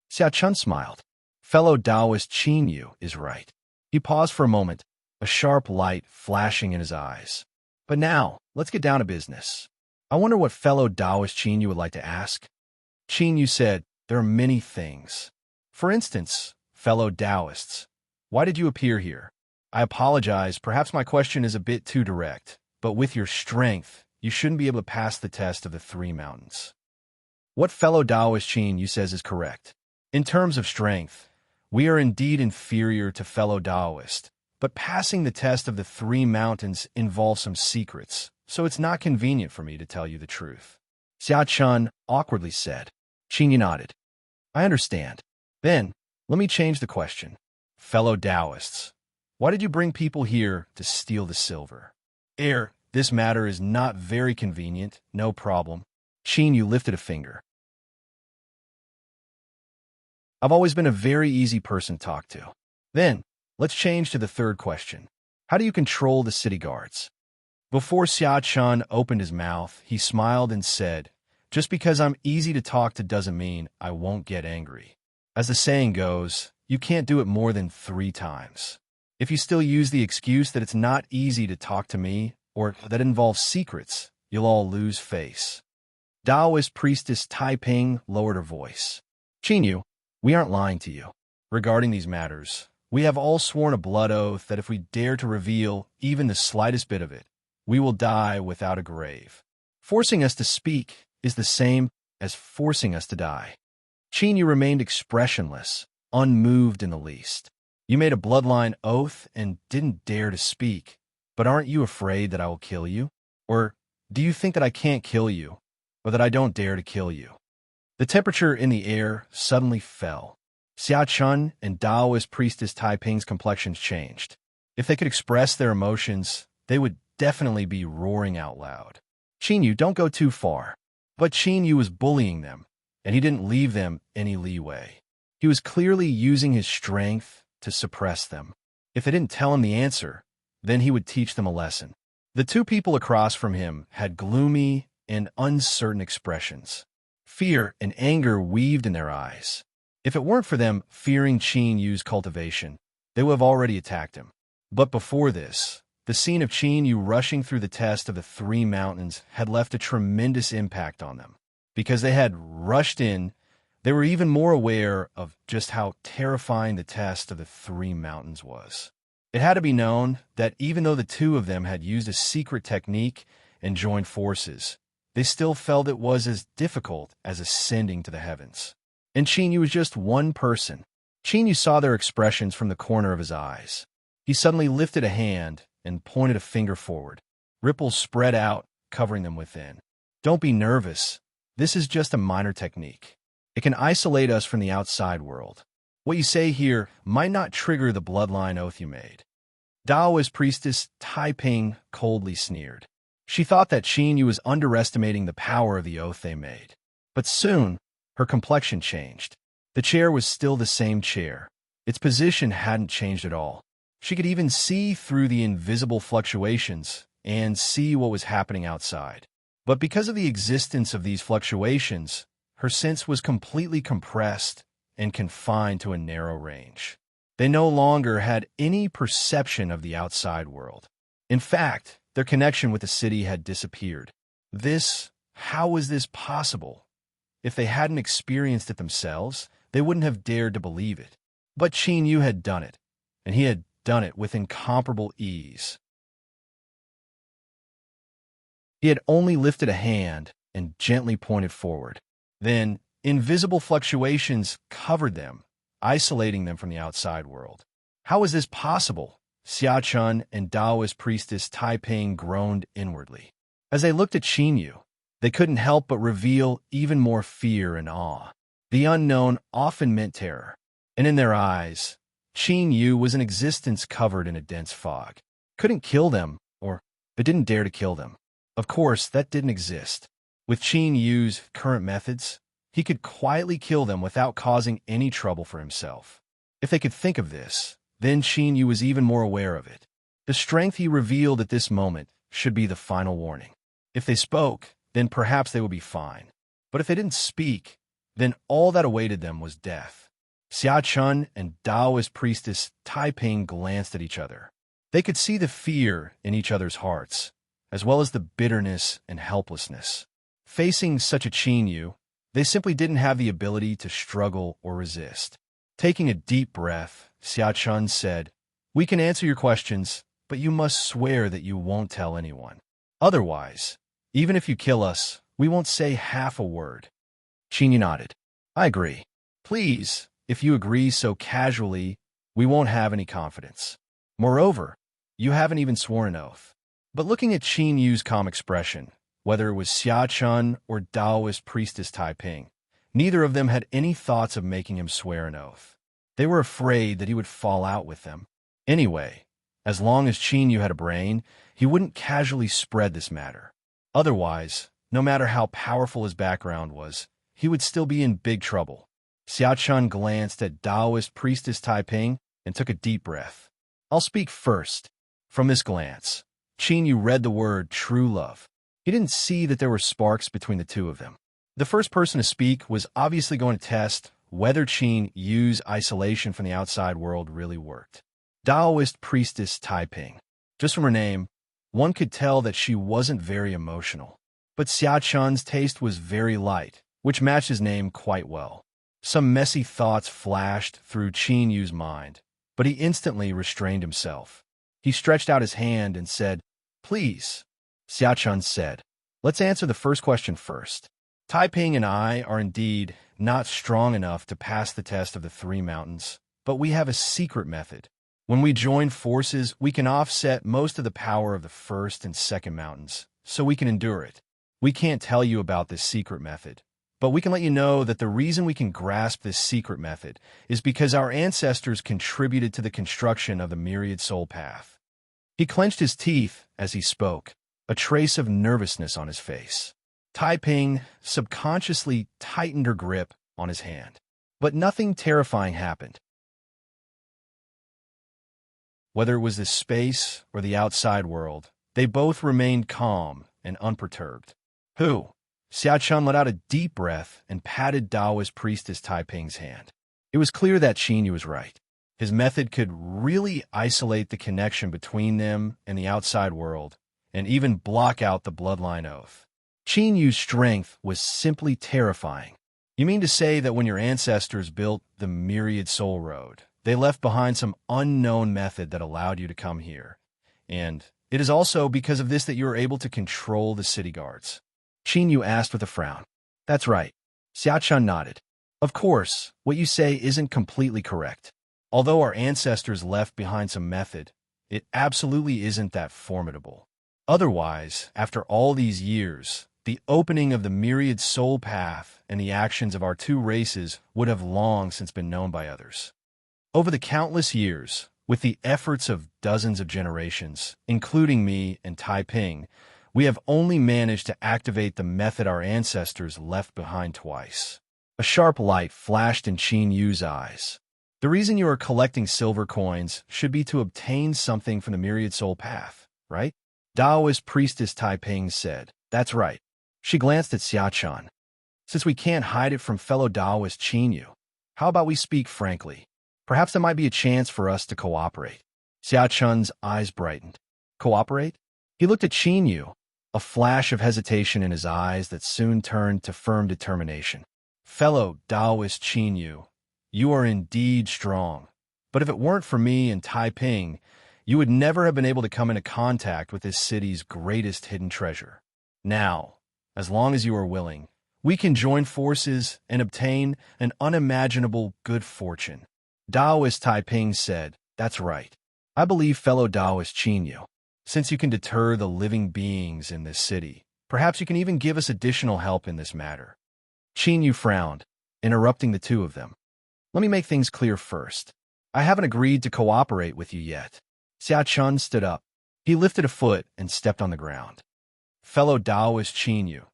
Xia Chun smiled. Fellow Taoist Qin Yu is right. He paused for a moment, a sharp light flashing in his eyes. "But now, let's get down to business. I wonder what fellow Taoist Qin Yu would like to ask." Qin Yu said, "There are many things. For instance, fellow Taoists, why did you appear here? I apologize, perhaps my question is a bit too direct, but with your strength, you shouldn't be able to pass the test of the three mountains." What fellow Taoist Qin Yu says is correct. In terms of strength, we are indeed inferior to fellow Taoist, but passing the test of the three mountains involves some secrets, so it's not convenient for me to tell you the truth. Xia Chun awkwardly said. Qin Yu nodded. "I understand. Then, let me change the question. Fellow Taoists, why did you bring people here to steal the silver?" This matter is not very convenient, no problem." Qin Yu lifted a finger. "I've always been a very easy person to talk to. Then, let's change to the third question. How do you control the city guards?" Before Xia Chun opened his mouth, he smiled and said, "Just because I'm easy to talk to doesn't mean I won't get angry. As the saying goes, you can't do it more than 3 times. If you still use the excuse that it's not easy to talk to me, or that involves secrets, you'll all lose face." Taoist priestess Taiping lowered her voice. "Qin Yu, we aren't lying to you. Regarding these matters, we have all sworn a blood oath that if we dare to reveal even the slightest bit of it, we will die without a grave. Forcing us to speak is the same as forcing us to die." Qin Yu remained expressionless, unmoved in the least. "You made a bloodline oath and didn't dare to speak, but aren't you afraid that I will kill you? Or do you think that I can't kill you, or that I don't dare to kill you?" The temperature in the air suddenly fell. Xia Chun and Taoist priestess Taiping's complexions changed. If they could express their emotions, they would definitely be roaring out loud. "Qin Yu, don't go too far." But Qin Yu was bullying them, and he didn't leave them any leeway. He was clearly using his strength to suppress them. If they didn't tell him the answer, then he would teach them a lesson. The two people across from him had gloomy and uncertain expressions. Fear and anger weaved in their eyes. If it weren't for them fearing Qin Yu's cultivation, they would have already attacked him. But before this, the scene of Qin Yu rushing through the test of the three mountains had left a tremendous impact on them. Because they had rushed in, they were even more aware of just how terrifying the test of the three mountains was. It had to be known that even though the two of them had used a secret technique and joined forces, they still felt it was as difficult as ascending to the heavens. And Qin Yu was just one person. Qin Yu saw their expressions from the corner of his eyes. He suddenly lifted a hand and pointed a finger forward. Ripples spread out, covering them within. Don't be nervous. This is just a minor technique. It can isolate us from the outside world. What you say here might not trigger the bloodline oath you made. Daoist priestess Tai Ping coldly sneered. She thought that Qin Yu was underestimating the power of the oath they made. But soon, her complexion changed. The chair was still the same chair. Its position hadn't changed at all. She could even see through the invisible fluctuations and see what was happening outside. But because of the existence of these fluctuations, her sense was completely compressed and confined to a narrow range. They no longer had any perception of the outside world. In fact, their connection with the city had disappeared. How was this possible? If they hadn't experienced it themselves, they wouldn't have dared to believe it. But Qin Yu had done it, and he had done it with incomparable ease. He had only lifted a hand and gently pointed forward. Then, invisible fluctuations covered them, isolating them from the outside world. How was this possible? Xia Chun and Daoist priestess Tai Ping groaned inwardly. As they looked at Qin Yu, they couldn't help but reveal even more fear and awe. The unknown often meant terror, and in their eyes, Qin Yu was an existence covered in a dense fog. Couldn't kill them, or it didn't dare to kill them. Of course, that didn't exist. With Qin Yu's current methods, he could quietly kill them without causing any trouble for himself. If they could think of this, then Qin Yu was even more aware of it. The strength he revealed at this moment should be the final warning. If they spoke, then perhaps they would be fine. But if they didn't speak, then all that awaited them was death. Xia Chun and Daoist priestess Tai Ping glanced at each other. They could see the fear in each other's hearts, as well as the bitterness and helplessness. Facing such a Qin Yu, they simply didn't have the ability to struggle or resist. Taking a deep breath, Xia Chun said, "We can answer your questions, but you must swear that you won't tell anyone. Otherwise, even if you kill us, we won't say half a word." Qin Yu nodded. "I agree. Please, if you agree so casually, we won't have any confidence. Moreover, you haven't even sworn an oath." But looking at Qin Yu's calm expression, whether it was Xia Chun or Daoist priestess Tai Ping, neither of them had any thoughts of making him swear an oath. They were afraid that he would fall out with them. Anyway, as long as Qin Yu had a brain, he wouldn't casually spread this matter. Otherwise, no matter how powerful his background was, he would still be in big trouble. Xia Chun glanced at Daoist priestess Tai Ping and took a deep breath. "I'll speak first." From this glance, Qin Yu read the word true love. He didn't see that there were sparks between the two of them. The first person to speak was obviously going to test whether Qin Yu's isolation from the outside world really worked. Daoist priestess Tai Ping. Just from her name, one could tell that she wasn't very emotional. But Xia Chun's taste was very light, which matched his name quite well. Some messy thoughts flashed through Qin Yu's mind, but he instantly restrained himself. He stretched out his hand and said, "Please." Xia Chun said, "Let's answer the first question first. Tai Ping and I are indeed not strong enough to pass the test of the three mountains, but we have a secret method. When we join forces, we can offset most of the power of the first and second mountains, so we can endure it. We can't tell you about this secret method, but we can let you know that the reason we can grasp this secret method is because our ancestors contributed to the construction of the myriad soul path." He clenched his teeth as he spoke, a trace of nervousness on his face. Tai Ping subconsciously tightened her grip on his hand. But nothing terrifying happened. Whether it was the space or the outside world, they both remained calm and unperturbed. Who? Xiao let out a deep breath and patted Daoist priestess Taiping's hand. It was clear that Qinyu was right. His method could really isolate the connection between them and the outside world, and even block out the bloodline oath. Qinyu's strength was simply terrifying. You mean to say that when your ancestors built the Myriad Soul Road, they left behind some unknown method that allowed you to come here? And it is also because of this that you are able to control the city guards? Qinyu asked with a frown. That's right. Xiaochun nodded. Of course, what you say isn't completely correct. Although our ancestors left behind some method, it absolutely isn't that formidable. Otherwise, after all these years, the opening of the Myriad Soul Path and the actions of our two races would have long since been known by others. Over the countless years, with the efforts of dozens of generations, including me and Taiping, we have only managed to activate the method our ancestors left behind twice. A sharp light flashed in Qin Yu's eyes. The reason you are collecting silver coins should be to obtain something from the Myriad Soul Path, right? Daoist priestess Taiping said. That's right. She glanced at Xiaochun. Since we can't hide it from fellow Daoist Qinyu, how about we speak frankly? Perhaps there might be a chance for us to cooperate. Xiaochun's eyes brightened. Cooperate? He looked at Qinyu, a flash of hesitation in his eyes that soon turned to firm determination. Fellow Daoist Qinyu, you are indeed strong. But if it weren't for me and Taiping, you would never have been able to come into contact with this city's greatest hidden treasure. Now, as long as you are willing, we can join forces and obtain an unimaginable good fortune. Daoist Taiping said, That's right. I believe fellow Daoist Qinyu. Since you can deter the living beings in this city, perhaps you can even give us additional help in this matter. Qinyu frowned, interrupting the two of them. Let me make things clear first. I haven't agreed to cooperate with you yet. Xiaochun stood up. He lifted a foot and stepped on the ground. Fellow Daoist Qinyu,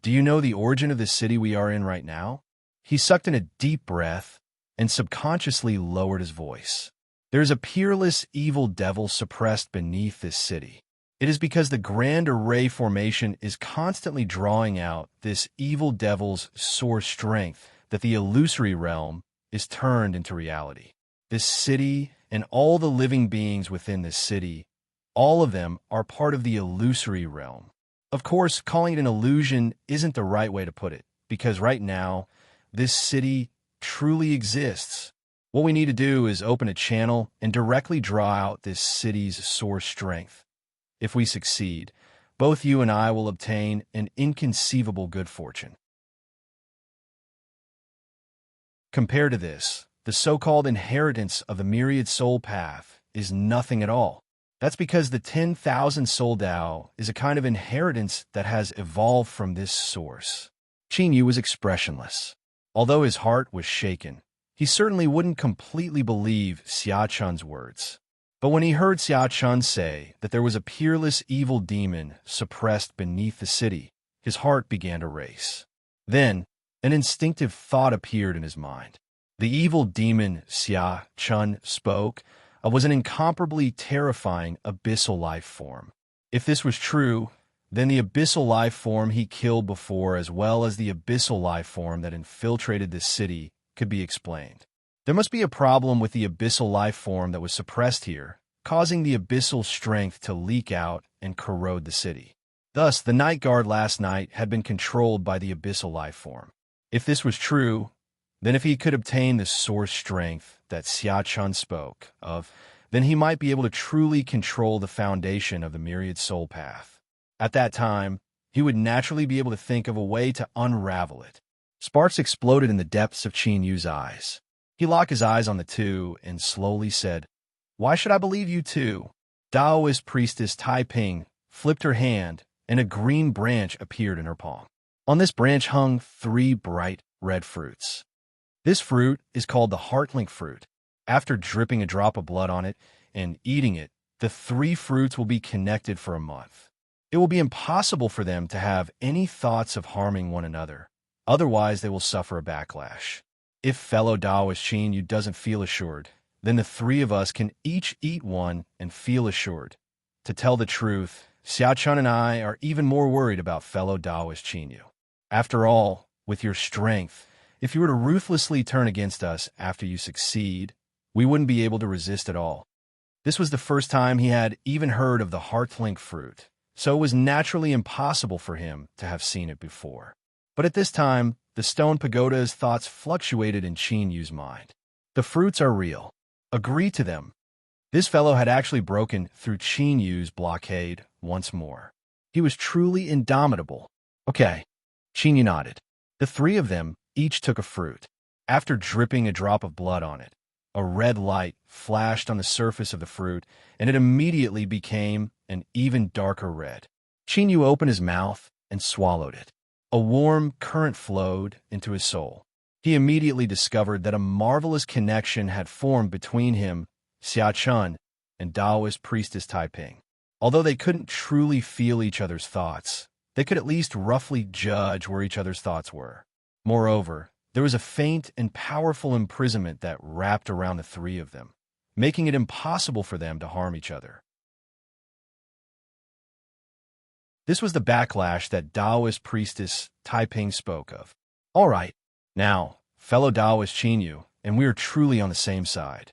do you know the origin of the city we are in right now? He sucked in a deep breath and subconsciously lowered his voice. There is a peerless evil devil suppressed beneath this city. It is because the Grand Array formation is constantly drawing out this evil devil's source strength that the illusory realm is turned into reality. This city and all the living beings within this city, all of them are part of the illusory realm. Of course, calling it an illusion isn't the right way to put it, because right now, this city truly exists. What we need to do is open a channel and directly draw out this city's source strength. If we succeed, both you and I will obtain an inconceivable good fortune. Compared to this, the so-called inheritance of the Myriad Soul Path is nothing at all. That's because the 10,000 Soul Dao is a kind of inheritance that has evolved from this source. Qinyu was expressionless. Although his heart was shaken, he certainly wouldn't completely believe Xiaochun's words. But when he heard Xiaochun say that there was a peerless evil demon suppressed beneath the city, his heart began to race. Then, an instinctive thought appeared in his mind. The evil demon Xiaochun spoke was an incomparably terrifying abyssal life form. If this was true, then the abyssal life form he killed before, as well as the abyssal life form that infiltrated the city, could be explained. There must be a problem with the abyssal life form that was suppressed here, causing the abyssal strength to leak out and corrode the city. Thus, the night guard last night had been controlled by the abyssal life form. If this was true, then if he could obtain the source strength that Xiaochun spoke of, then he might be able to truly control the foundation of the Myriad Soul Path. At that time, he would naturally be able to think of a way to unravel it. Sparks exploded in the depths of Qin Yu's eyes. He locked his eyes on the two and slowly said, Why should I believe you too? Daoist priestess Taiping flipped her hand, and a green branch appeared in her palm. On this branch hung 3 bright red fruits. This fruit is called the heartlink fruit. After dripping a drop of blood on it and eating it, the 3 fruits will be connected for a month. It will be impossible for them to have any thoughts of harming one another. Otherwise, they will suffer a backlash. If fellow Daoist Qinyu doesn't feel assured, then the 3 of us can each eat one and feel assured. To tell the truth, Xiaochun and I are even more worried about fellow Taoist Qinyu. After all, with your strength, if you were to ruthlessly turn against us after you succeed, we wouldn't be able to resist at all. This was the first time he had even heard of the heart-link fruit, so it was naturally impossible for him to have seen it before. But at this time, the stone pagoda's thoughts fluctuated in Qin Yu's mind. The fruits are real. Agree to them. This fellow had actually broken through Qin Yu's blockade once more. He was truly indomitable. Okay. Qin Yu nodded. The three of them each took a fruit. After dripping a drop of blood on it, a red light flashed on the surface of the fruit, and it immediately became an even darker red. Qin Yu opened his mouth and swallowed it. A warm current flowed into his soul. He immediately discovered that a marvelous connection had formed between him, Xiaochun, and Taoist priestess Taiping. Although they couldn't truly feel each other's thoughts, they could at least roughly judge where each other's thoughts were. Moreover, there was a faint and powerful imprisonment that wrapped around the three of them, making it impossible for them to harm each other. This was the backlash that Taoist priestess Taiping spoke of. All right, now, fellow Taoist Qinyu, and we are truly on the same side.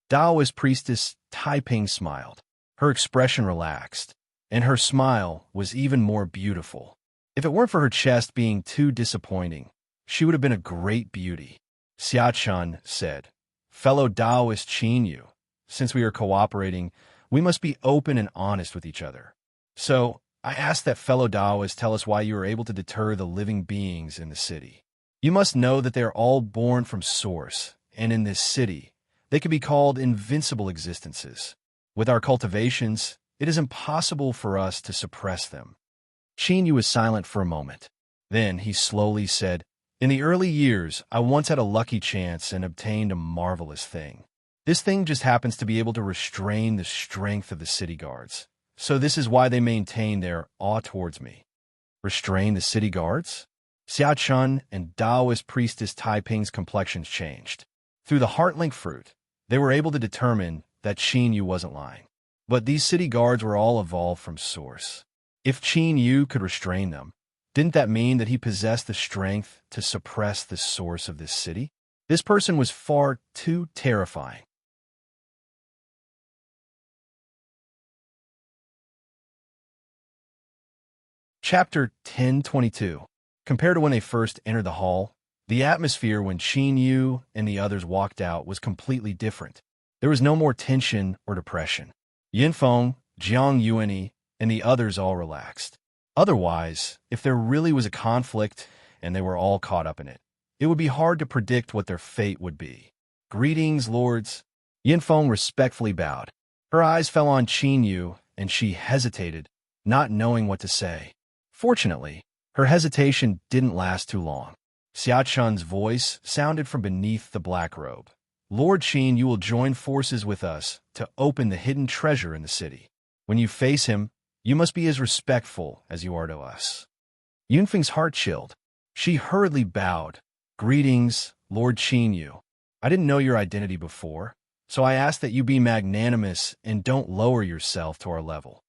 Taoist priestess Taiping smiled. Her expression relaxed, and her smile was even more beautiful. If it weren't for her chest being too disappointing, she would have been a great beauty. Xiaochun said, fellow Taoist Qinyu, since we are cooperating, we must be open and honest with each other. So, I ask that fellow Taoists tell us why you are able to deter the living beings in the city. You must know that they are all born from Source, and in this city, they can be called invincible existences. With our cultivations, it is impossible for us to suppress them. Qin Yu was silent for a moment. Then he slowly said, in the early years, I once had a lucky chance and obtained a marvelous thing. This thing just happens to be able to restrain the strength of the city guards. So this is why they maintain their awe towards me. Restrain the city guards? Xiaochun and Taoist priestess Taiping's complexions changed. Through the heart-link fruit, they were able to determine that Qin Yu wasn't lying. But these city guards were all evolved from Source. If Qin Yu could restrain them, didn't that mean that he possessed the strength to suppress the source of this city? This person was far too terrifying. Chapter 1022. Compared to when they first entered the hall, the atmosphere when Qin Yu and the others walked out was completely different. There was no more tension or depression. Yinfeng, Jiang Yuanyi, and the others all relaxed. Otherwise, if there really was a conflict and they were all caught up in it, it would be hard to predict what their fate would be. Greetings, lords. Yinfeng respectfully bowed. Her eyes fell on Qin Yu, and she hesitated, not knowing what to say. Fortunately, her hesitation didn't last too long. Xiaochun's voice sounded from beneath the black robe. Lord Qin, you will join forces with us to open the hidden treasure in the city. When you face him, you must be as respectful as you are to us. Yunfeng's heart chilled. She hurriedly bowed. Greetings, Lord Qin Yu. I didn't know your identity before, so I ask that you be magnanimous and don't lower yourself to our level.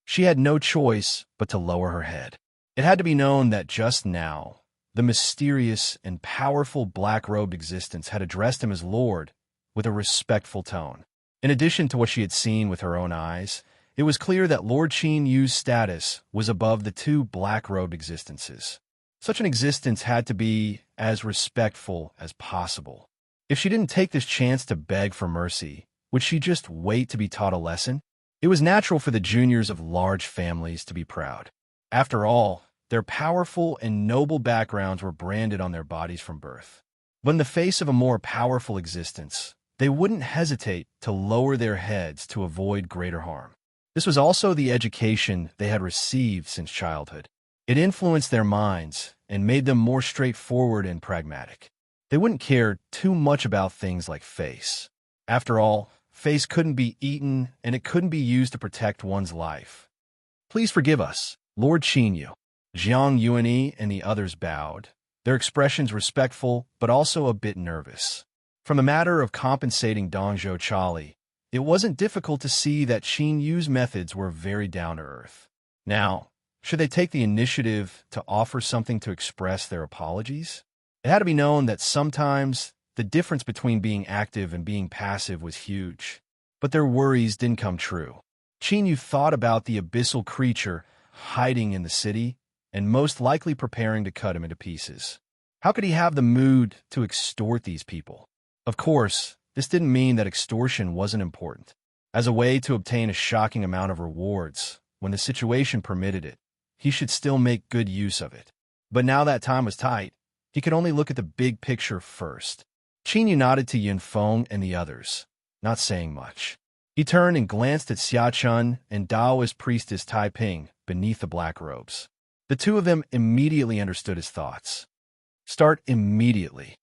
She had no choice but to lower her head. It had to be known that just now, the mysterious and powerful black-robed existence had addressed him as Lord with a respectful tone. In addition to what she had seen with her own eyes, it was clear that Lord Qin Yu's status was above the two black-robed existences. Such an existence had to be as respectful as possible. If she didn't take this chance to beg for mercy, would she just wait to be taught a lesson? It was natural for the juniors of large families to be proud. After all, their powerful and noble backgrounds were branded on their bodies from birth. But in the face of a more powerful existence, they wouldn't hesitate to lower their heads to avoid greater harm. This was also the education they had received since childhood. It influenced their minds and made them more straightforward and pragmatic. They wouldn't care too much about things like face. After all, face couldn't be eaten and it couldn't be used to protect one's life. Please forgive us, Lord Qin Yu. Jiang Yuanyi and the others bowed, their expressions respectful but also a bit nervous. From the matter of compensating Dongzhou Chali, it wasn't difficult to see that Qin Yu's methods were very down-to-earth. Now, should they take the initiative to offer something to express their apologies? It had to be known that sometimes the difference between being active and being passive was huge. But their worries didn't come true. Chinyu thought about the abyssal creature hiding in the city and most likely preparing to cut him into pieces. How could he have the mood to extort these people? Of course, this didn't mean that extortion wasn't important. As a way to obtain a shocking amount of rewards, when the situation permitted it, he should still make good use of it. But now that time was tight, he could only look at the big picture first. Chinyu nodded to Yunfeng and the others, not saying much. He turned and glanced at Xiachun and Taoist priestess Taiping beneath the black robes. The two of them immediately understood his thoughts. Start immediately.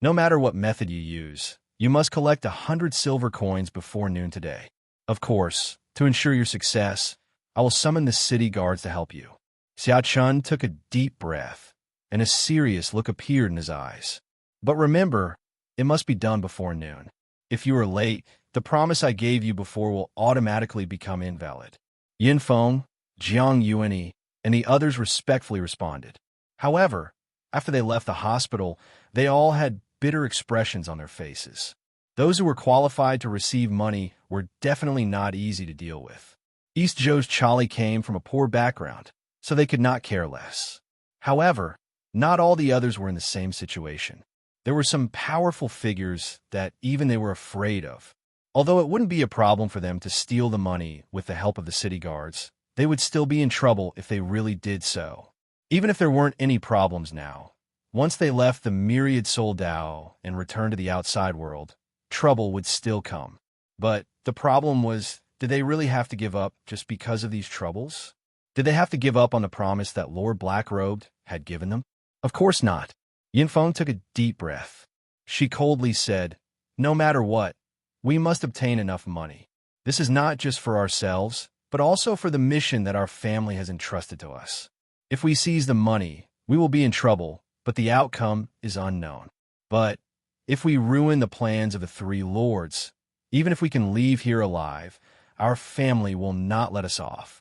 No matter what method you use, you must collect 100 silver coins before noon today. Of course, to ensure your success, I will summon the city guards to help you. Xiachun took a deep breath, and a serious look appeared in his eyes. But remember, it must be done before noon. If you are late, the promise I gave you before will automatically become invalid. Yinfeng, Jiang Yuanyi, and the others respectfully responded. However, after they left the hospital, they all had bitter expressions on their faces. Those who were qualified to receive money were definitely not easy to deal with. East Zhou's Charlie came from a poor background, so they could not care less. However, not all the others were in the same situation. There were some powerful figures that even they were afraid of. Although it wouldn't be a problem for them to steal the money with the help of the city guards, they would still be in trouble if they really did so. Even if there weren't any problems now, once they left the myriad soul Dao and returned to the outside world, trouble would still come. But the problem was, did they really have to give up just because of these troubles? Did they have to give up on the promise that Lord Blackrobed had given them? Of course not. Yinfeng took a deep breath. She coldly said, "No matter what, we must obtain enough money. This is not just for ourselves, but also for the mission that our family has entrusted to us. If we seize the money, we will be in trouble, but the outcome is unknown. But if we ruin the plans of the three lords, even if we can leave here alive, our family will not let us off."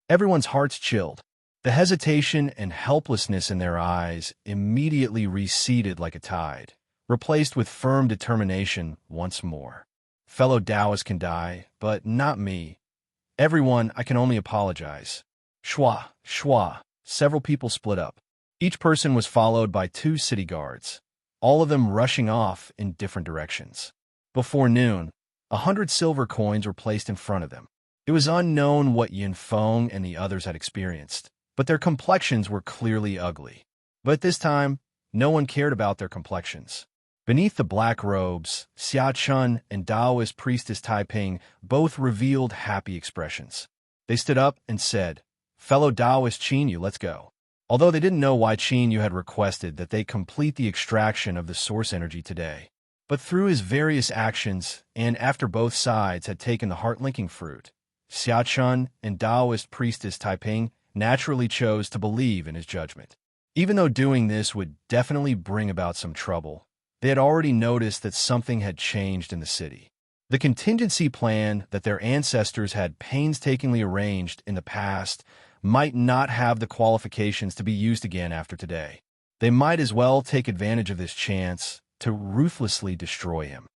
Everyone's hearts chilled. The hesitation and helplessness in their eyes immediately receded like a tide, replaced with firm determination once more. Fellow Taoists can die, but not me. Everyone, I can only apologize. Shwa, shwa. Several people split up. Each person was followed by 2 city guards, all of them rushing off in different directions. Before noon, 100 silver coins were placed in front of them. It was unknown what Yinfeng and the others had experienced, but their complexions were clearly ugly. But at this time, no one cared about their complexions. Beneath the black robes, Xiachun and Taoist priestess Taiping both revealed happy expressions. They stood up and said, "Fellow Taoist Chinyu, let's go." Although they didn't know why Chinyu had requested that they complete the extraction of the source energy today. But through his various actions, and after both sides had taken the heart-linking fruit, Xiachun and Taoist priestess Taiping naturally chose to believe in his judgment. Even though doing this would definitely bring about some trouble, they had already noticed that something had changed in the city. The contingency plan that their ancestors had painstakingly arranged in the past might not have the qualifications to be used again after today. They might as well take advantage of this chance to ruthlessly destroy him.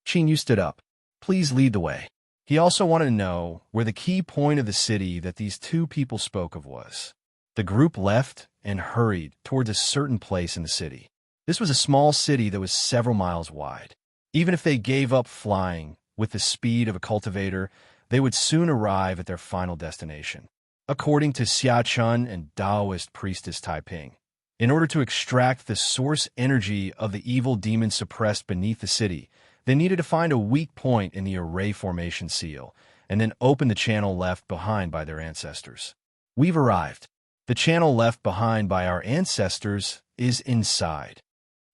Chinyu stood up. "Please lead the way." He also wanted to know where the key point of the city that these 2 people spoke of was. The group left and hurried towards a certain place in the city. This was a small city that was several miles wide. Even if they gave up flying with the speed of a cultivator, they would soon arrive at their final destination. According to Xiachun and Taoist priestess Taiping, in order to extract the source energy of the evil demon suppressed beneath the city, they needed to find a weak point in the array formation seal, and then open the channel left behind by their ancestors. "We've arrived. The channel left behind by our ancestors is inside,"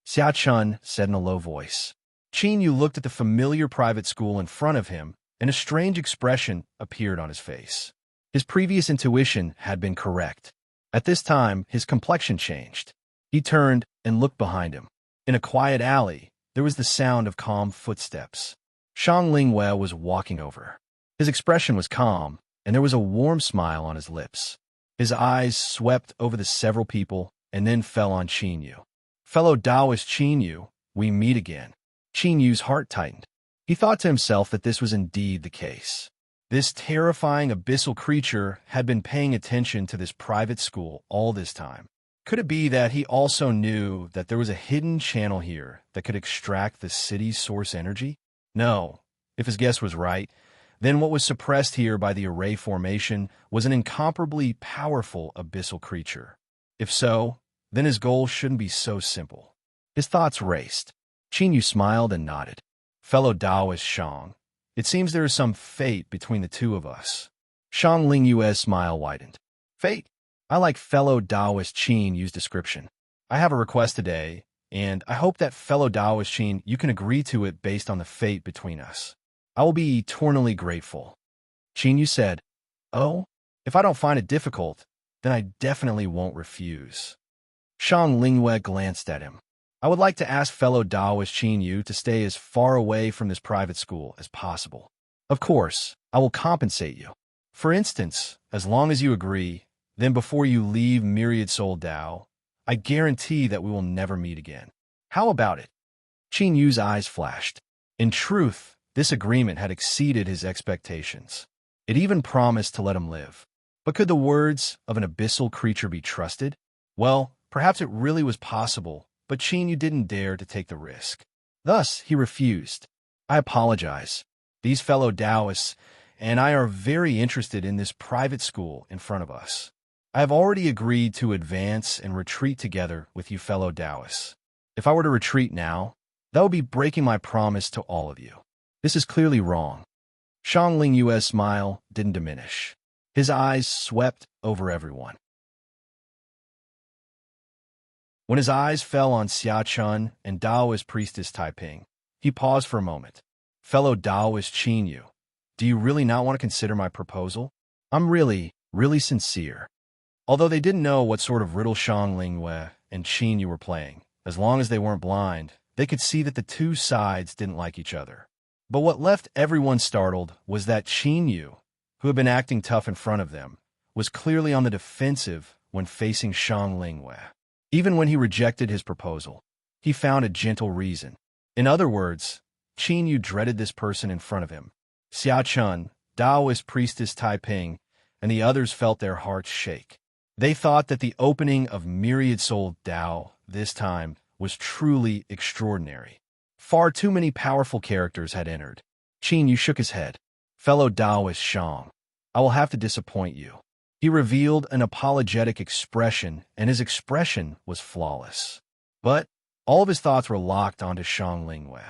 Xiachun said in a low voice. Chinyu looked at the familiar private school in front of him, and a strange expression appeared on his face. His previous intuition had been correct. At this time, his complexion changed. He turned and looked behind him. In a quiet alley, there was the sound of calm footsteps. Shang Lingwei was walking over. His expression was calm, and there was a warm smile on his lips. His eyes swept over the several people and then fell on Qin Yu. Fellow Taoist Qin Yu, we meet again. Qin Yu's heart tightened. He thought to himself that this was indeed the case. This terrifying abyssal creature had been paying attention to this private school all this time. Could it be that he also knew that there was a hidden channel here that could extract the city's source energy? No. If his guess was right, then what was suppressed here by the array formation was an incomparably powerful abyssal creature. If so, then his goal shouldn't be so simple. His thoughts raced. Qin Yu smiled and nodded. Fellow Taoist Shang, it seems there is some fate between the two of us. Shang Lingyue's smile widened. Fate? I like fellow Taoist Qin Yu's description. I have a request today, and I hope that fellow Taoist Qin you can agree to it based on the fate between us. I will be eternally grateful. Qin Yu said, Oh, if I don't find it difficult, then I definitely won't refuse. Shang Lingyue glanced at him. I would like to ask fellow Taoist Qin Yu to stay as far away from this private school as possible. Of course, I will compensate you. For instance, as long as you agree, then before you leave Myriad Soul Tao, I guarantee that we will never meet again. How about it? Qin Yu's eyes flashed. In truth, this agreement had exceeded his expectations. It even promised to let him live. But could the words of an abyssal creature be trusted? Well, perhaps it really was possible, but Qin Yu didn't dare to take the risk. Thus, he refused. I apologize. These fellow Taoists and I are very interested in this private school in front of us. I have already agreed to advance and retreat together with you fellow Taoists. If I were to retreat now, that would be breaking my promise to all of you. This is clearly wrong. Shang Lingyue's smile didn't diminish. His eyes swept over everyone. When his eyes fell on Xia Chun and Taoist priestess Taiping, he paused for a moment. Fellow Taoist Qin Yu, do you really not want to consider my proposal? I'm really sincere. Although they didn't know what sort of riddle Shang Lingyue and Qin Yu were playing, as long as they weren't blind, they could see that the two sides didn't like each other. But what left everyone startled was that Qin Yu, who had been acting tough in front of them, was clearly on the defensive when facing Shang Lingyue. Even when he rejected his proposal, he found a gentle reason. In other words, Qin Yu dreaded this person in front of him. Xia Chun, Taoist priestess Taiping, and the others felt their hearts shake. They thought that the opening of Myriad Soul Tao this time was truly extraordinary. Far too many powerful characters had entered. Qin Yu shook his head. Fellow Taoist Shang, I will have to disappoint you. He revealed an apologetic expression, and his expression was flawless. But all of his thoughts were locked onto Shang Lingyue.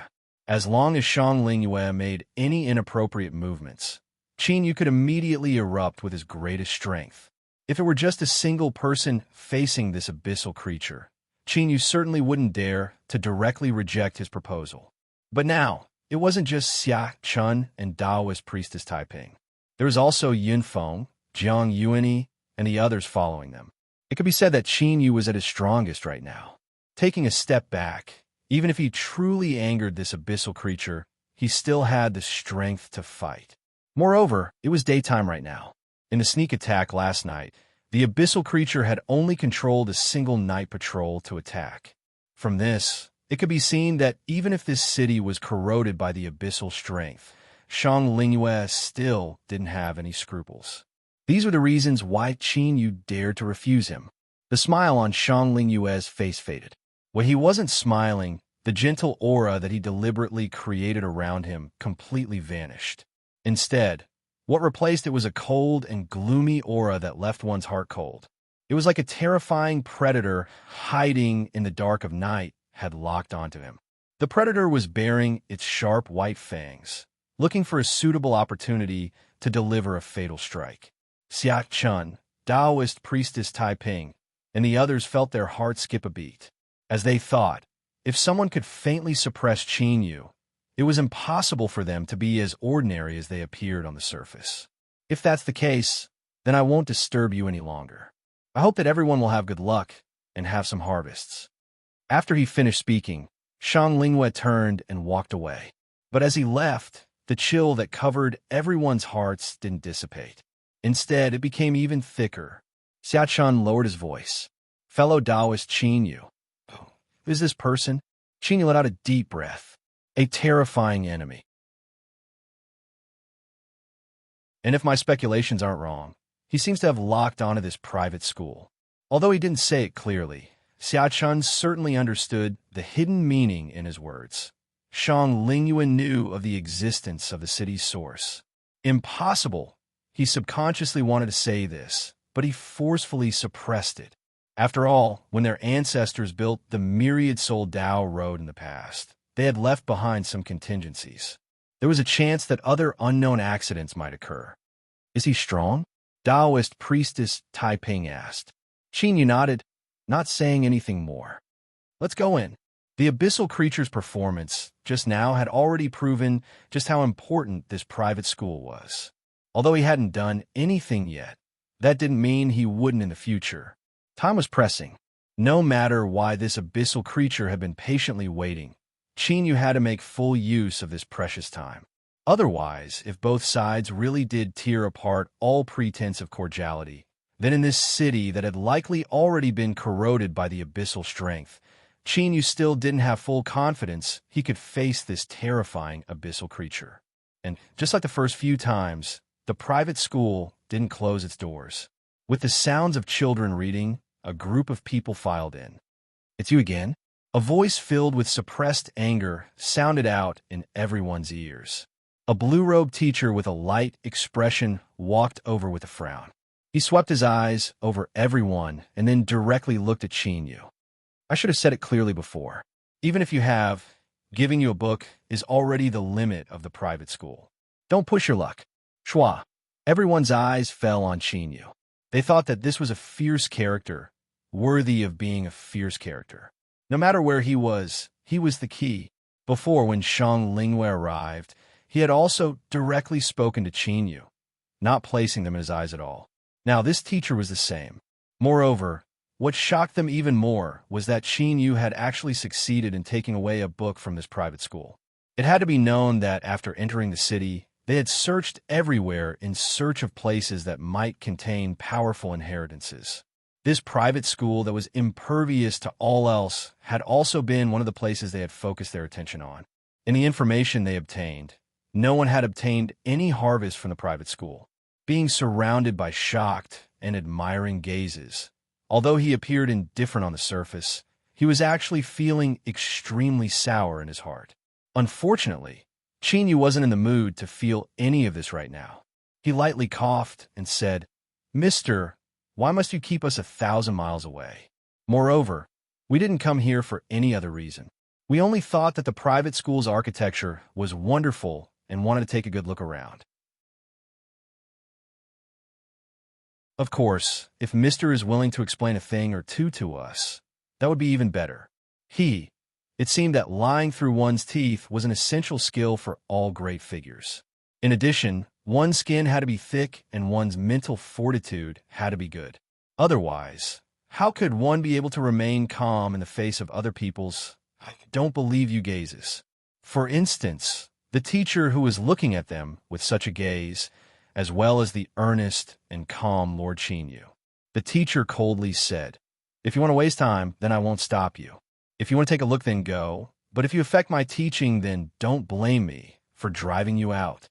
As long as Shang Lingyue made any inappropriate movements, Qin Yu could immediately erupt with his greatest strength. If it were just a single person facing this abyssal creature, Qin Yu certainly wouldn't dare to directly reject his proposal. But now, it wasn't just Xia Chun and Taoist priestess Taiping. There was also Yun Feng, Jiang Yuani, and the others following them. It could be said that Qin Yu was at his strongest right now. Taking a step back, even if he truly angered this abyssal creature, he still had the strength to fight. Moreover, it was daytime right now. In the sneak attack last night, the abyssal creature had only controlled a single night patrol to attack. From this, it could be seen that even if this city was corroded by the abyssal strength, Shang Lingyue still didn't have any scruples. These were the reasons why Qin Yu dared to refuse him. The smile on Shang Lingyue's face faded. When he wasn't smiling, the gentle aura that he deliberately created around him completely vanished. Instead, what replaced it was a cold and gloomy aura that left one's heart cold. It was like a terrifying predator hiding in the dark of night had locked onto him. The predator was baring its sharp white fangs, looking for a suitable opportunity to deliver a fatal strike. Xia Chun, Taoist priestess Taiping, and the others felt their hearts skip a beat, as they thought, if someone could faintly suppress Qin Yu, it was impossible for them to be as ordinary as they appeared on the surface. If that's the case, then I won't disturb you any longer. I hope that everyone will have good luck and have some harvests. After he finished speaking, Shang Lingyue turned and walked away. But as he left, the chill that covered everyone's hearts didn't dissipate. Instead, it became even thicker. Xiaoshan lowered his voice. Fellow Taoist Qin Yu. Who is this person? Qin Yu let out a deep breath. A terrifying enemy. And if my speculations aren't wrong, he seems to have locked onto this private school. Although he didn't say it clearly, Xiaoshan certainly understood the hidden meaning in his words. Shang Lingyuan knew of the existence of the city's source. Impossible! He subconsciously wanted to say this, but he forcefully suppressed it. After all, when their ancestors built the myriad-soul Dao road in the past, they had left behind some contingencies. There was a chance that other unknown accidents might occur. Is he strong? Taoist priestess Taiping asked. Qin Yu nodded, not saying anything more. Let's go in. The abyssal creature's performance just now had already proven just how important this private school was. Although he hadn't done anything yet, that didn't mean he wouldn't in the future. Time was pressing. No matter why this abyssal creature had been patiently waiting, Qin Yu had to make full use of this precious time. Otherwise, if both sides really did tear apart all pretense of cordiality, then in this city that had likely already been corroded by the abyssal strength, Qin Yu still didn't have full confidence he could face this terrifying abyssal creature. And just like the first few times, the private school didn't close its doors. With the sounds of children reading, a group of people filed in. It's you again? A voice filled with suppressed anger sounded out in everyone's ears. A blue-robed teacher with a light expression walked over with a frown. He swept his eyes over everyone and then directly looked at Qin Yu. I should have said it clearly before. Even if you have, giving you a book is already the limit of the private school. Don't push your luck. Schwa. Everyone's eyes fell on Qin Yu. They thought that this was a fierce character, worthy of being a fierce character. No matter where he was the key. Before, when Shang Lingyue arrived, he had also directly spoken to Qin Yu, not placing them in his eyes at all. Now this teacher was the same. Moreover, what shocked them even more was that Qin Yu had actually succeeded in taking away a book from this private school. It had to be known that after entering the city, they had searched everywhere in search of places that might contain powerful inheritances. This private school that was impervious to all else had also been one of the places they had focused their attention on. In the information they obtained, no one had obtained any harvest from the private school. Being surrounded by shocked and admiring gazes, although he appeared indifferent on the surface, he was actually feeling extremely sour in his heart. Unfortunately, Qin Yu wasn't in the mood to feel any of this right now. He lightly coughed and said, "Mister, why must you keep us 1,000 miles away? Moreover, we didn't come here for any other reason. We only thought that the private school's architecture was wonderful and wanted to take a good look around." Of course, if Mister is willing to explain a thing or two to us, that would be even better. It seemed that lying through one's teeth was an essential skill for all great figures. In addition, one's skin had to be thick and one's mental fortitude had to be good. Otherwise, how could one be able to remain calm in the face of other people's "I don't believe you" gazes? For instance, the teacher who was looking at them with such a gaze, as well as the earnest and calm Lord Qin Yu. The teacher coldly said, "If you want to waste time, then I won't stop you. If you want to take a look, then go. But if you affect my teaching, then don't blame me for driving you out."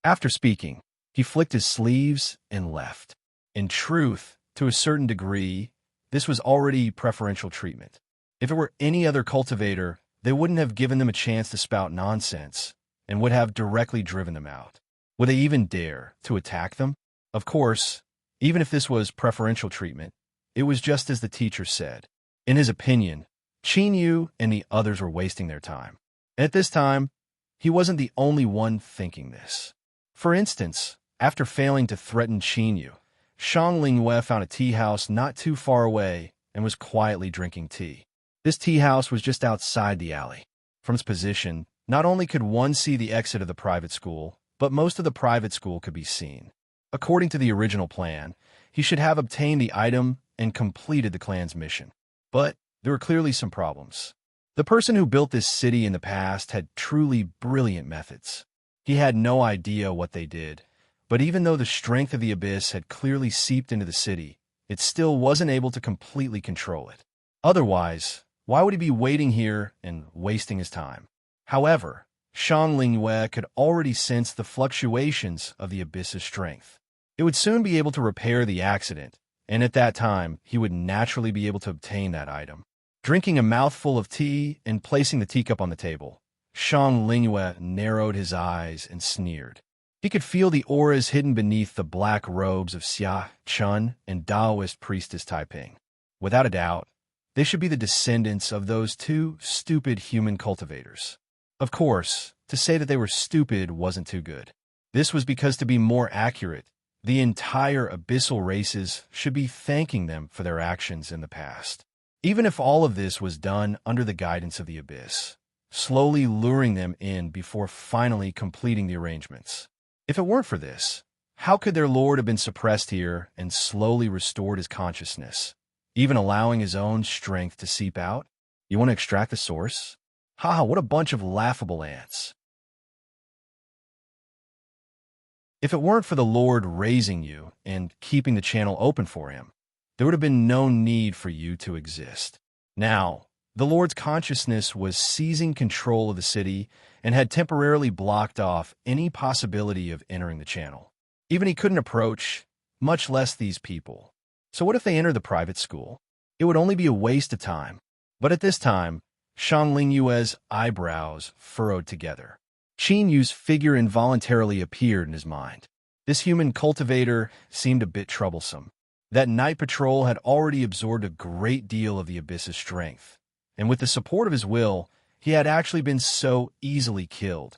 After speaking, he flicked his sleeves and left. In truth, to a certain degree, this was already preferential treatment. If it were any other cultivator, they wouldn't have given them a chance to spout nonsense and would have directly driven them out. Would they even dare to attack them? Of course, even if this was preferential treatment, it was just as the teacher said. In his opinion, Qin Yu and the others were wasting their time. And at this time, he wasn't the only one thinking this. For instance, after failing to threaten Qin Yu, Shang Lingyue found a tea house not too far away and was quietly drinking tea. This tea house was just outside the alley. From its position, not only could one see the exit of the private school, but most of the private school could be seen. According to the original plan, he should have obtained the item and completed the clan's mission. But there were clearly some problems. The person who built this city in the past had truly brilliant methods. He had no idea what they did, but even though the strength of the abyss had clearly seeped into the city, it still wasn't able to completely control it. Otherwise, why would he be waiting here and wasting his time? However, Shang Lingyue could already sense the fluctuations of the abyss's strength. It would soon be able to repair the accident, and at that time, he would naturally be able to obtain that item. Drinking a mouthful of tea and placing the teacup on the table, Shang Lingyue narrowed his eyes and sneered. He could feel the auras hidden beneath the black robes of Xia Chun and Taoist priestess Taiping. Without a doubt, they should be the descendants of those two stupid human cultivators. Of course, to say that they were stupid wasn't too good. This was because, to be more accurate, the entire abyssal races should be thanking them for their actions in the past. Even if all of this was done under the guidance of the abyss, slowly luring them in before finally completing the arrangements. If it weren't for this, how could their lord have been suppressed here and slowly restored his consciousness, even allowing his own strength to seep out? You want to extract the source? Haha, what a bunch of laughable ants. If it weren't for the Lord raising you and keeping the channel open for him, there would have been no need for you to exist. Now, the Lord's consciousness was seizing control of the city and had temporarily blocked off any possibility of entering the channel. Even he couldn't approach, much less these people. So what if they enter the private school? It would only be a waste of time. But at this time, Shang Lingyue's eyebrows furrowed together. Qin Yu's figure involuntarily appeared in his mind. This human cultivator seemed a bit troublesome. That night patrol had already absorbed a great deal of the abyss's strength, and with the support of his will, he had actually been so easily killed.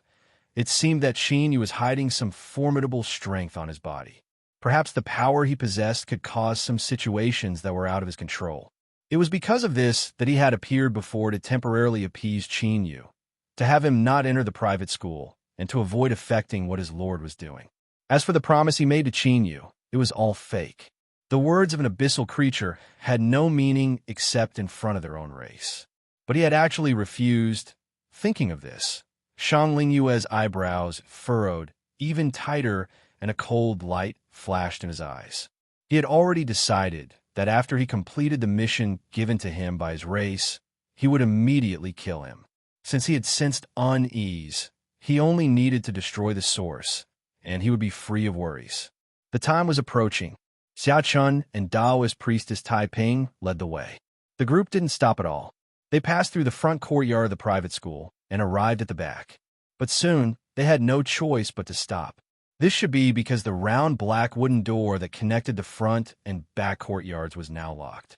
It seemed that Qin Yu was hiding some formidable strength on his body. Perhaps the power he possessed could cause some situations that were out of his control. It was because of this that he had appeared before to temporarily appease Qin Yu, to have him not enter the private school, and to avoid affecting what his lord was doing. As for the promise he made to Qin Yu, it was all fake. The words of an abyssal creature had no meaning except in front of their own race. But he had actually refused. Thinking of this, Shang Lingyue's eyebrows furrowed even tighter and a cold light flashed in his eyes. He had already decided that after he completed the mission given to him by his race, he would immediately kill him. Since he had sensed unease, he only needed to destroy the source, and he would be free of worries. The time was approaching. Xia Chun and Taoist priestess Taiping led the way. The group didn't stop at all. They passed through the front courtyard of the private school and arrived at the back. But soon, they had no choice but to stop. This should be because the round black wooden door that connected the front and back courtyards was now locked.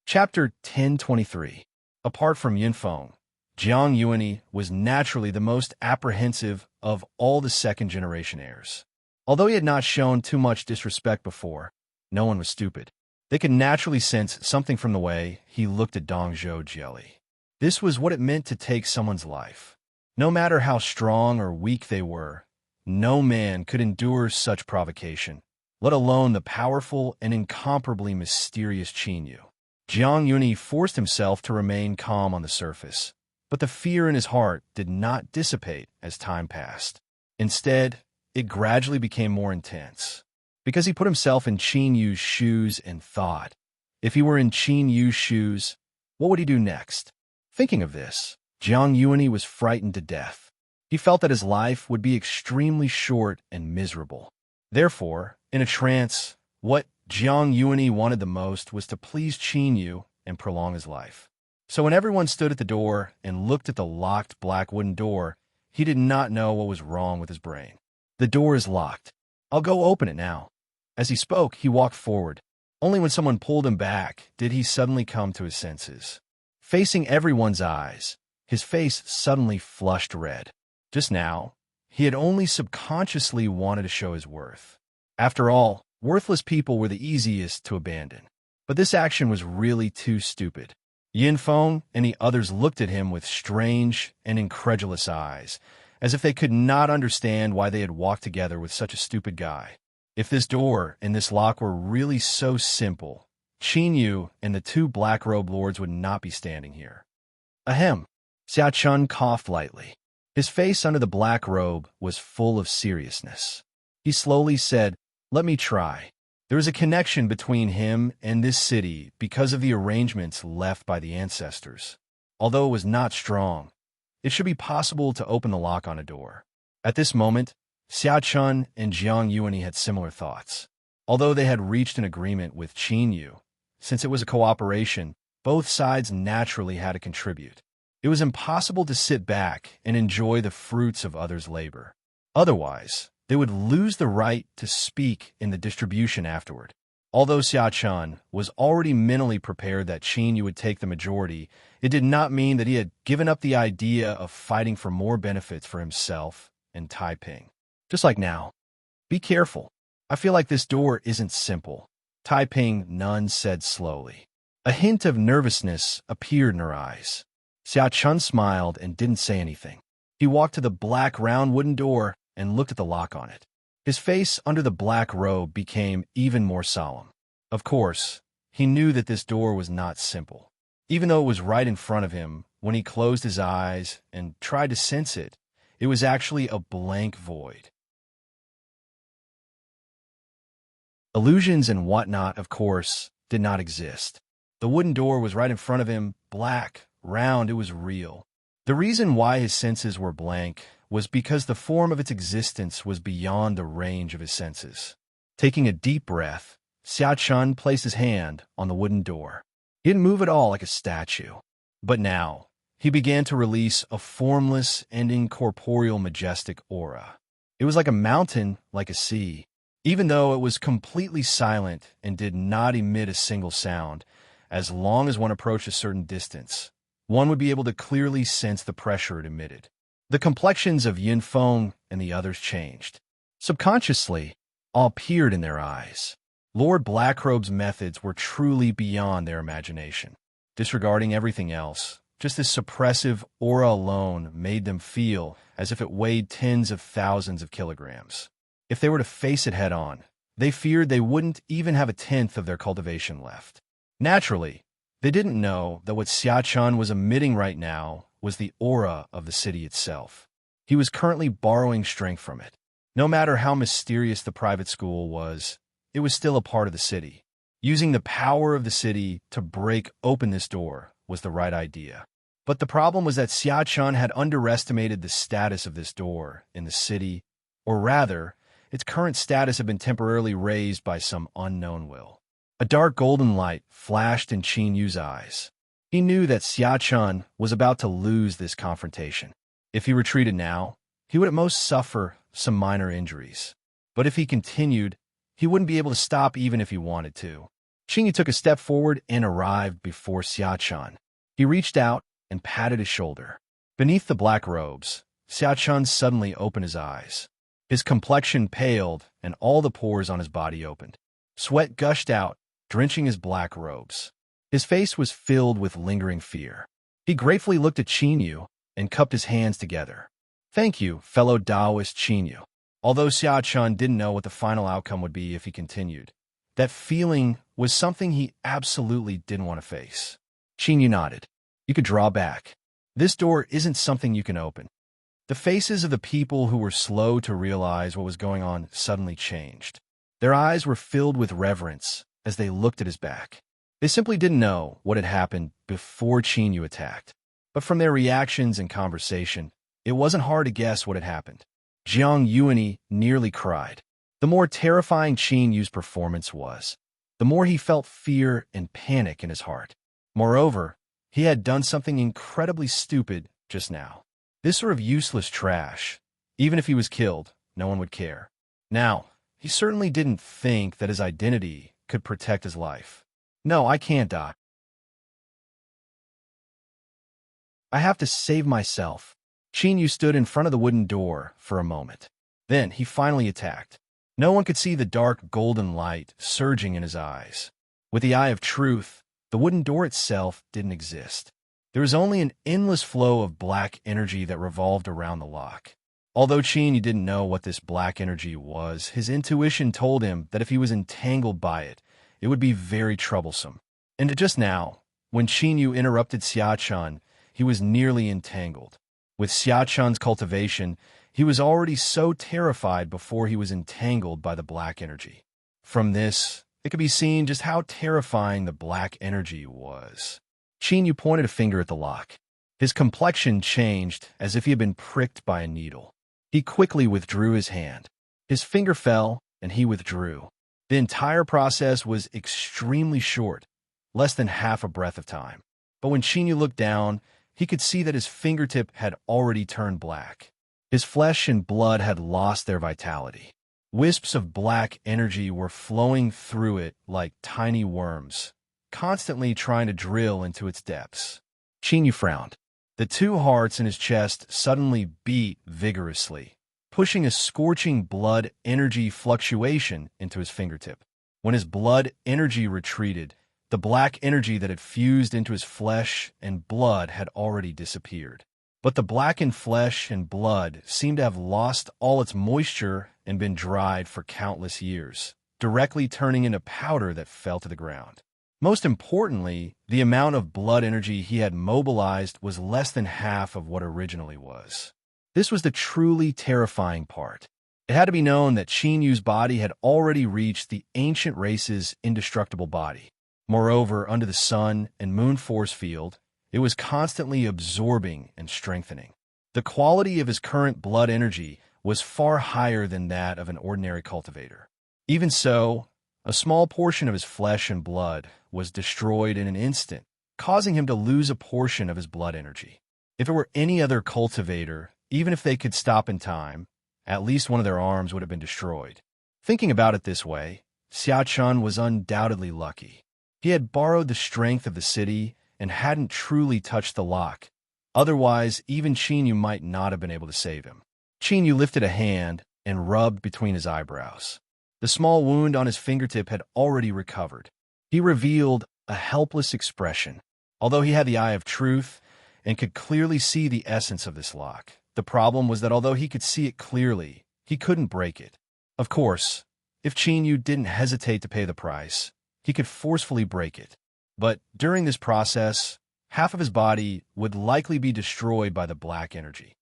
Chapter 1023. Apart from Yinfeng, Jiang Yuanyi was naturally the most apprehensive of all the second-generation heirs. Although he had not shown too much disrespect before, no one was stupid. They could naturally sense something from the way he looked at Dongzhou Jelly. This was what it meant to take someone's life. No matter how strong or weak they were, no man could endure such provocation, let alone the powerful and incomparably mysterious Qin Yu. Jiang Yuanyi forced himself to remain calm on the surface, but the fear in his heart did not dissipate as time passed. Instead, it gradually became more intense, because he put himself in Qin Yu's shoes and thought, if he were in Qin Yu's shoes, what would he do next? Thinking of this, Jiang Yuanyi was frightened to death. He felt that his life would be extremely short and miserable. Therefore, in a trance, what Jiang Yuanyi wanted the most was to please Qin Yu and prolong his life. So when everyone stood at the door and looked at the locked black wooden door, he did not know what was wrong with his brain. The door is locked. I'll go open it now. As he spoke, he walked forward. Only when someone pulled him back did he suddenly come to his senses. Facing everyone's eyes, his face suddenly flushed red. Just now, he had only subconsciously wanted to show his worth. After all, worthless people were the easiest to abandon. But this action was really too stupid. Yinfeng and the others looked at him with strange and incredulous eyes, as if they could not understand why they had walked together with such a stupid guy. If this door and this lock were really so simple, Qin and the two black-robed lords would not be standing here. Ahem. Xia Chun coughed lightly. His face under the black robe was full of seriousness. He slowly said, "Let me try." There is a connection between him and this city because of the arrangements left by the ancestors. Although it was not strong, it should be possible to open the lock on a door. At this moment, Xia Chun and Jiang Yuani had similar thoughts. Although they had reached an agreement with Qin Yu, since it was a cooperation, both sides naturally had to contribute. It was impossible to sit back and enjoy the fruits of others' labor. Otherwise, they would lose the right to speak in the distribution afterward. Although Xia Chun was already mentally prepared that Qin Yu would take the majority, it did not mean that he had given up the idea of fighting for more benefits for himself and Taiping. Just like now. Be careful. I feel like this door isn't simple. Taiping Nun said slowly. A hint of nervousness appeared in her eyes. Xia Chun smiled and didn't say anything. He walked to the black round wooden door and looked at the lock on it. His face under the black robe became even more solemn. Of course, he knew that this door was not simple. Even though it was right in front of him, when he closed his eyes and tried to sense it, it was actually a blank void. Illusions and whatnot, of course, did not exist. The wooden door was right in front of him, black, round, it was real. The reason why his senses were blank was because the form of its existence was beyond the range of his senses. Taking a deep breath, Xia Chun placed his hand on the wooden door. He didn't move at all like a statue. But now, he began to release a formless and incorporeal majestic aura. It was like a mountain, like a sea. Even though it was completely silent and did not emit a single sound, as long as one approached a certain distance, one would be able to clearly sense the pressure it emitted. The complexions of Yin Feng and the others changed. Subconsciously, awe appeared in their eyes. Lord Blackrobe's methods were truly beyond their imagination. Disregarding everything else, just this suppressive aura alone made them feel as if it weighed tens of thousands of kilograms. If they were to face it head-on, they feared they wouldn't even have a tenth of their cultivation left. Naturally, they didn't know that what Xia Chun was emitting right now was the aura of the city itself. He was currently borrowing strength from it. No matter how mysterious the private school was, it was still a part of the city. Using the power of the city to break open this door was the right idea. But the problem was that Xia Chun had underestimated the status of this door in the city, or rather, its current status had been temporarily raised by some unknown will. A dark golden light flashed in Qin Yu's eyes. He knew that Xia Chun was about to lose this confrontation. If he retreated now, he would at most suffer some minor injuries. But if he continued, he wouldn't be able to stop even if he wanted to. Qin Yu took a step forward and arrived before Xia Chun. He reached out and patted his shoulder. Beneath the black robes, Xia Chun suddenly opened his eyes. His complexion paled and all the pores on his body opened. Sweat gushed out, drenching his black robes. His face was filled with lingering fear. He gratefully looked at Qin Yu and cupped his hands together. "Thank you, fellow Taoist Qin Yu." Although Xia Chun didn't know what the final outcome would be if he continued, that feeling was something he absolutely didn't want to face. Qin Yu nodded. "You could draw back. This door isn't something you can open." The faces of the people who were slow to realize what was going on suddenly changed. Their eyes were filled with reverence as they looked at his back. They simply didn't know what had happened before Qin Yu attacked. But from their reactions and conversation, it wasn't hard to guess what had happened. Jiang Yuani nearly cried. The more terrifying Qin Yu's performance was, the more he felt fear and panic in his heart. Moreover, he had done something incredibly stupid just now. This sort of useless trash, even if he was killed, no one would care. Now, he certainly didn't think that his identity could protect his life. "No, I can't die. I have to save myself." Qin Yu stood in front of the wooden door for a moment. Then he finally attacked. No one could see the dark golden light surging in his eyes. With the eye of truth, the wooden door itself didn't exist. There was only an endless flow of black energy that revolved around the lock. Although Qin didn't know what this black energy was, his intuition told him that if he was entangled by it, it would be very troublesome. And just now, when Qin interrupted Xiachuan, he was nearly entangled. With Xiachuan's cultivation, he was already so terrified before he was entangled by the black energy. From this, it could be seen just how terrifying the black energy was. Qin pointed a finger at the lock. His complexion changed as if he had been pricked by a needle. He quickly withdrew his hand. His finger fell, and he withdrew. The entire process was extremely short, less than half a breath of time. But when Qin looked down, he could see that his fingertip had already turned black. His flesh and blood had lost their vitality. Wisps of black energy were flowing through it like tiny worms, constantly trying to drill into its depths. Qin frowned. The two hearts in his chest suddenly beat vigorously, pushing a scorching blood energy fluctuation into his fingertip. When his blood energy retreated, the black energy that had fused into his flesh and blood had already disappeared. But the blackened flesh and blood seemed to have lost all its moisture and been dried for countless years, directly turning into powder that fell to the ground. Most importantly, the amount of blood energy he had mobilized was less than half of what originally was. This was the truly terrifying part. It had to be known that Qin body had already reached the ancient race's indestructible body. Moreover, under the sun and moon force field, it was constantly absorbing and strengthening. The quality of his current blood energy was far higher than that of an ordinary cultivator. Even so, a small portion of his flesh and blood was destroyed in an instant, causing him to lose a portion of his blood energy. If it were any other cultivator, even if they could stop in time, at least one of their arms would have been destroyed. Thinking about it this way, Xiachuan was undoubtedly lucky. He had borrowed the strength of the city and hadn't truly touched the lock. Otherwise, even Qin might not have been able to save him. Qin lifted a hand and rubbed between his eyebrows. The small wound on his fingertip had already recovered. He revealed a helpless expression. Although he had the eye of truth and could clearly see the essence of this lock, the problem was that although he could see it clearly, he couldn't break it. Of course, if Qin didn't hesitate to pay the price, he could forcefully break it. But during this process, half of his body would likely be destroyed by the black energy.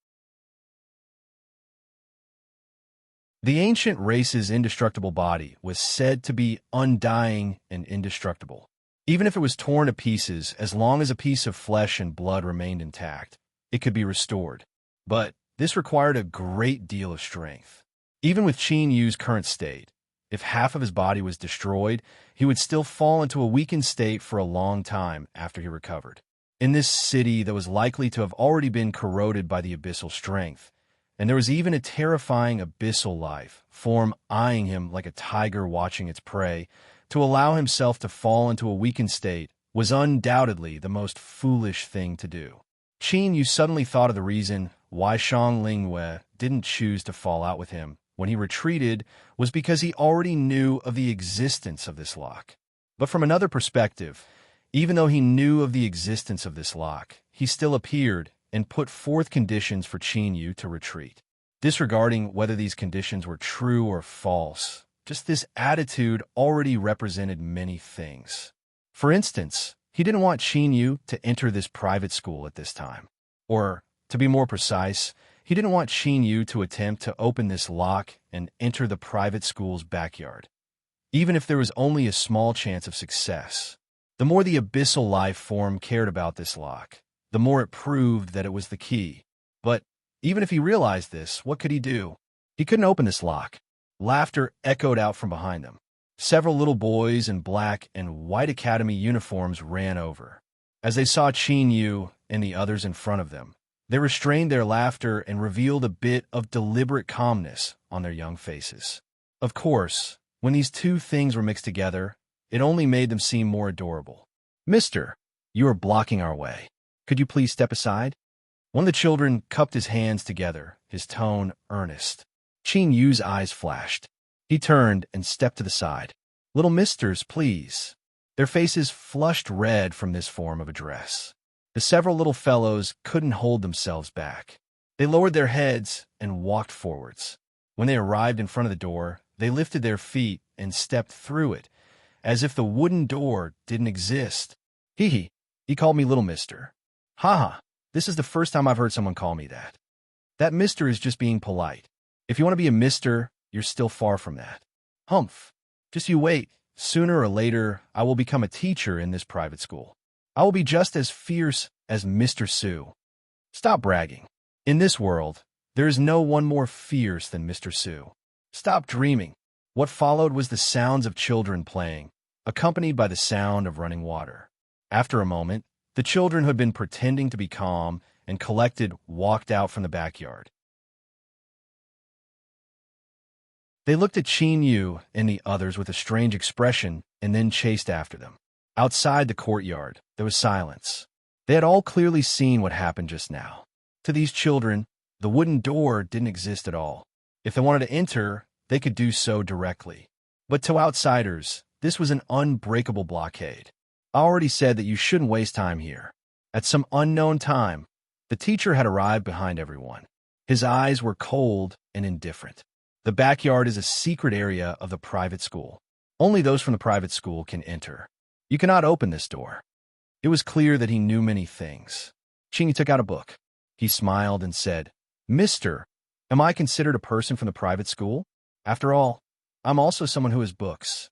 The ancient race's indestructible body was said to be undying and indestructible. Even if it was torn to pieces, as long as a piece of flesh and blood remained intact, it could be restored. But this required a great deal of strength. Even with Qin current state, if half of his body was destroyed, he would still fall into a weakened state for a long time after he recovered. In this city that was likely to have already been corroded by the abyssal strength, and there was even a terrifying abyssal life form eyeing him like a tiger watching its prey, to allow himself to fall into a weakened state was undoubtedly the most foolish thing to do. Qin suddenly thought of the reason why Shang Lingwei didn't choose to fall out with him when he retreated was because he already knew of the existence of this lock. But from another perspective, even though he knew of the existence of this lock, he still appeared and put forth conditions for Qin to retreat. Disregarding whether these conditions were true or false, just this attitude already represented many things. For instance, he didn't want Qin to enter this private school at this time. Or, to be more precise, he didn't want Qin to attempt to open this lock and enter the private school's backyard, even if there was only a small chance of success. The more the abyssal life form cared about this lock, the more it proved that it was the key. But even if he realized this, what could he do? He couldn't open this lock. Laughter echoed out from behind them. Several little boys in black and white academy uniforms ran over. As they saw Qin and the others in front of them, they restrained their laughter and revealed a bit of deliberate calmness on their young faces. Of course, when these two things were mixed together, it only made them seem more adorable. "Mister, you are blocking our way. Could you please step aside?" One of the children cupped his hands together, his tone earnest. Qin eyes flashed. He turned and stepped to the side. "Little misters, please." Their faces flushed red from this form of address. The several little fellows couldn't hold themselves back. They lowered their heads and walked forwards. When they arrived in front of the door, they lifted their feet and stepped through it, as if the wooden door didn't exist. Hee hee, he called me little mister. Haha, this is the first time I've heard someone call me that. That mister is just being polite. If you want to be a mister, you're still far from that. Humph. Just you wait. Sooner or later, I will become a teacher in this private school. I will be just as fierce as Mr. Sue. Stop bragging. In this world, there is no one more fierce than Mr. Sue. Stop dreaming. What followed was the sounds of children playing, accompanied by the sound of running water. After a moment, the children who had been pretending to be calm and collected walked out from the backyard. They looked at Qin Yu and the others with a strange expression and then chased after them. Outside the courtyard, there was silence. They had all clearly seen what happened just now. To these children, the wooden door didn't exist at all. If they wanted to enter, they could do so directly. But to outsiders, this was an unbreakable blockade. I already said that you shouldn't waste time here. At some unknown time, the teacher had arrived behind everyone. His eyes were cold and indifferent. The backyard is a secret area of the private school. Only those from the private school can enter. You cannot open this door. It was clear that he knew many things. Qin Yu took out a book. He smiled and said, Mister, am I considered a person from the private school? After all, I'm also someone who has books.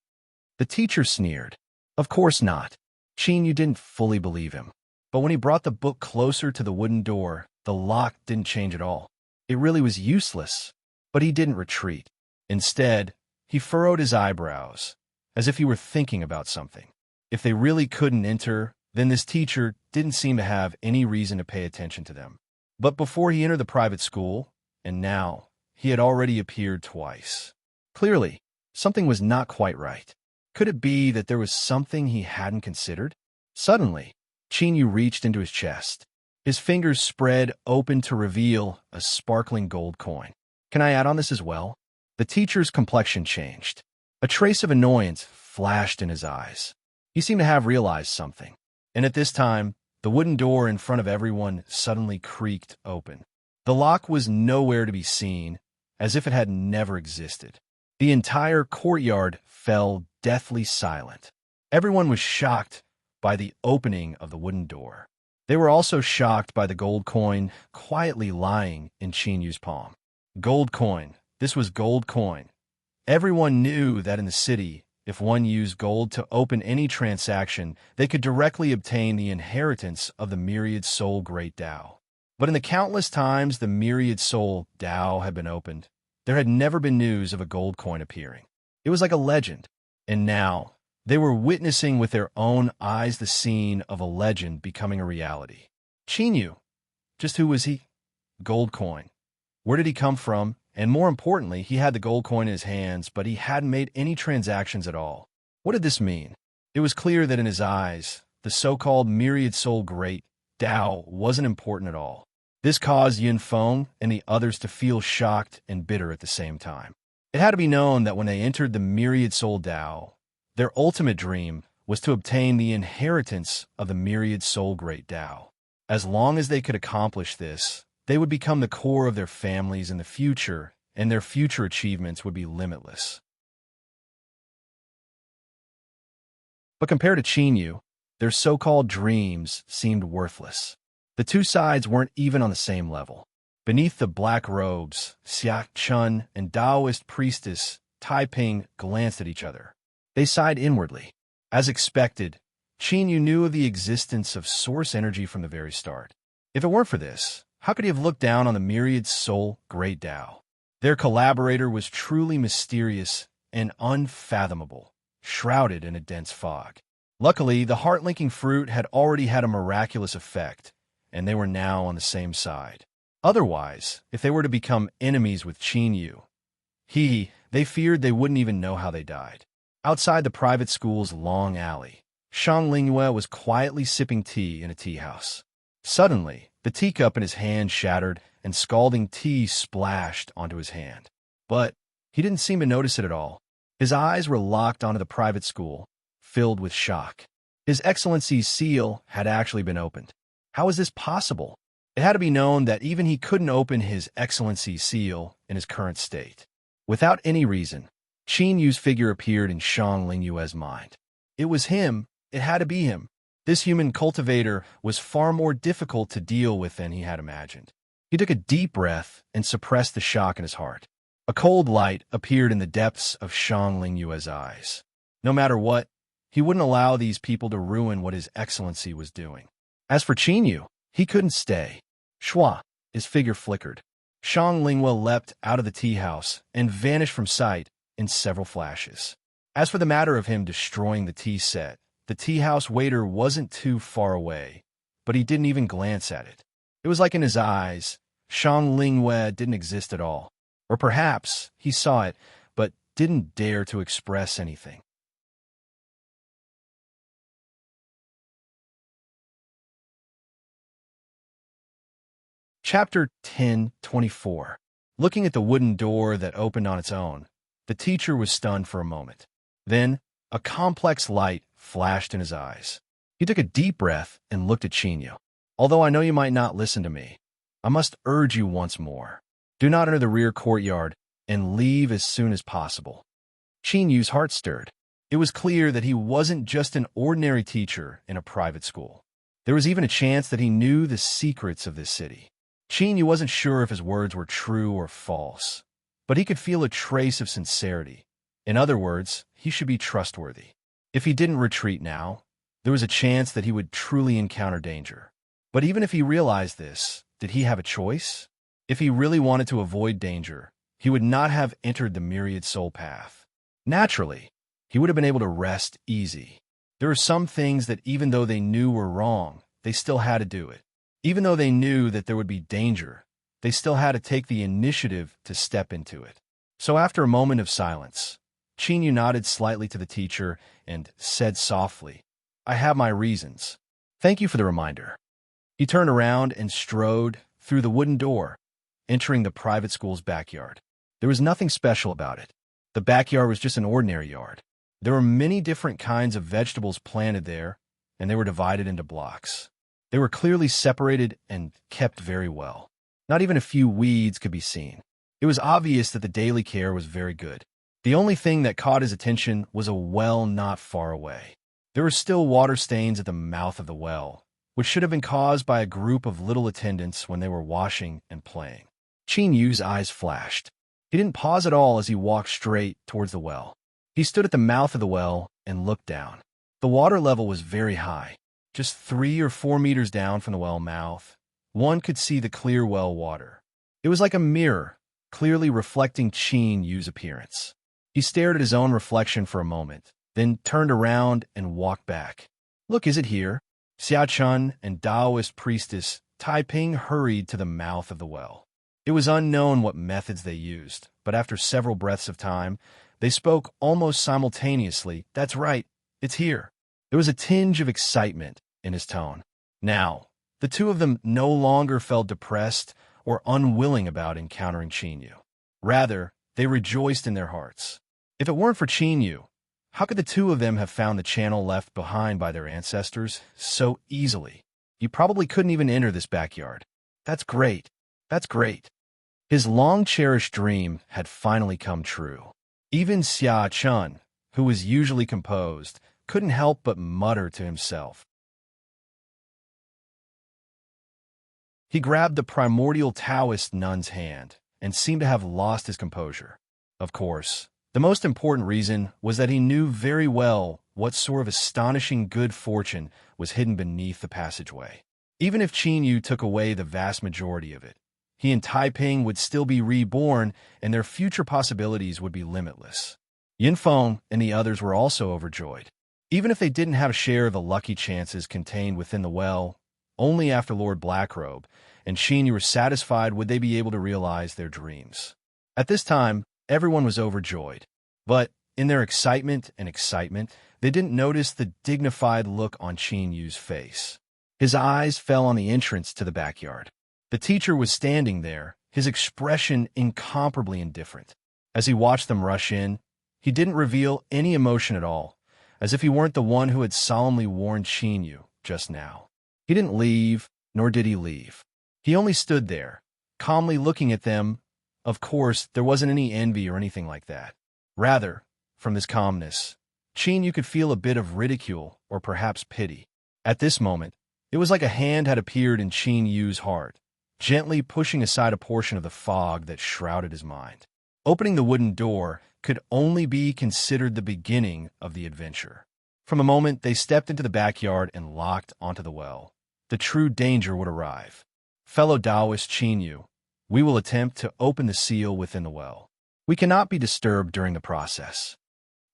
The teacher sneered. Of course not. Qin Yu didn't fully believe him. But when he brought the book closer to the wooden door, the lock didn't change at all. It really was useless. But he didn't retreat. Instead, he furrowed his eyebrows, as if he were thinking about something. If they really couldn't enter, then this teacher didn't seem to have any reason to pay attention to them. But before he entered the private school, and now, he had already appeared twice. Clearly, something was not quite right. Could it be that there was something he hadn't considered? Suddenly, Qin Yu reached into his chest. His fingers spread open to reveal a sparkling gold coin. Can I add on this as well? The teacher's complexion changed. A trace of annoyance flashed in his eyes. He seemed to have realized something. And at this time, the wooden door in front of everyone suddenly creaked open. The lock was nowhere to be seen, as if it had never existed. The entire courtyard fell deathly silent. Everyone was shocked by the opening of the wooden door. They were also shocked by the gold coin quietly lying in Qin Yu's palm. Gold coin. This was gold coin. Everyone knew that in the city, if one used gold to open any transaction, they could directly obtain the inheritance of the myriad soul great Tao. But in the countless times the myriad soul Tao had been opened, there had never been news of a gold coin appearing. It was like a legend. And now, they were witnessing with their own eyes the scene of a legend becoming a reality. Qin Yu. Just who was he? Gold coin. Where did he come from? And more importantly, he had the gold coin in his hands, but he hadn't made any transactions at all. What did this mean? It was clear that in his eyes, the so-called myriad soul great Tao wasn't important at all. This caused Yin Feng and the others to feel shocked and bitter at the same time. It had to be known that when they entered the myriad soul Tao, their ultimate dream was to obtain the inheritance of the myriad soul great Tao. As long as they could accomplish this, they would become the core of their families in the future, and their future achievements would be limitless. But compared to Qin Yu, their so-called dreams seemed worthless. The two sides weren't even on the same level. Beneath the black robes, Xia Chun and Taoist priestess Tai Ping glanced at each other. They sighed inwardly. As expected, Qin Yu knew of the existence of source energy from the very start. If it weren't for this, how could he have looked down on the myriad soul great Tao? Their collaborator was truly mysterious and unfathomable, shrouded in a dense fog. Luckily, the heart-linking fruit had already had a miraculous effect, and they were now on the same side. Otherwise, if they were to become enemies with Qin Yu, they feared they wouldn't even know how they died. Outside the private school's long alley, Shang Lingyue was quietly sipping tea in a tea house. Suddenly, the teacup in his hand shattered and scalding tea splashed onto his hand. But he didn't seem to notice it at all. His eyes were locked onto the private school, filled with shock. His Excellency's seal had actually been opened. How is this possible? It had to be known that even he couldn't open his Excellency seal in his current state. Without any reason, Qin Yu's figure appeared in Shang Lingyue's mind. It was him. It had to be him. This human cultivator was far more difficult to deal with than he had imagined. He took a deep breath and suppressed the shock in his heart. A cold light appeared in the depths of Shang Lingyue's eyes. No matter what, he wouldn't allow these people to ruin what His Excellency was doing. As for Qin Yu, he couldn't stay. Shua, his figure flickered. Shang Lingyue leapt out of the tea house and vanished from sight in several flashes. As for the matter of him destroying the tea set, the tea house waiter wasn't too far away, but he didn't even glance at it. It was like in his eyes, Shang Lingyue didn't exist at all. Or perhaps he saw it, but didn't dare to express anything. Chapter 10:24. Looking at the wooden door that opened on its own, the teacher was stunned for a moment. Then, a complex light flashed in his eyes. He took a deep breath and looked at Qin Yu. Although I know you might not listen to me, I must urge you once more. Do not enter the rear courtyard and leave as soon as possible. Qin Yu's heart stirred. It was clear that he wasn't just an ordinary teacher in a private school. There was even a chance that he knew the secrets of this city. Qin Yu wasn't sure if his words were true or false, but he could feel a trace of sincerity. In other words, he should be trustworthy. If he didn't retreat now, there was a chance that he would truly encounter danger. But even if he realized this, did he have a choice? If he really wanted to avoid danger, he would not have entered the myriad soul path. Naturally, he would have been able to rest easy. There are some things that even though they knew were wrong, they still had to do it. Even though they knew that there would be danger, they still had to take the initiative to step into it. So after a moment of silence, Qin Yu nodded slightly to the teacher and said softly, I have my reasons. Thank you for the reminder. He turned around and strode through the wooden door, entering the private school's backyard. There was nothing special about it. The backyard was just an ordinary yard. There were many different kinds of vegetables planted there, and they were divided into blocks. They were clearly separated and kept very well. Not even a few weeds could be seen. It was obvious that the daily care was very good. The only thing that caught his attention was a well not far away. There were still water stains at the mouth of the well, which should have been caused by a group of little attendants when they were washing and playing. Qin Yu's eyes flashed. He didn't pause at all as he walked straight towards the well. He stood at the mouth of the well and looked down. The water level was very high. Just 3 or 4 meters down from the well mouth, one could see the clear well water. It was like a mirror, clearly reflecting Qin Yu's appearance. He stared at his own reflection for a moment, then turned around and walked back. Look, is it here? Xia Chun and Taoist priestess Taiping hurried to the mouth of the well. It was unknown what methods they used, but after several breaths of time, they spoke almost simultaneously. That's right, it's here. There was a tinge of excitement in his tone. Now, the two of them no longer felt depressed or unwilling about encountering Qin Yu. Rather, they rejoiced in their hearts. If it weren't for Qin Yu, how could the two of them have found the channel left behind by their ancestors so easily? You probably couldn't even enter this backyard. That's great. That's great. His long-cherished dream had finally come true. Even Xia Chun, who was usually composed, couldn't help but mutter to himself. He grabbed the primordial Taoist nun's hand and seemed to have lost his composure. Of course, the most important reason was that he knew very well what sort of astonishing good fortune was hidden beneath the passageway. Even if Qin Yu took away the vast majority of it, he and Taiping would still be reborn and their future possibilities would be limitless. Yin Feng and the others were also overjoyed. Even if they didn't have a share of the lucky chances contained within the well, only after Lord Blackrobe and Qin Yu were satisfied would they be able to realize their dreams. At this time, everyone was overjoyed. But in their excitement, they didn't notice the dignified look on Qin Yu's face. His eyes fell on the entrance to the backyard. The teacher was standing there, his expression incomparably indifferent. As he watched them rush in, he didn't reveal any emotion at all, as if he weren't the one who had solemnly warned Qin Yu just now. He didn't leave, nor did he leave. He only stood there, calmly looking at them. Of course, there wasn't any envy or anything like that. Rather, from this calmness, Qin Yu could feel a bit of ridicule or perhaps pity. At this moment, it was like a hand had appeared in Qin Yu's heart, gently pushing aside a portion of the fog that shrouded his mind. Opening the wooden door could only be considered the beginning of the adventure. From the moment they stepped into the backyard and locked onto the well, the true danger would arrive. Fellow Taoist Qin Yu, we will attempt to open the seal within the well. We cannot be disturbed during the process.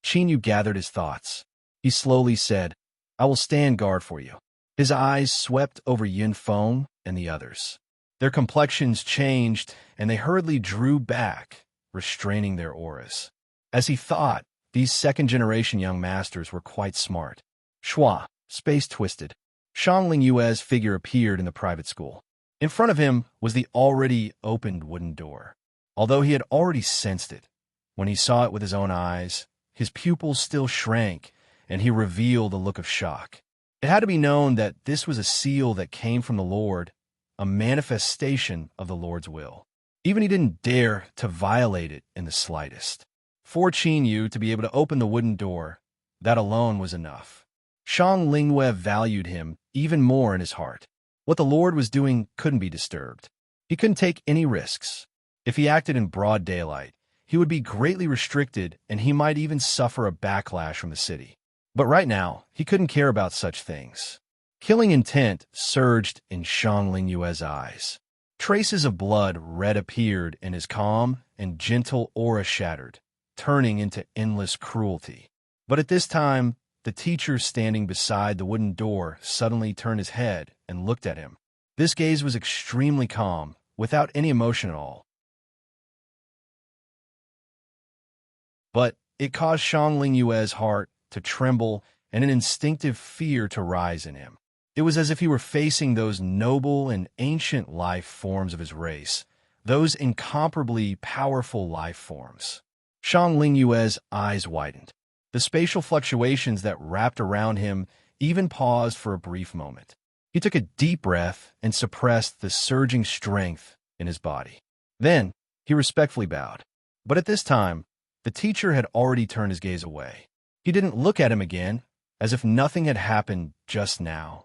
Qin Yu gathered his thoughts. He slowly said, I will stand guard for you. His eyes swept over Yin Feng and the others. Their complexions changed, and they hurriedly drew back, restraining their auras. As he thought, these second-generation young masters were quite smart. Shua, space-twisted. Shangling Yue's figure appeared in the private school. In front of him was the already opened wooden door. Although he had already sensed it, when he saw it with his own eyes, his pupils still shrank, and he revealed a look of shock. It had to be known that this was a seal that came from the Lord, a manifestation of the Lord's will. Even he didn't dare to violate it in the slightest. For Qin Yu to be able to open the wooden door, that alone was enough. Shang Lingyue valued him even more in his heart. What the Lord was doing couldn't be disturbed. He couldn't take any risks. If he acted in broad daylight, he would be greatly restricted, and he might even suffer a backlash from the city. But right now, he couldn't care about such things. Killing intent surged in Shang Lingyue's eyes. Traces of blood red appeared in his calm and gentle aura shattered, turning into endless cruelty. But at this time, the teacher standing beside the wooden door suddenly turned his head and looked at him. This gaze was extremely calm, without any emotion at all. But it caused Shang Lingyue's heart to tremble and an instinctive fear to rise in him. It was as if he were facing those noble and ancient life forms of his race, those incomparably powerful life forms. Shang Lingyue's eyes widened. The spatial fluctuations that wrapped around him even paused for a brief moment. He took a deep breath and suppressed the surging strength in his body. Then, he respectfully bowed. But at this time, the teacher had already turned his gaze away. He didn't look at him again, as if nothing had happened just now.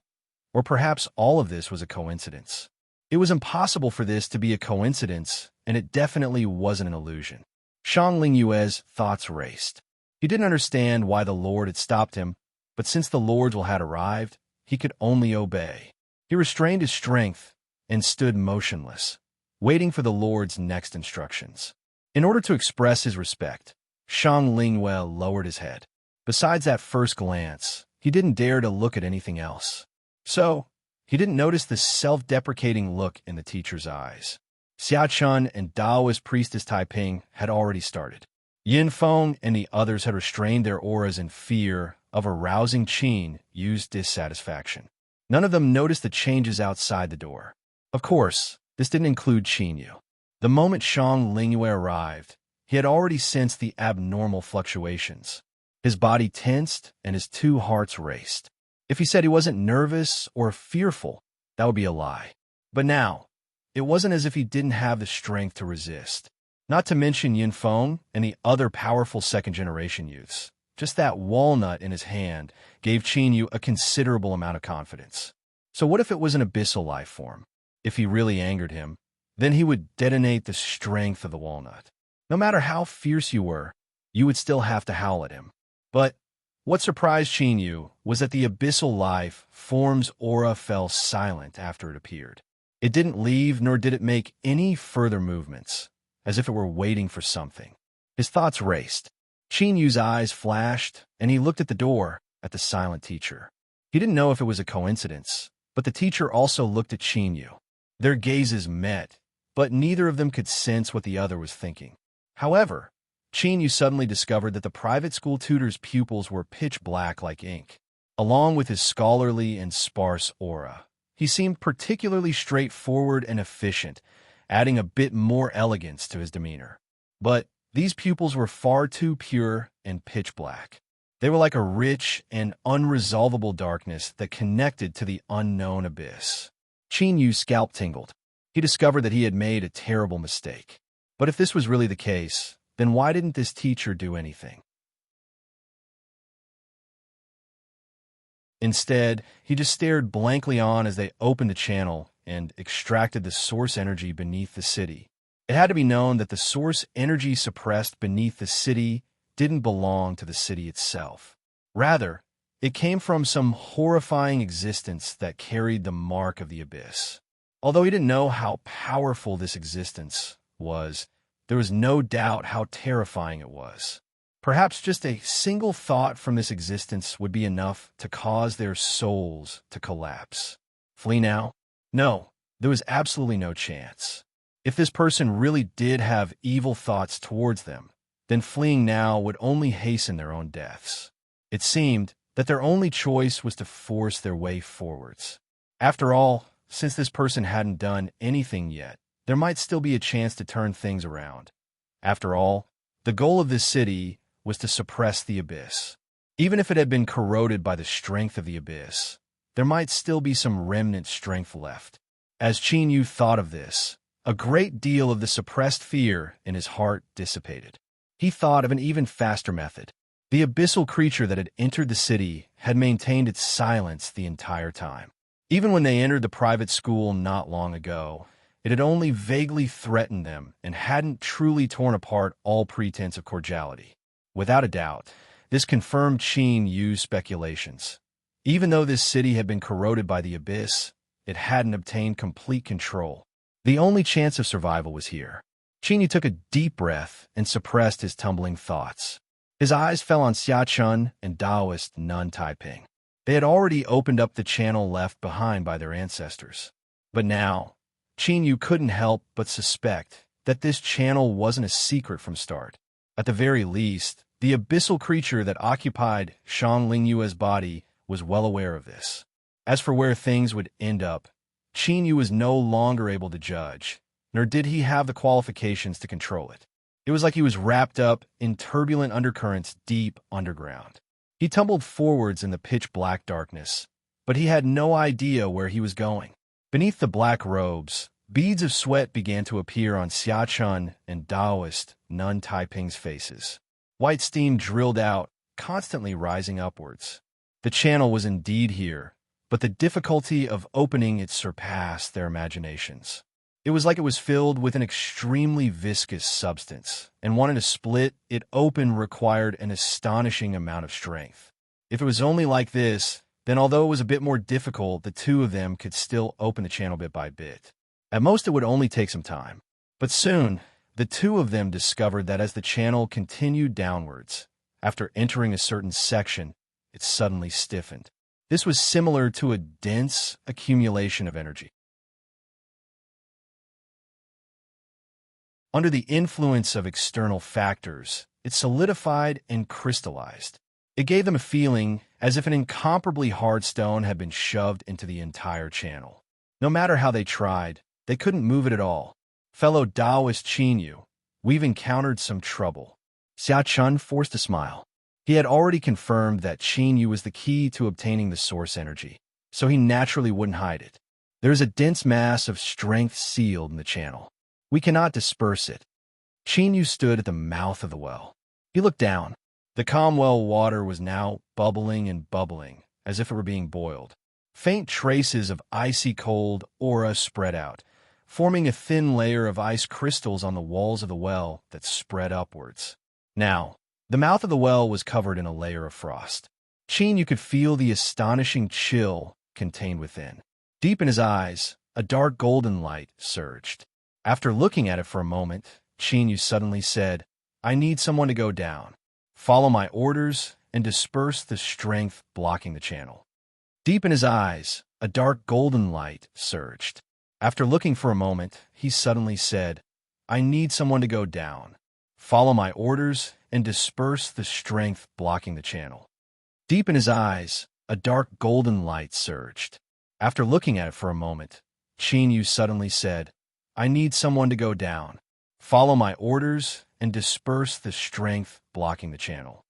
Or perhaps all of this was a coincidence. It was impossible for this to be a coincidence, and it definitely wasn't an illusion. Shang Lingyue's thoughts raced. He didn't understand why the Lord had stopped him, but since the Lord's will had arrived, he could only obey. He restrained his strength and stood motionless, waiting for the Lord's next instructions. In order to express his respect, Shang Lingyue lowered his head. Besides that first glance, he didn't dare to look at anything else. So, he didn't notice the self-deprecating look in the teacher's eyes. Xiachun and Taoist priestess Taiping had already started. Yin Feng and the others had restrained their auras in fear of arousing Qin Yu's dissatisfaction. None of them noticed the changes outside the door. Of course, this didn't include Qin Yu. The moment Shang Lingyue arrived, he had already sensed the abnormal fluctuations. His body tensed and his two hearts raced. If he said he wasn't nervous or fearful, that would be a lie. But now, it wasn't as if he didn't have the strength to resist. Not to mention Yin Feng and the other powerful second-generation youths. Just that walnut in his hand gave Qin Yu a considerable amount of confidence. So what if it was an abyssal life form? If he really angered him, then he would detonate the strength of the walnut. No matter how fierce you were, you would still have to howl at him. But what surprised Qin Yu was that the abyssal life form's aura fell silent after it appeared. It didn't leave, nor did it make any further movements, as if it were waiting for something. His thoughts raced. Qin Yu's eyes flashed, and he looked at the door, at the silent teacher. He didn't know if it was a coincidence, but the teacher also looked at Qin Yu. Their gazes met, but neither of them could sense what the other was thinking. However, Qin Yu suddenly discovered that the private school tutor's pupils were pitch black like ink. Along with his scholarly and sparse aura, he seemed particularly straightforward and efficient, adding a bit more elegance to his demeanor. But these pupils were far too pure and pitch black. They were like a rich and unresolvable darkness that connected to the unknown abyss. Qin Yu's scalp tingled. He discovered that he had made a terrible mistake. But if this was really the case, then why didn't this teacher do anything? Instead, he just stared blankly on as they opened the channel and extracted the source energy beneath the city. It had to be known that the source energy suppressed beneath the city didn't belong to the city itself. Rather, it came from some horrifying existence that carried the mark of the abyss. Although he didn't know how powerful this existence was, there was no doubt how terrifying it was. Perhaps just a single thought from this existence would be enough to cause their souls to collapse. Flee now? No, there was absolutely no chance. If this person really did have evil thoughts towards them, then fleeing now would only hasten their own deaths. It seemed that their only choice was to force their way forwards. After all, since this person hadn't done anything yet, there might still be a chance to turn things around. After all, the goal of this city was to suppress the abyss. Even if it had been corroded by the strength of the abyss, there might still be some remnant strength left. As Qin Yu thought of this, a great deal of the suppressed fear in his heart dissipated. He thought of an even faster method. The abyssal creature that had entered the city had maintained its silence the entire time. Even when they entered the private school not long ago, it had only vaguely threatened them and hadn't truly torn apart all pretense of cordiality. Without a doubt, this confirmed Qin Yu's speculations. Even though this city had been corroded by the abyss, it hadn't obtained complete control. The only chance of survival was here. Qin Yu took a deep breath and suppressed his tumbling thoughts. His eyes fell on Xia Chun and Taoist Nun Taiping. They had already opened up the channel left behind by their ancestors. But now, Qin Yu couldn't help but suspect that this channel wasn't a secret from start. At the very least, the abyssal creature that occupied Shang Lingyue's body was well aware of this. As for where things would end up, Qin Yu was no longer able to judge, nor did he have the qualifications to control it. It was like he was wrapped up in turbulent undercurrents deep underground. He tumbled forwards in the pitch-black darkness, but he had no idea where he was going. Beneath the black robes, beads of sweat began to appear on Xia Chun and Taoist Nun Taiping's faces. White steam drilled out, constantly rising upwards. The channel was indeed here, but the difficulty of opening it surpassed their imaginations. It was like it was filled with an extremely viscous substance, and wanting to split it open required an astonishing amount of strength. If it was only like this, then although it was a bit more difficult, the two of them could still open the channel bit by bit. At most, it would only take some time. But soon, the two of them discovered that as the channel continued downwards, after entering a certain section, it suddenly stiffened. This was similar to a dense accumulation of energy. Under the influence of external factors, it solidified and crystallized. It gave them a feeling as if an incomparably hard stone had been shoved into the entire channel. No matter how they tried, they couldn't move it at all. Fellow Taoist Qin Yu, we've encountered some trouble. Xia Chun forced a smile. He had already confirmed that Qin Yu was the key to obtaining the source energy, so he naturally wouldn't hide it. There is a dense mass of strength sealed in the channel. We cannot disperse it. Qin Yu stood at the mouth of the well. He looked down. The calm well water was now bubbling and bubbling, as if it were being boiled. Faint traces of icy cold aura spread out, forming a thin layer of ice crystals on the walls of the well that spread upwards. Now, the mouth of the well was covered in a layer of frost. Qin Yu could feel the astonishing chill contained within. Deep in his eyes, a dark golden light surged. After looking at it for a moment, Qin Yu suddenly said, "I need someone to go down. Follow my orders and disperse the strength blocking the channel." Deep in his eyes, a dark golden light surged. After looking for a moment, he suddenly said, "I need someone to go down. Follow my orders and disperse the strength blocking the channel." Deep in his eyes, a dark golden light surged. After looking at it for a moment, Qin Yu suddenly said, "I need someone to go down. Follow my orders and disperse the strength blocking the channel."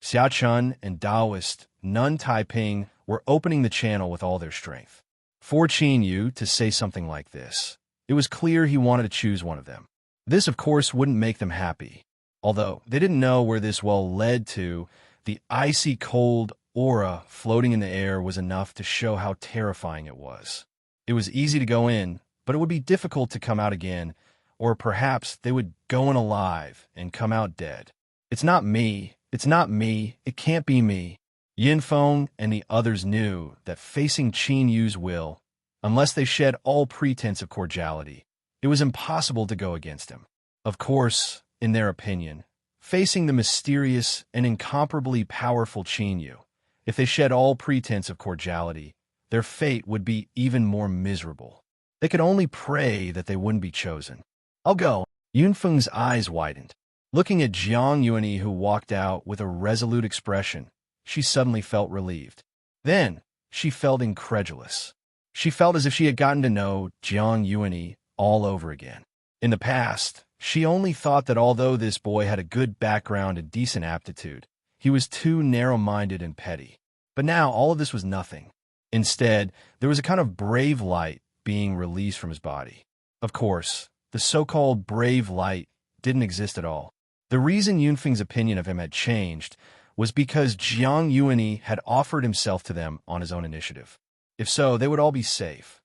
Xia Chun and Taoist Nun Taiping were opening the channel with all their strength. For Qin Yu to say something like this, It was clear he wanted to choose one of them. This, of course, wouldn't make them happy. Although they didn't know where this well led to, the icy cold aura floating in the air was enough to show how terrifying it was. It was easy to go in, but it would be difficult to come out again, or perhaps they would go in alive and come out dead. It's not me. It's not me. It can't be me. Yinfeng and the others knew that facing Qin Yu's will, unless they shed all pretense of cordiality, it was impossible to go against him. Of course, in their opinion, facing the mysterious and incomparably powerful Qin Yu, if they shed all pretense of cordiality, their fate would be even more miserable. They could only pray that they wouldn't be chosen. I'll go. Yunfeng's eyes widened. Looking at Jiang Yuani, who walked out with a resolute expression, she suddenly felt relieved. Then, she felt incredulous. She felt as if she had gotten to know Jiang Yuani all over again. In the past, she only thought that although this boy had a good background and decent aptitude, he was too narrow-minded and petty. But now all of this was nothing. Instead, there was a kind of brave light being released from his body. Of course, the so-called brave light didn't exist at all. The reason Yunfeng's opinion of him had changed was because Jiang Yuani had offered himself to them on his own initiative. If so, they would all be safe.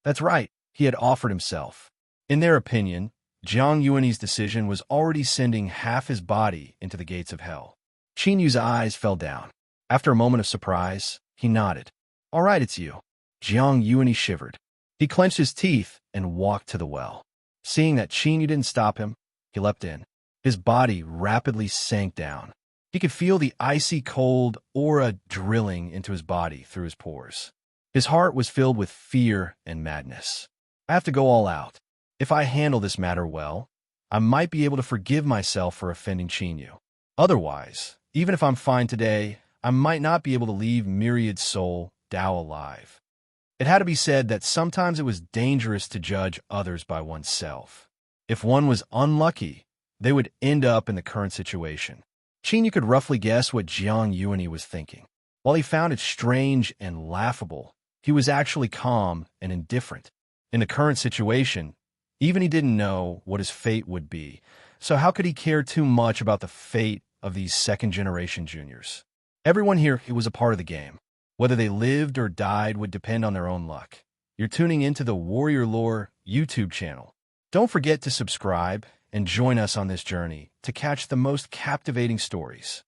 That's right, he had offered himself. In their opinion, Jiang Yuani's decision was already sending half his body into the gates of hell. Qin Yu's eyes fell down. After a moment of surprise, he nodded. All right, it's you. Jiang Yuani shivered. He clenched his teeth and walked to the well. Seeing that Qin Yu didn't stop him, he leapt in. His body rapidly sank down. He could feel the icy cold aura drilling into his body through his pores. His heart was filled with fear and madness. I have to go all out. If I handle this matter well, I might be able to forgive myself for offending Qin Yu. Otherwise, even if I'm fine today, I might not be able to leave Myriad's soul Tao alive. It had to be said that sometimes it was dangerous to judge others by oneself. If one was unlucky, they would end up in the current situation. Qin Yu could roughly guess what Jiang Yuani was thinking. While he found it strange and laughable, he was actually calm and indifferent. In the current situation, even he didn't know what his fate would be, so how could he care too much about the fate of these second-generation juniors? Everyone here, it was a part of the game. Whether they lived or died would depend on their own luck. You're tuning into the Warrior Lore YouTube channel. Don't forget to subscribe and join us on this journey to catch the most captivating stories.